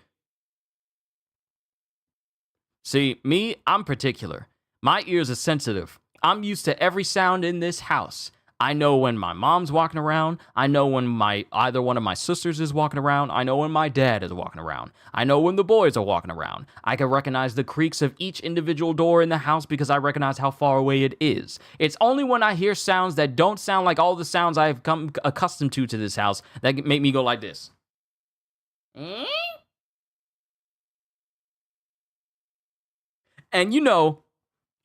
See, me, I'm particular. My ears are sensitive. I'm used to every sound in this house. I know when my mom's walking around. I know when either one of my sisters is walking around. I know when my dad is walking around. I know when the boys are walking around. I can recognize the creaks of each individual door in the house because I recognize how far away it is. It's only when I hear sounds that don't sound like all the sounds I've come accustomed to this house that make me go like this. And you know,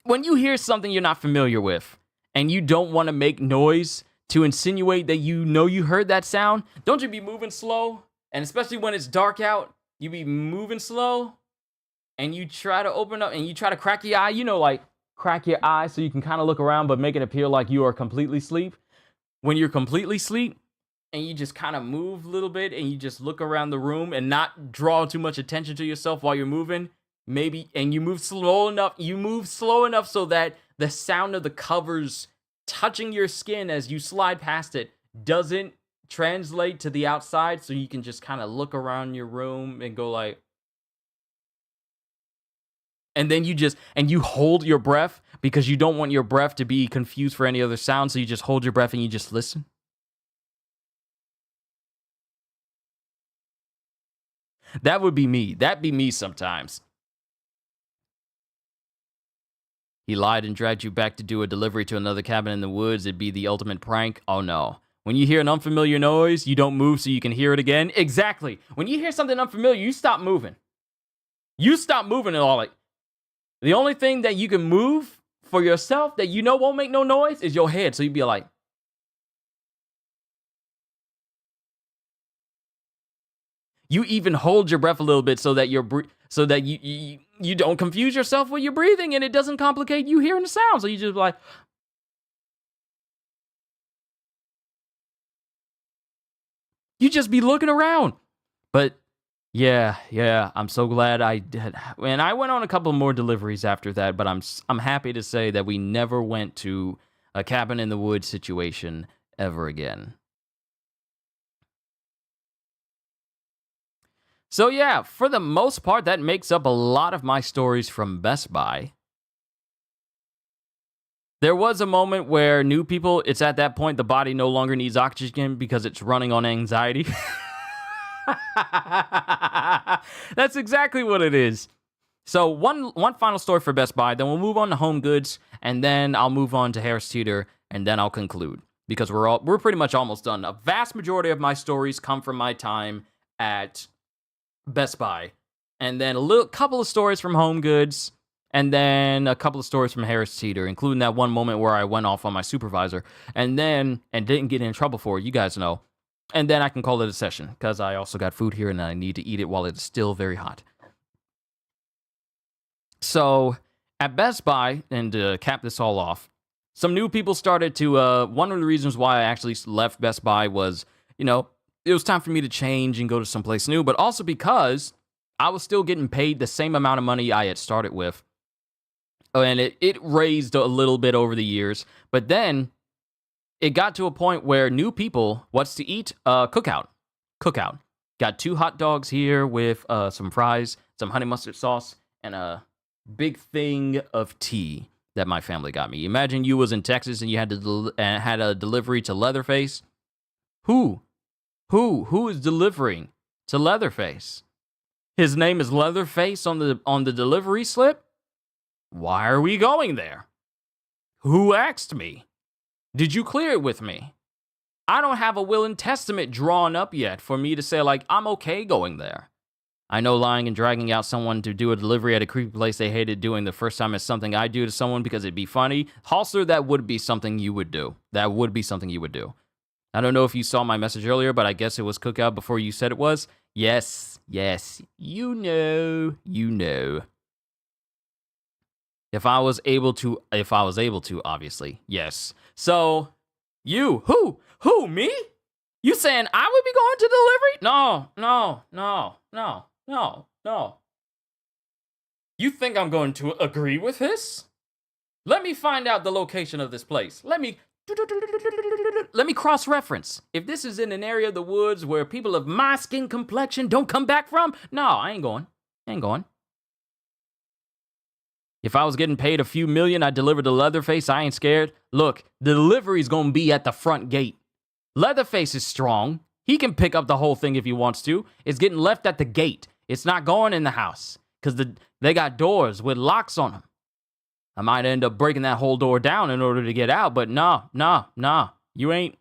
when you hear something you're not familiar with and you don't want to make noise to insinuate that you know you heard that sound, don't you be moving slow? And especially when it's dark out, you be moving slow and you try to open up and you try to crack your eye, like crack your eye so you can kind of look around but make it appear like you are completely asleep. When you're completely asleep and you just kind of move a little bit and you just look around the room and not draw too much attention to yourself while you're moving, and you move slow enough so that the sound of the covers touching your skin as you slide past it doesn't translate to the outside, so you can just kind of look around your room and go like, and then you hold your breath because you don't want your breath to be confused for any other sound, so you just hold your breath and you just listen. That would be me. That'd be me sometimes. He lied and dragged you back to do a delivery to another cabin in the woods. It'd be the ultimate prank. Oh no. When you hear an unfamiliar noise, you don't move so you can hear it again. Exactly. When you hear something unfamiliar, you stop moving. You stop moving and all. Like, the only thing that you can move for yourself that you know won't make no noise is your head. So you'd be like, you even hold your breath a little bit so that you don't confuse yourself with your breathing and it doesn't complicate you hearing the sound. So you just like, you just be looking around. But yeah, I'm so glad I did. And I went on a couple more deliveries after that, but I'm happy to say that we never went to a cabin in the woods situation ever again. So yeah, for the most part, that makes up a lot of my stories from Best Buy. There was a moment where new people, it's at that point the body no longer needs oxygen because it's running on anxiety. That's exactly what it is. So one final story for Best Buy, then we'll move on to Home Goods, and then I'll move on to Harris Teeter, and then I'll conclude because we're pretty much almost done. A vast majority of my stories come from my time at Best Buy, and then couple of stories from Home Goods, and then a couple of stories from Harris Teeter, including that one moment where I went off on my supervisor, and didn't get in trouble for it, you guys know. And then I can call it a session, because I also got food here, and I need to eat it while it's still very hot. So, at Best Buy, and to cap this all off, some new people started to, one of the reasons why I actually left Best Buy was, it was time for me to change and go to someplace new, but also because I was still getting paid the same amount of money I had started with. And it raised a little bit over the years. But then it got to a point where new people, what's to eat? Cookout. Got 2 hot dogs here with some fries, some honey mustard sauce, and a big thing of tea that my family got me. Imagine you was in Texas and you had had a delivery to Leatherface. Who is delivering to Leatherface? His name is Leatherface on the delivery slip? Why are we going there? Who asked me? Did you clear it with me? I don't have a will and testament drawn up yet for me to say, like, I'm okay going there. I know lying and dragging out someone to do a delivery at a creepy place they hated doing the first time is something I do to someone because it'd be funny. Halster, that would be something you would do. I don't know if you saw my message earlier, but I guess it was Cookout before you said it was. Yes, you know. If I was able to, obviously, yes. So, you, who, me? You saying I would be going to delivery? No. You think I'm going to agree with this? Let me find out the location of this place. Let me cross-reference. If this is in an area of the woods where people of my skin complexion don't come back from, no, I ain't going. If I was getting paid a few million, I'd deliver to Leatherface. I ain't scared. Look, the delivery's gonna be at the front gate. Leatherface is strong. He can pick up the whole thing if he wants to. It's getting left at the gate. It's not going in the house because they got doors with locks on them. I might end up breaking that whole door down in order to get out, but nah. You ain't.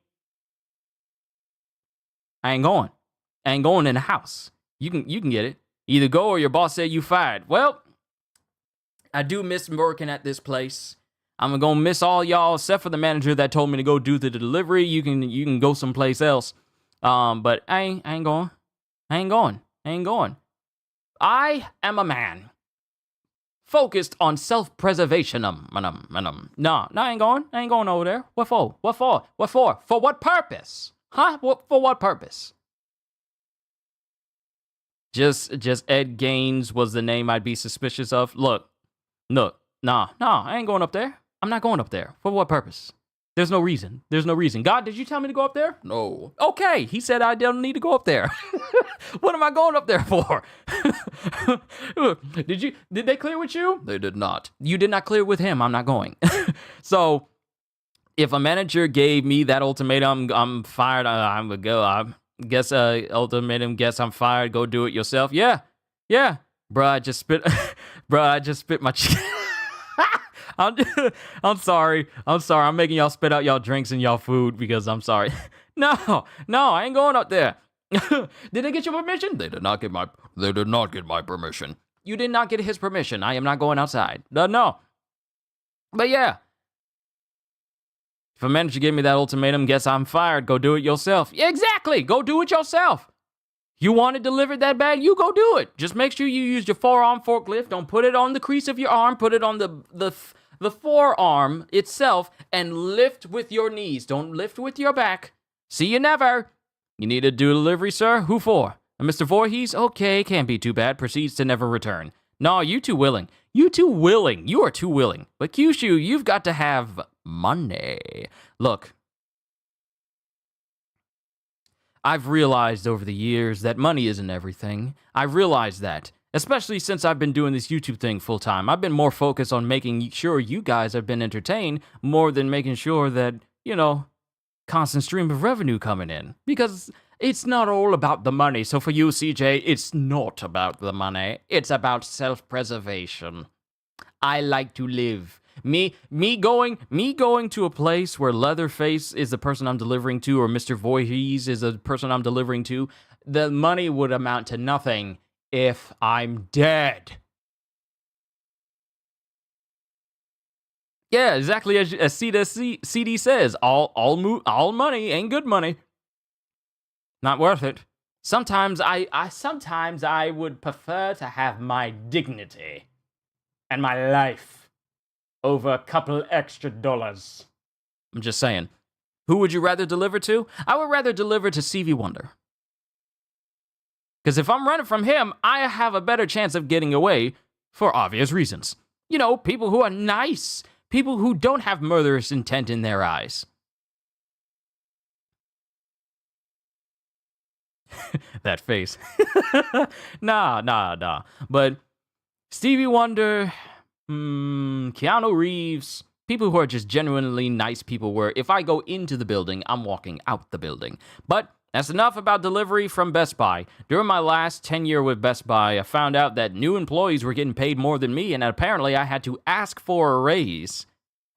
I ain't going. I ain't going in the house. You can get it. Either go or your boss said you fired. Well, I do miss working at this place. I'm gonna miss all y'all except for the manager that told me to go do the delivery. You can go someplace else. But I ain't going. I ain't going. I am a man focused on self-preservation. Nah, I ain't going. I ain't going over there. What for? For what purpose? Huh? For what purpose? Just Ed Gaines was the name I'd be suspicious of. Look, nah, I ain't going up there. I'm not going up there. For what purpose? There's no reason. God, did you tell me to go up there? No. Okay, he said I don't need to go up there. What am I going up there for? Did they clear with you? They did not. You did not clear with him. I'm not going. So, if a manager gave me that ultimatum, I'm fired. I'm gonna go. I guess ultimatum. Guess I'm fired. Go do it yourself. Yeah. Bruh, I just spit. I just spit my. I'm sorry. I'm making y'all spit out y'all drinks and y'all food because I'm sorry. No, I ain't going up there. Did they get your permission? They did not get my permission. You did not get his permission. I am not going outside. No. But yeah. If a manager gave me that ultimatum, guess I'm fired. Go do it yourself. Yeah, exactly. Go do it yourself. You want it delivered that bad? You go do it. Just make sure you use your forearm forklift. Don't put it on the crease of your arm. Put it on the forearm itself and lift with your knees. Don't lift with your back. See you never. You need a delivery, sir? Who for? Mr. Voorhees? Okay, can't be too bad. Proceeds to never return. No, you too willing. You are too willing. But Kyushu, you've got to have money. Look, I've realized over the years that money isn't everything. I've realized that. Especially since I've been doing this YouTube thing full time. I've been more focused on making sure you guys have been entertained more than making sure that, constant stream of revenue coming in. Because it's not all about the money. So for you, CJ, it's not about the money. It's about self-preservation. I like to live. Me going to a place where Leatherface is the person I'm delivering to, or Mr. Voorhees is the person I'm delivering to, the money would amount to nothing if I'm dead. Yeah, exactly as CD says, all money ain't good money. Not worth it. Sometimes I would prefer to have my dignity and my life over a couple extra dollars. I'm just saying. Who would you rather deliver to? I would rather deliver to Stevie Wonder. Because if I'm running from him, I have a better chance of getting away for obvious reasons. People who are nice. People who don't have murderous intent in their eyes. That face. Nah. But Stevie Wonder, Keanu Reeves, people who are just genuinely nice people where if I go into the building, I'm walking out the building. But that's enough about delivery from Best Buy. During my last tenure with Best Buy, I found out that new employees were getting paid more than me, and apparently I had to ask for a raise.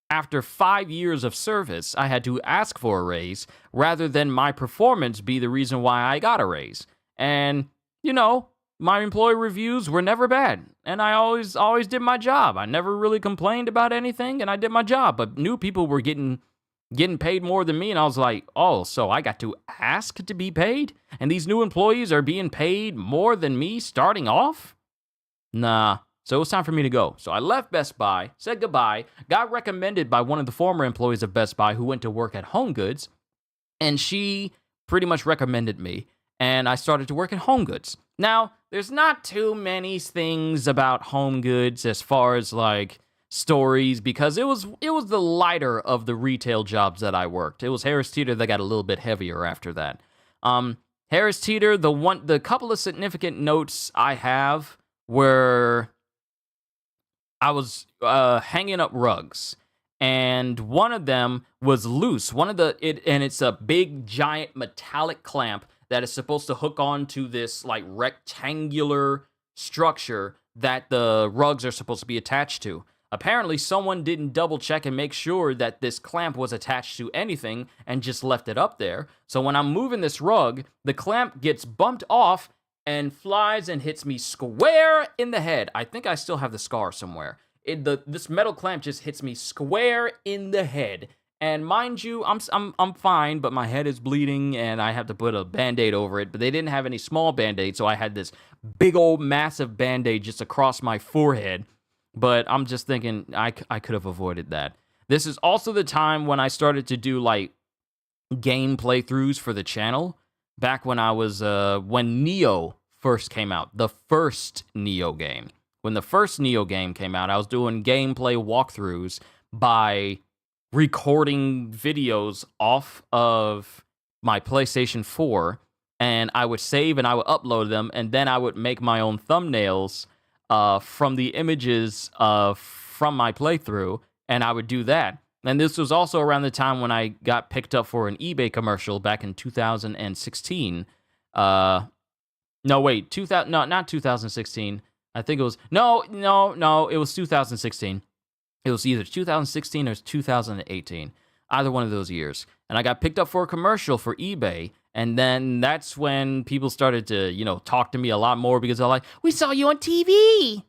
After 5 years of service, I had to ask for a raise rather than my performance be the reason why I got a raise. And, my employee reviews were never bad, and I always did my job. I never really complained about anything, and I did my job, but new people were getting paid more than me, and I was like, oh, so I got to ask to be paid? And these new employees are being paid more than me starting off? Nah. So it was time for me to go. So I left Best Buy, said goodbye, got recommended by one of the former employees of Best Buy who went to work at Home Goods, and she pretty much recommended me, and I started to work at Home Goods. Now, there's not too many things about Home Goods as far as, stories, because it was the lighter of the retail jobs that I worked. It was Harris Teeter that got a little bit heavier after that. Harris Teeter, the couple of significant notes I have were I was hanging up rugs, and one of them was loose. And it's a big giant metallic clamp that is supposed to hook onto this like rectangular structure that the rugs are supposed to be attached to. Apparently, someone didn't double check and make sure that this clamp was attached to anything and just left it up there. So when I'm moving this rug, the clamp gets bumped off and flies and hits me square in the head. I think I still have the scar somewhere. This metal clamp just hits me square in the head. And mind you, I'm fine, but my head is bleeding and I have to put a band-aid over it. But they didn't have any small band-aid, so I had this big old massive band-aid just across my forehead. But I'm just thinking I could have avoided that. This is also the time when I started to do like game playthroughs for the channel. Back when I was when Neo first came out, the first Neo game. When the first Neo game came out, I was doing gameplay walkthroughs by recording videos off of my PlayStation 4, and I would save and I would upload them, and then I would make my own thumbnails from the images from my playthrough, and I would do that. And this was also around the time when I got picked up for an eBay commercial back in 2016. No, wait, not 2016. I think it was, no, it was 2016. It was either 2016 or 2018. Either one of those years. And I got picked up for a commercial for eBay. And then that's when people started to, talk to me a lot more because they're like, we saw you on TV.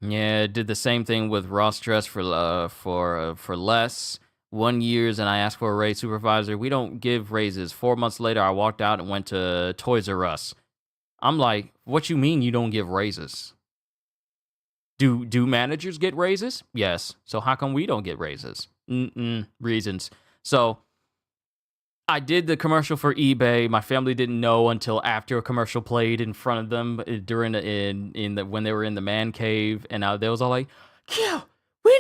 Yeah, did the same thing with Ross Dress for less. 1 year, and I asked for a raise. Supervisor, we don't give raises. 4 months later, I walked out and went to Toys R Us. I'm like, what you mean you don't give raises? Do managers get raises? Yes. So how come we don't get raises? Reasons. So I did the commercial for eBay. My family didn't know until after a commercial played in front of them when they were in the man cave, and they was all like, Q, we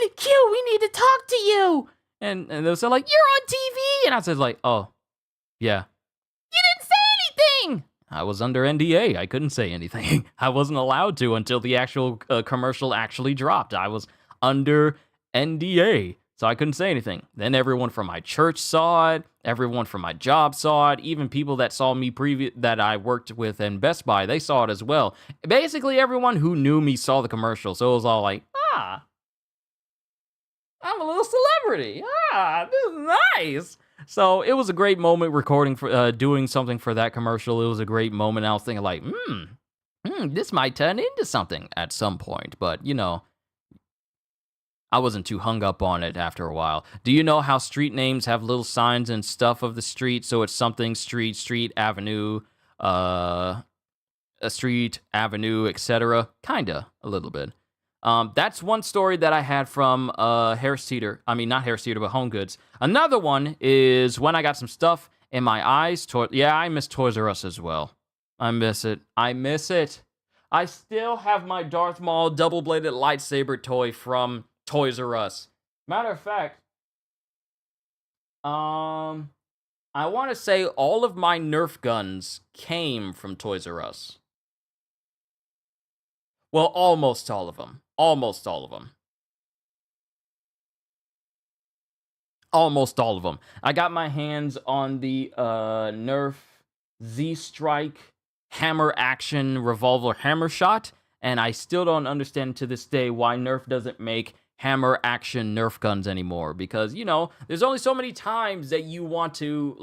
need to talk to you. And they was all like, you're on TV. And I said like, oh, yeah. You didn't say anything. I was under NDA. I couldn't say anything. I wasn't allowed to until the actual commercial actually dropped. I was under NDA. So I couldn't say anything. Then everyone from my church saw it. Everyone from my job saw it. Even people that saw me that I worked with in Best Buy, they saw it as well. Basically, everyone who knew me saw the commercial. So it was all like, I'm a little celebrity. This is nice. So it was a great moment recording for doing something for that commercial. It was a great moment. I was thinking like, this might turn into something at some point. But, I wasn't too hung up on it after a while. Do you know how street names have little signs and stuff of the street? So it's something street, avenue, a street, avenue, etc. Kinda, a little bit. That's one story that I had from Harris Teeter. I mean, not Harris Teeter, but Home Goods. Another one is when I got some stuff in my eyes. I miss Toys R Us as well. I miss it. I still have my Darth Maul double-bladed lightsaber toy from Toys R Us. Matter of fact, I want to say all of my Nerf guns came from Toys R Us. Well, almost all of them. Almost all of them. I got my hands on the Nerf Z-Strike hammer action revolver hammer shot, and I still don't understand to this day why Nerf doesn't make hammer action Nerf guns anymore, because there's only so many times that you want to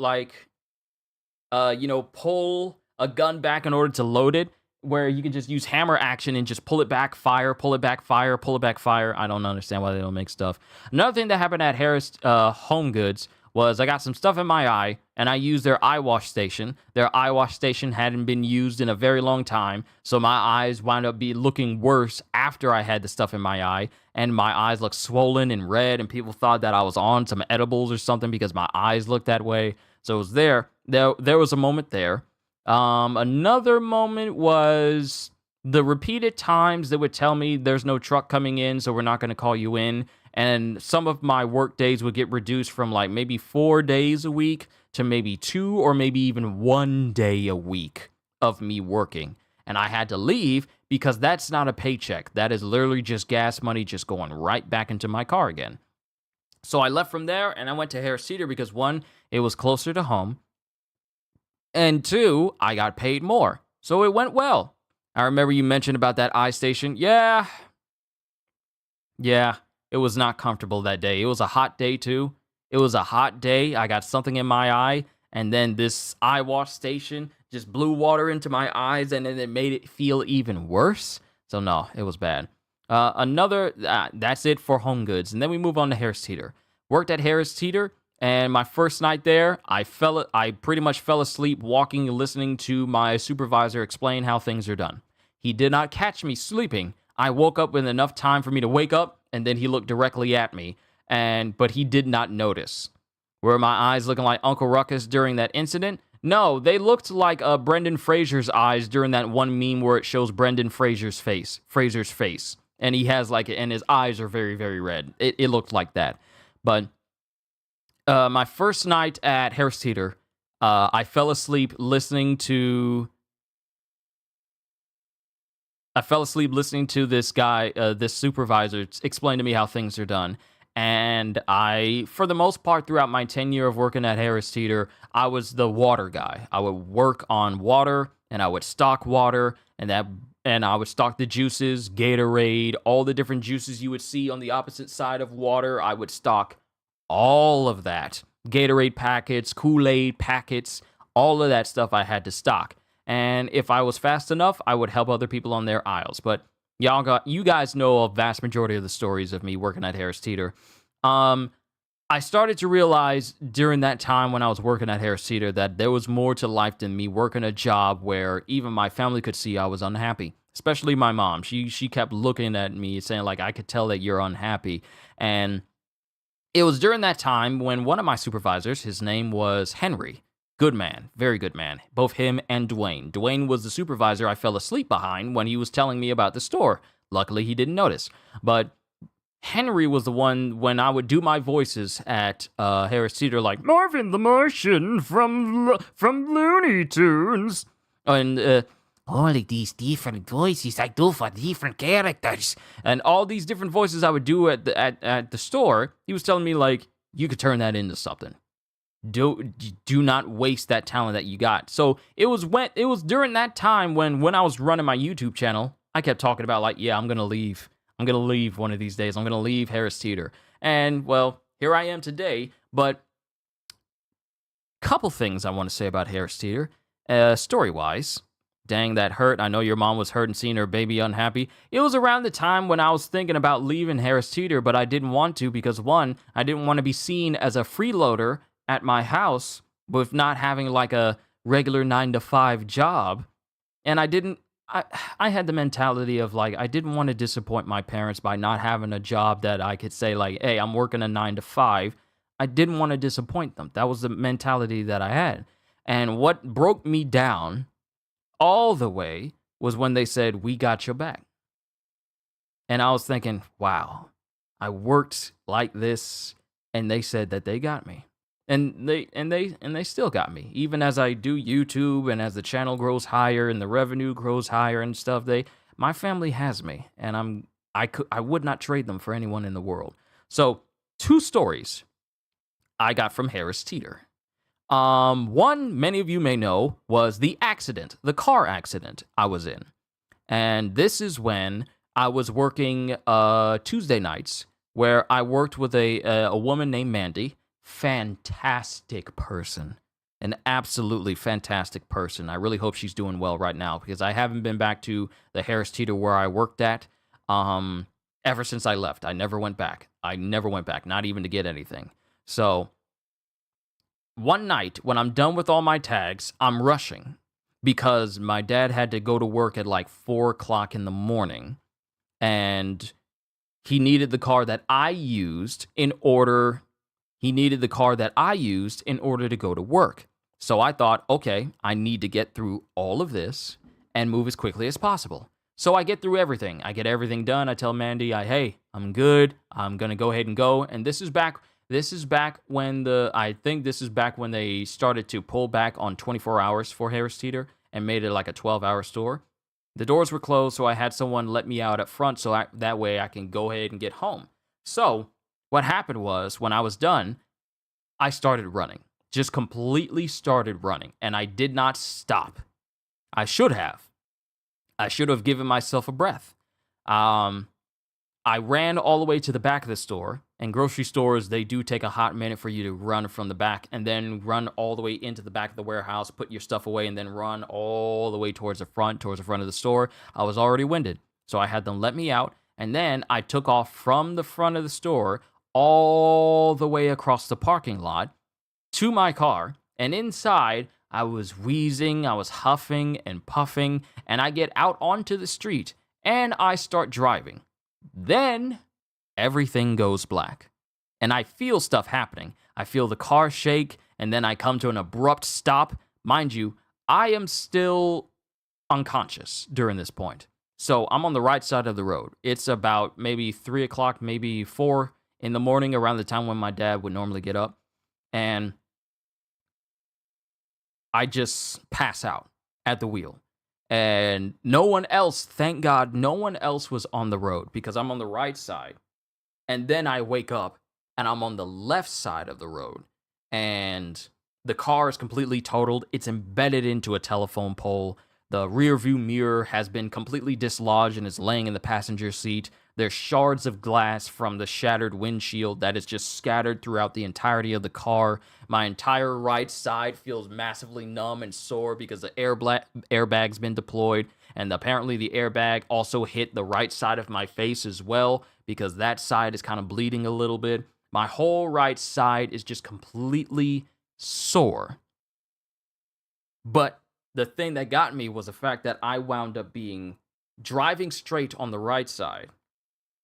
pull a gun back in order to load it, where you can just use hammer action and just pull it back, fire, pull it back, fire, pull it back, fire. I don't understand why they don't make stuff. Another thing that happened at Harris Home Goods was I got some stuff in my eye, and I used their eye wash station. Their eye wash station hadn't been used in a very long time, so my eyes wound up looking worse after I had the stuff in my eye, and my eyes looked swollen and red, and people thought that I was on some edibles or something because my eyes looked that way. So it was there was a moment there. Another moment was the repeated times they would tell me there's no truck coming in, so we're not going to call you in. And some of my work days would get reduced from like maybe 4 days a week to maybe 2 or maybe even 1 day a week of me working. and I had to leave because that's not a paycheck. That is literally just gas money just going right back into my car again. So I left from there and I went to Harris Teeter because one, it was closer to home, and two, I got paid more. So it went well. I remember you mentioned about that eye station. Yeah, it was not comfortable that day. It was a hot day too. It was a hot day. I got something in my eye, and then this eye wash station just blew water into my eyes, and then it made it feel even worse. So no, it was bad. That's it for Home Goods, and then we move on to Harris Teeter. Worked at Harris Teeter, and my first night there, I pretty much fell asleep walking, listening to my supervisor explain how things are done. He did not catch me sleeping. I woke up with enough time for me to wake up, and then he looked directly at me, but he did not notice. Were my eyes looking like Uncle Ruckus during that incident? No, they looked like Brendan Fraser's eyes during that one meme where it shows Brendan Fraser's face, and he has and his eyes are very, very red. It looked like that. But my first night at Harris Teeter, I fell asleep listening to this guy, this supervisor, explain to me how things are done. And I, for the most part, throughout my tenure of working at Harris Teeter, I was the water guy. I would work on water, and I would stock water, and I would stock the juices, Gatorade, all the different juices you would see on the opposite side of water. I would stock all of that. Gatorade packets, Kool-Aid packets, all of that stuff I had to stock. And if I was fast enough, I would help other people on their aisles. But you guys know a vast majority of the stories of me working at Harris Teeter. I started to realize during that time when I was working at Harris Teeter that there was more to life than me working a job where even my family could see I was unhappy. Especially my mom. She kept looking at me saying, like, I could tell that you're unhappy. And it was during that time when one of my supervisors, his name was Henry. Good man, very good man. Both him and Dwayne. Dwayne was the supervisor I fell asleep behind when he was telling me about the store. Luckily, he didn't notice. But Henry was the one when I would do my voices at Harris Teeter, like Marvin the Martian from Looney Tunes, and all of these different voices I do for different characters, and all these different voices I would do at the store. He was telling me, like, you could turn that into something. Do not waste that talent that you got. So it was during that time when I was running my YouTube channel, I kept talking about, like, yeah, I'm gonna leave one of these days. I'm gonna leave Harris Teeter, and well, here I am today. But couple things I want to say about Harris Teeter, story wise. Dang, that hurt. I know your mom was hurt and seeing her baby unhappy. It was around the time when I was thinking about leaving Harris Teeter, but I didn't want to because, one, I didn't want to be seen as a freeloader at my house with not having like a regular 9-to-5 job. And I had the mentality of, like, I didn't want to disappoint my parents by not having a job that I could say, like, hey, I'm working a 9-to-5. I didn't want to disappoint them. That was the mentality that I had. And what broke me down all the way was when they said, we got your back. And I was thinking, wow, I worked like this, and they said that they got me. And they still got me. Even as I do YouTube and as the channel grows higher and the revenue grows higher and stuff, my family has me, and I would not trade them for anyone in the world. So, 2 stories I got from Harris Teeter. One, many of you may know, was the car accident I was in. And this is when I was working Tuesday nights, where I worked with a woman named Mandy. Fantastic person. An absolutely fantastic person. I really hope she's doing well right now, because I haven't been back to the Harris Teeter where I worked at ever since I left. I never went back, not even to get anything. So one night, when I'm done with all my tags, I'm rushing because my dad had to go to work at like 4 o'clock in the morning, and he needed the car that I used in order to go to work. So I thought, okay, I need to get through all of this and move as quickly as possible. So I get through everything. I get everything done. I tell Mandy, hey, I'm good. I'm going to go ahead and go. And this is back when they started to pull back on 24 hours for Harris Teeter and made it like a 12-hour store. The doors were closed, so I had someone let me out up front so that way I can go ahead and get home. So, what happened was when I was done, I started running. Just completely started running, and I did not stop. I should have. I should have given myself a breath. Um, I ran all the way to the back of the store, and grocery stores, they do take a hot minute for you to run from the back and then run all the way into the back of the warehouse, put your stuff away, and then run all the way towards the front of the store. I was already winded, so I had them let me out, and then I took off from the front of the store all the way across the parking lot to my car, and inside, I was wheezing, I was huffing and puffing, and I get out onto the street, and I start driving. Then everything goes black, and I feel stuff happening. I feel the car shake, and then I come to an abrupt stop. Mind you, I am still unconscious during this point. So I'm on the right side of the road. It's about maybe 3 o'clock, maybe 4 in the morning, around the time when my dad would normally get up. And I just pass out at the wheel. And no one else, thank God, no one else was on the road because I'm on the right side. And then I wake up and I'm on the left side of the road. And the car is completely totaled. It's embedded into a telephone pole. The rear view mirror has been completely dislodged and is laying in the passenger seat. There's shards of glass from the shattered windshield that is just scattered throughout the entirety of the car. My entire right side feels massively numb and sore because the airbag's been deployed. And apparently the airbag also hit the right side of my face as well because that side is kind of bleeding a little bit. My whole right side is just completely sore. But the thing that got me was the fact that I wound up driving straight on the right side.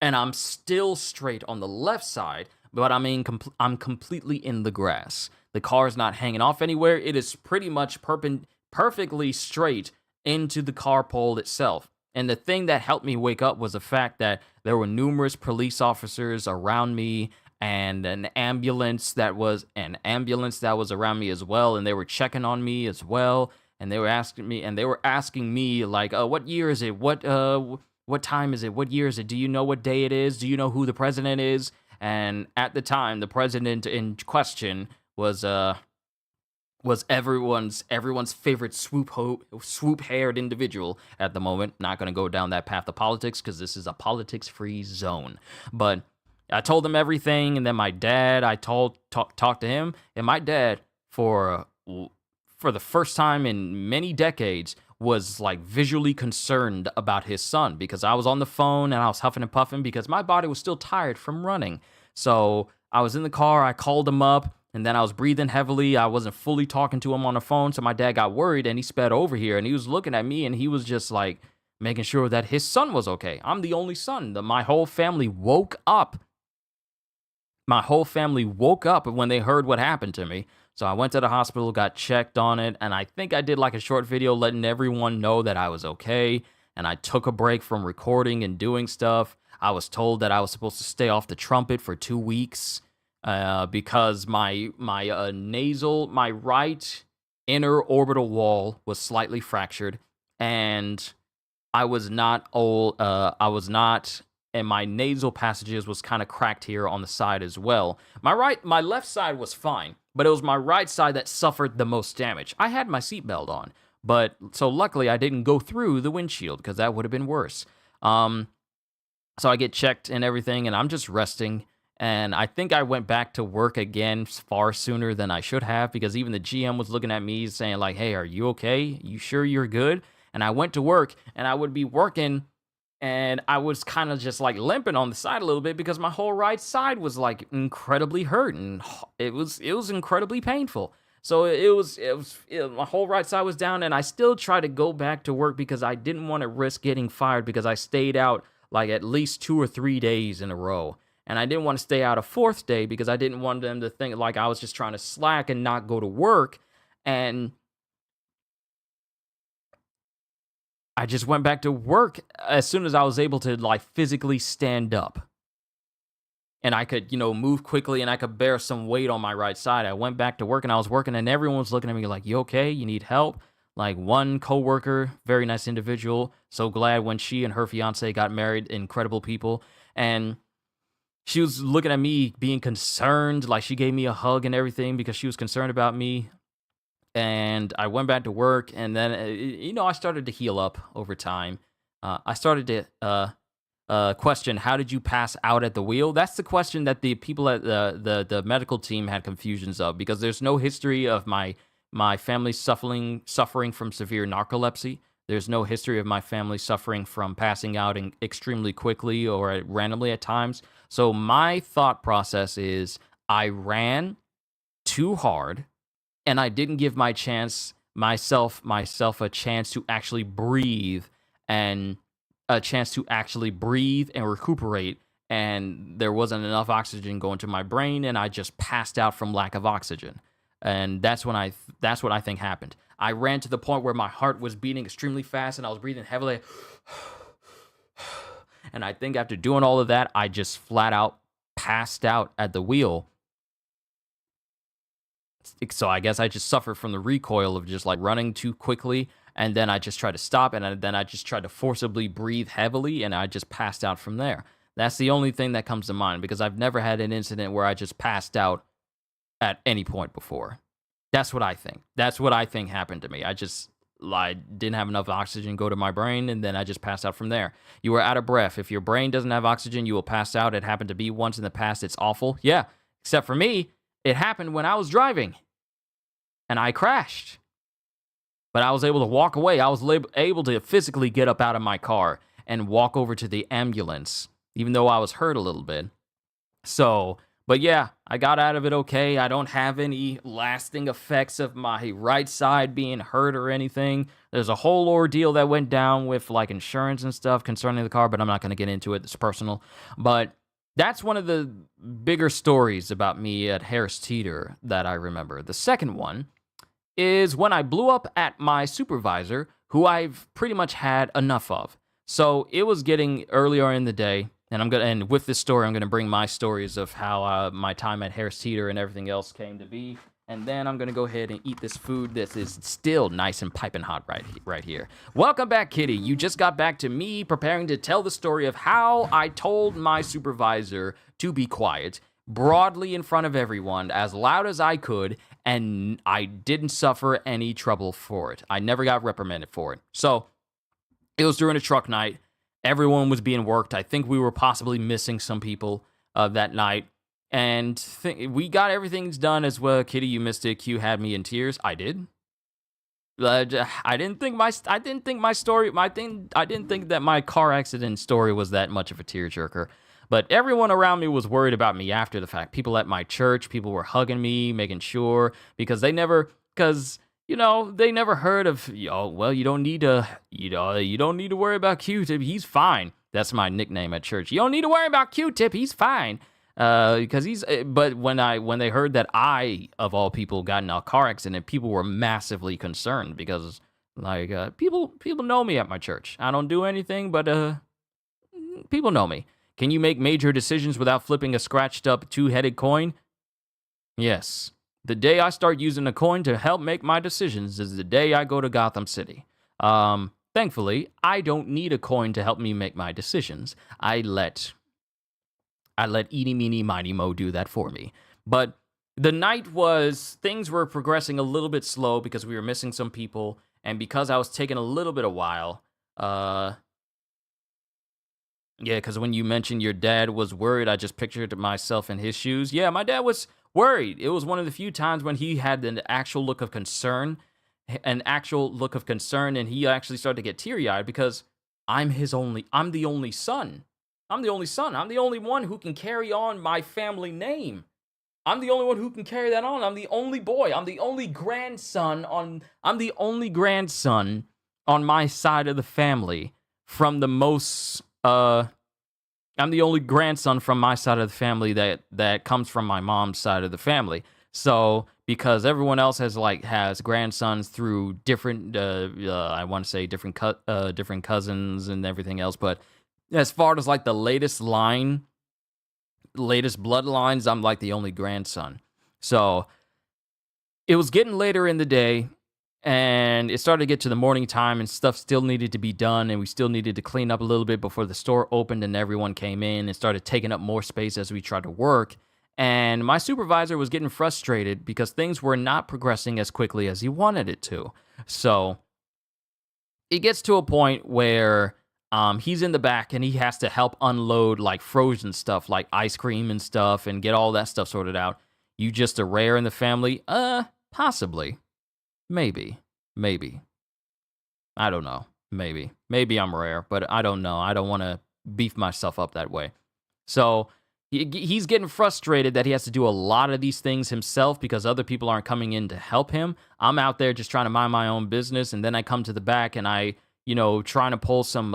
And I'm still straight on the left side, but I'm completely in the grass. The car's not hanging off anywhere. It is pretty much perfectly straight into the car pole itself. And the thing that helped me wake up was the fact that there were numerous police officers around me and an ambulance that was around me as well, and they were checking on me as well. And they were asking me like, what year is it? What time is it? What year is it? Do you know what day it is? Do you know who the president is? And at the time, the president in question was everyone's favorite swoop-haired individual at the moment. Not going to go down that path of politics because this is a politics-free zone. But I told him everything, and then my dad, I talked to him, and my dad, for the first time in many decades, was like visually concerned about his son because I was on the phone and I was huffing and puffing because my body was still tired from running. So I was in the car, I called him up, and then I was breathing heavily. I wasn't fully talking to him on the phone, so my dad got worried and he sped over here and he was looking at me and he was just like making sure that his son was okay. I'm the only son. My whole family woke up. My whole family woke up when they heard what happened to me. So I went to the hospital, got checked on it, and I think I did like a short video letting everyone know that I was okay, and I took a break from recording and doing stuff. I was told that I was supposed to stay off the trumpet for 2 weeks because my right inner orbital wall was slightly fractured, and and my nasal passages was kind of cracked here on the side as well. My left side was fine, but it was my right side that suffered the most damage. I had my seatbelt on, but so luckily I didn't go through the windshield because that would have been worse. So I get checked and everything, and I'm just resting. And I think I went back to work again far sooner than I should have because even the GM was looking at me saying like, "Hey, are you okay? You sure you're good?" And I went to work, and I would be working, and I was kind of just like limping on the side a little bit because my whole right side was like incredibly hurt, and it was incredibly painful. So my whole right side was down, and I still tried to go back to work because I didn't want to risk getting fired because I stayed out like at least 2 or 3 days in a row. And I didn't want to stay out a fourth day because I didn't want them to think like I was just trying to slack and not go to work. And I just went back to work as soon as I was able to like physically stand up. And I could, move quickly and I could bear some weight on my right side. I went back to work and I was working and everyone was looking at me like, "You okay? You need help?" Like one coworker, very nice individual. So glad when she and her fiance got married, incredible people. And she was looking at me being concerned, like she gave me a hug and everything because she was concerned about me. And I went back to work, and then I started to heal up over time. I started to question, how did you pass out at the wheel? That's the question that the people at the medical team had confusions of, because there's no history of my family suffering from severe narcolepsy. There's no history of my family suffering from passing out extremely quickly or randomly at times. So my thought process is I ran too hard, and I didn't give myself a chance to actually breathe, and recuperate, and there wasn't enough oxygen going to my brain, and I just passed out from lack of oxygen. And that's what I think happened. I ran to the point where my heart was beating extremely fast and I was breathing heavily. And I think after doing all of that, I just flat out passed out at the wheel. So I guess I just suffered from the recoil of just like running too quickly, and then I just tried to stop, and then I just tried to forcibly breathe heavily, and I just passed out from there. That's the only thing that comes to mind, because I've never had an incident where I just passed out at any point before. That's what I think. That's what I think happened to me. I didn't have enough oxygen go to my brain, and then I just passed out from there. You were out of breath. If your brain doesn't have oxygen, you will pass out. It happened to be once in the past. It's awful. Yeah, except for me, it happened when I was driving, and I crashed. But I was able to walk away. I was able to physically get up out of my car and walk over to the ambulance, even though I was hurt a little bit. So, but yeah, I got out of it okay. I don't have any lasting effects of my right side being hurt or anything. There's a whole ordeal that went down with like insurance and stuff concerning the car, but I'm not going to get into it. It's personal. But that's one of the bigger stories about me at Harris Teeter that I remember. The second one is when I blew up at my supervisor, who I've pretty much had enough of. So it was getting earlier in the day, and with this story, I'm gonna bring my stories of how my time at Harris Teeter and everything else came to be, and then I'm gonna go ahead and eat this food that is still nice and piping hot right here. Welcome back, Kitty. You just got back to me preparing to tell the story of how I told my supervisor to be quiet, broadly in front of everyone, as loud as I could, and I didn't suffer any trouble for it. I never got reprimanded for it. So it was during a truck night. Everyone was being worked. I think we were possibly missing some people that night. And we got everything done as well. Kitty, you missed it. Q had me in tears. I did. I didn't think that my car accident story was that much of a tearjerker. But everyone around me was worried about me after the fact. People at my church, people were hugging me, making sure, because they never heard of, well, you don't need to worry about Q-Tip. He's fine. That's my nickname at church. You don't need to worry about Q-Tip. He's fine. But when they heard that I, of all people, got in a car accident, people were massively concerned because, people know me at my church. I don't do anything, but people know me. Can you make major decisions without flipping a scratched up two-headed coin? Yes. The day I start using a coin to help make my decisions is the day I go to Gotham City. Thankfully, I don't need a coin to help me make my decisions. I let Eeny, Meeny, Miny, Mo do that for me. But the night things were progressing a little bit slow because we were missing some people, and because I was taking a little bit of while, yeah, because when you mentioned your dad was worried, I just pictured myself in his shoes. Yeah, my dad was worried. It was one of the few times when he had an actual look of concern, and he actually started to get teary-eyed because I'm the only son. I'm the only one who can carry on my family name. I'm the only one who can carry that on. I'm the only boy. I'm the only grandson on my side of the family from the most... I'm the only grandson from my side of the family that comes from my mom's side of the family. So because everyone else has grandsons through different, I want to say different cousins and everything else. But as far as like the latest bloodlines, I'm like the only grandson. So it was getting later in the day, And it started to get to the morning time, and stuff still needed to be done, and we still needed to clean up a little bit before the store opened and everyone came in and started taking up more space as we tried to work. And my supervisor was getting frustrated because things were not progressing as quickly as he wanted it to. So it gets to a point where he's in the back and he has to help unload like frozen stuff like ice cream and stuff and get all that stuff sorted out. You just a rare in the family? Possibly. Maybe. Maybe. I don't know. Maybe. Maybe I'm rare, but I don't know. I don't want to beef myself up that way. So he's getting frustrated that he has to do a lot of these things himself because other people aren't coming in to help him. I'm out there just trying to mind my own business, and then I come to the back and I, trying to pull some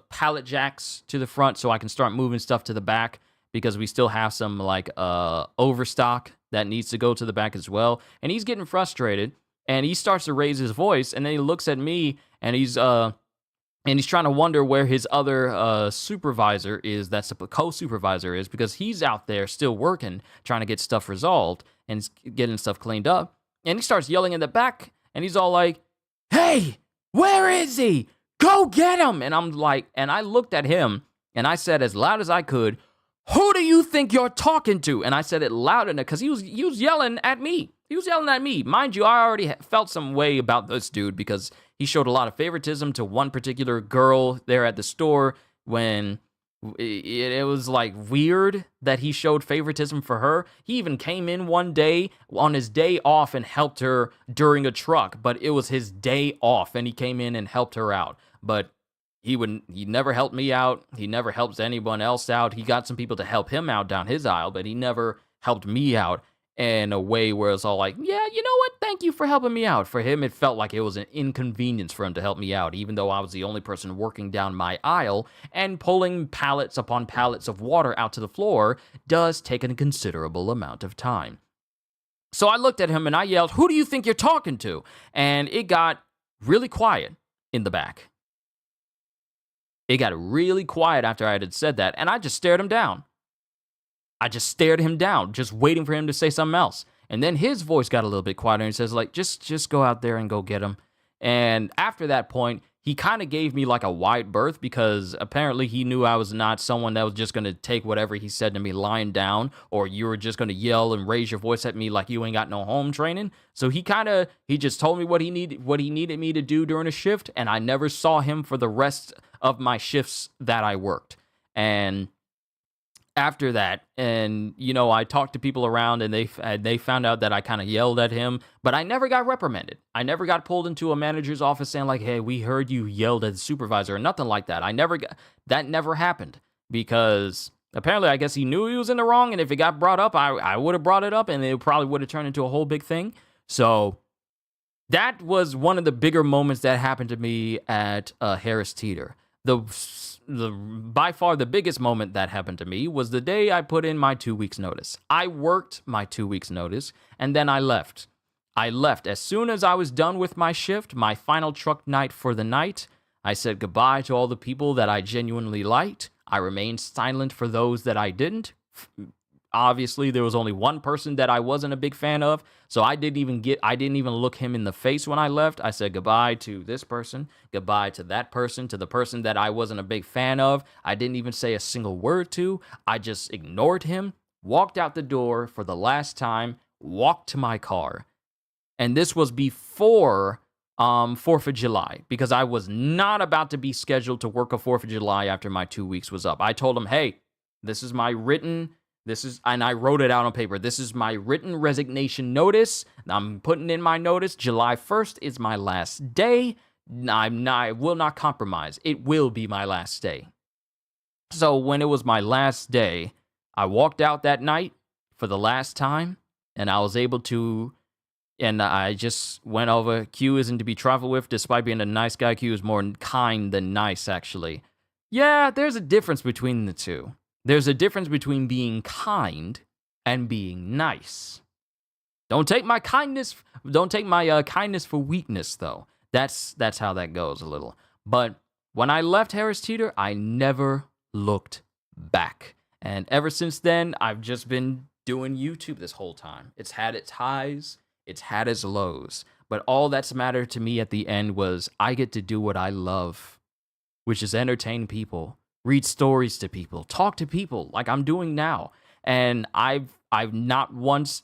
pallet jacks to the front so I can start moving stuff to the back because we still have some like overstock that needs to go to the back as well. And he's getting frustrated, and he starts to raise his voice, and then he looks at me, and he's trying to wonder where his other supervisor is, that's a co-supervisor is, because he's out there still working, trying to get stuff resolved and getting stuff cleaned up. And he starts yelling in the back, and he's all like, "Hey, where is he? Go get him!" And I'm like, and I looked at him, and I said as loud as I could, "Who do you think you're talking to?" And I said it loud enough because he was yelling at me. He was yelling at me. Mind you, I already felt some way about this dude because he showed a lot of favoritism to one particular girl there at the store when it was like weird that he showed favoritism for her. He even came in one day on his day off and helped her during a truck, but it was his day off and he came in and helped her out. But he never helped me out. He never helps anyone else out. He got some people to help him out down his aisle, but he never helped me out in a way where it's all like, yeah, you know what? Thank you for helping me out. For him, it felt like it was an inconvenience for him to help me out, even though I was the only person working down my aisle, and pulling pallets upon pallets of water out to the floor does take a considerable amount of time. So I looked at him and I yelled, "Who do you think you're talking to?" And it got really quiet in the back. It got really quiet after I had said that, and I just stared him down. I just stared him down, just waiting for him to say something else. And then his voice got a little bit quieter, and he says, like, just go out there and go get him. And after that point, he kind of gave me like a wide berth because apparently he knew I was not someone that was just going to take whatever he said to me lying down, or you were just going to yell and raise your voice at me like you ain't got no home training. So he just told me what he needed me to do during a shift, and I never saw him for the rest of my shifts that I worked. And after that, and I talked to people around, and they found out that I kind of yelled at him, but I never got reprimanded. I never got pulled into a manager's office saying like, "Hey, we heard you yelled at the supervisor," or nothing like that. That never happened because apparently I guess he knew he was in the wrong, and if it got brought up, I would have brought it up, and it probably would have turned into a whole big thing. So that was one of the bigger moments that happened to me at Harris Teeter. The by far the biggest moment that happened to me was the day I put in my 2 weeks notice. I worked my 2 weeks notice, and then I left. I left as soon as I was done with my shift, my final truck night for the night. I said goodbye to all the people that I genuinely liked. I remained silent for those that I didn't. Obviously, there was only one person that I wasn't a big fan of, so I didn't even look him in the face when I left. I said goodbye to this person, goodbye to that person, to the person that I wasn't a big fan of. I didn't even say a single word to. I just ignored him, walked out the door for the last time, walked to my car. And this was before 4th of July, because I was not about to be scheduled to work a 4th of July after my 2 weeks was up. I told him, "Hey, and I wrote it out on paper. This is my written resignation notice. I'm putting in my notice. July 1st is my last day. I will not compromise. It will be my last day." So when it was my last day, I walked out that night for the last time, and I was able to, and I just went over. Q isn't to be trifled with, despite being a nice guy. Q is more kind than nice, actually. Yeah, there's a difference between the two. There's a difference between being kind and being nice. Don't take my kindness for weakness, though. That's how that goes a little. But when I left Harris Teeter, I never looked back. And ever since then, I've just been doing YouTube this whole time. It's had its highs, it's had its lows. But all that's mattered to me at the end was I get to do what I love, which is entertain people, read stories to people, talk to people like I'm doing now. And I've not once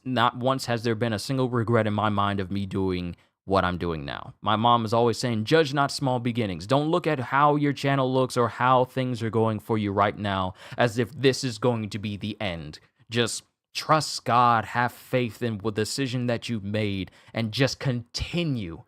has there been a single regret in my mind of me doing what I'm doing now. My mom is always saying, judge not small beginnings. Don't look at how your channel looks or how things are going for you right now as if this is going to be the end. Just trust God, have faith in the decision that you've made, and just continue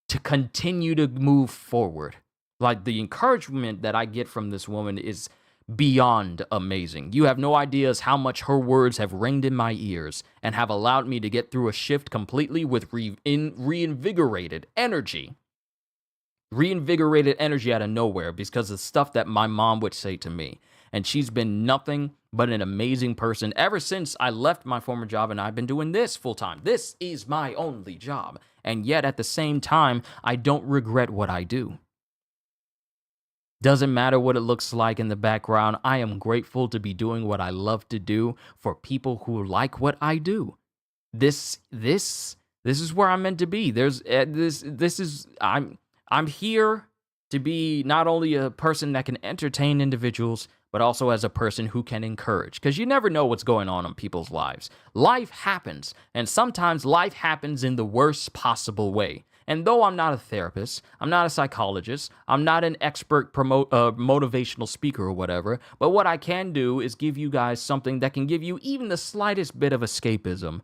to move forward. Like, the encouragement that I get from this woman is beyond amazing. You have no ideas how much her words have ringed in my ears and have allowed me to get through a shift completely with reinvigorated energy. Reinvigorated energy out of nowhere because of stuff that my mom would say to me. And she's been nothing but an amazing person ever since I left my former job, and I've been doing this full time. This is my only job. And yet at the same time, I don't regret what I do. Doesn't matter what it looks like in the background. I am grateful to be doing what I love to do for people who like what I do. This is where I'm meant to be. I'm here to be not only a person that can entertain individuals, but also as a person who can encourage. Because you never know what's going on in people's lives. Life happens, and sometimes life happens in the worst possible way. And though I'm not a therapist, I'm not a psychologist, I'm not an expert motivational speaker or whatever, but what I can do is give you guys something that can give you even the slightest bit of escapism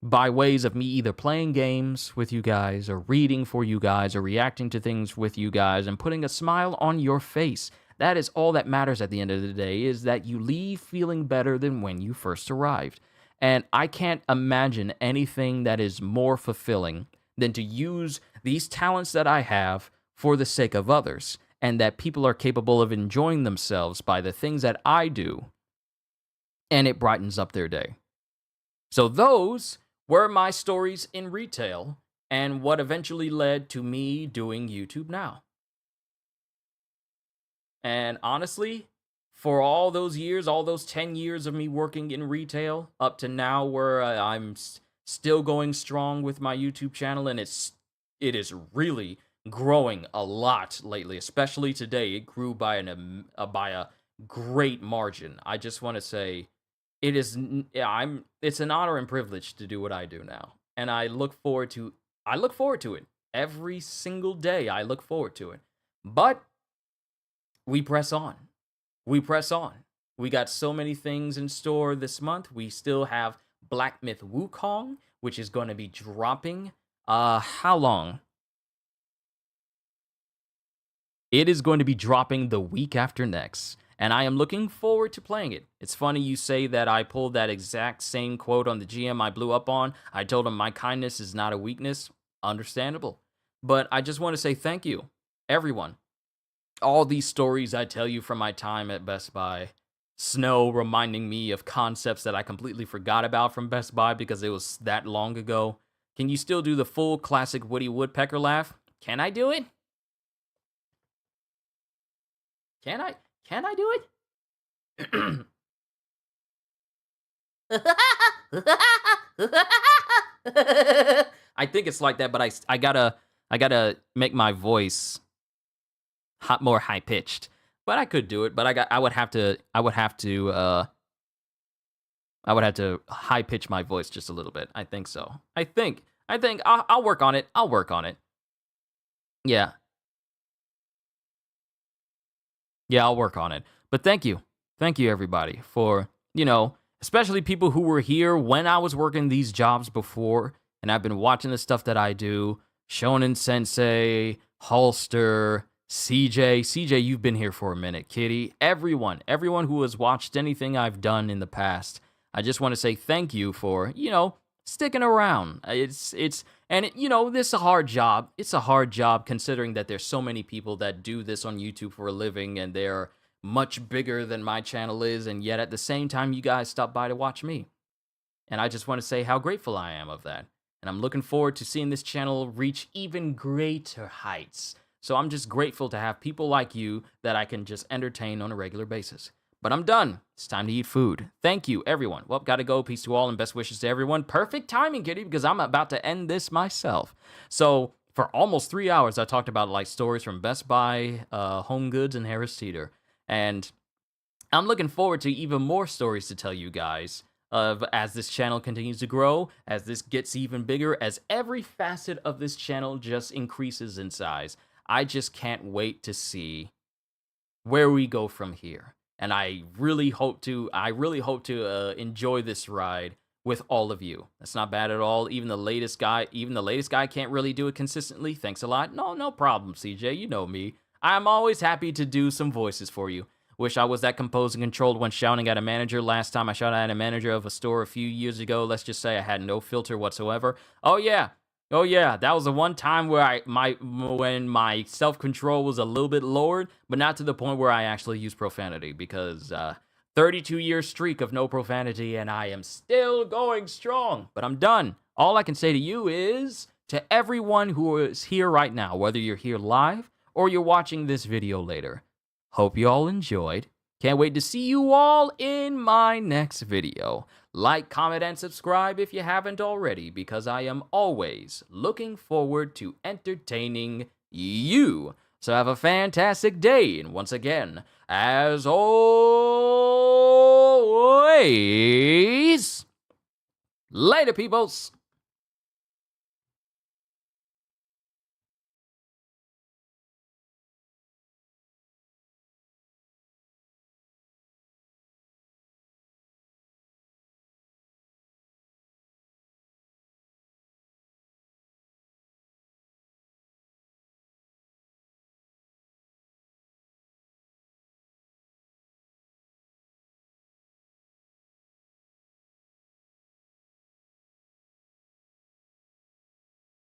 by ways of me either playing games with you guys or reading for you guys or reacting to things with you guys and putting a smile on your face. That is all that matters at the end of the day, is that you leave feeling better than when you first arrived. And I can't imagine anything that is more fulfilling than to use these talents that I have for the sake of others, and that people are capable of enjoying themselves by the things that I do, and it brightens up their day. So those were my stories in retail, and what eventually led to me doing YouTube now. And honestly, for all those years, all those 10 years of me working in retail, up to now where I'm still going strong with my YouTube channel, and it is really growing a lot lately, especially today. It grew by a great margin. I just want to say it's an honor and privilege to do what I do now, and I look forward to it every single day. I look forward to it. But we press on. We press on. We got so many things in store this month. We still have Black Myth Wukong, which is going to be dropping. How long? It is going to be dropping the week after next, and I am looking forward to playing it. It's funny you say that I pulled that exact same quote on the GM I blew up on. I told him my kindness is not a weakness. Understandable. But I just want to say thank you, everyone. All these stories I tell you from my time at Best Buy. Snow reminding me of concepts that I completely forgot about from Best Buy because it was that long ago. Can you still do the full classic Woody Woodpecker laugh? Can I do it? Can I do it? I think it's like that, but I gotta make my voice more high pitched. But I could do it. But I would have to high pitch my voice just a little bit. I think so. I think I'll work on it. I'll work on it. Yeah. Yeah, I'll work on it. But thank you everybody for, especially people who were here when I was working these jobs before, and I've been watching the stuff that I do. Shonen Sensei, Holster, CJ, you've been here for a minute. Kitty, everyone who has watched anything I've done in the past. I just want to say thank you for, sticking around. This is a hard job. It's a hard job considering that there's so many people that do this on YouTube for a living, and they're much bigger than my channel is, and yet at the same time, you guys stop by to watch me. And I just want to say how grateful I am of that. And I'm looking forward to seeing this channel reach even greater heights. So I'm just grateful to have people like you that I can just entertain on a regular basis. But I'm done. It's time to eat food. Thank you, everyone. Well, gotta go. Peace to all and best wishes to everyone. Perfect timing, Kitty, because I'm about to end this myself. So, for almost 3 hours, I talked about like stories from Best Buy, Home Goods, and Harris Teeter. And I'm looking forward to even more stories to tell you guys as this channel continues to grow, as this gets even bigger, as every facet of this channel just increases in size. I just can't wait to see where we go from here. And I really hope to enjoy this ride with all of you. That's not bad at all. Even the latest guy can't really do it consistently. Thanks a lot. No problem, CJ. You know me. I'm always happy to do some voices for you. Wish I was that composed and controlled when shouting at a manager. Last time I shouted at a manager of a store a few years ago, let's just say I had no filter whatsoever. Oh yeah, that was the one time where when my self-control was a little bit lowered, but not to the point where I actually used profanity, because 32-year streak of no profanity and I am still going strong. But I'm done. All I can say to you is, to everyone who is here right now, whether you're here live or you're watching this video later, hope you all enjoyed. Can't wait to see you all in my next video. Like, comment, and subscribe if you haven't already, because I am always looking forward to entertaining you. So have a fantastic day, and once again, as always, later, peoples!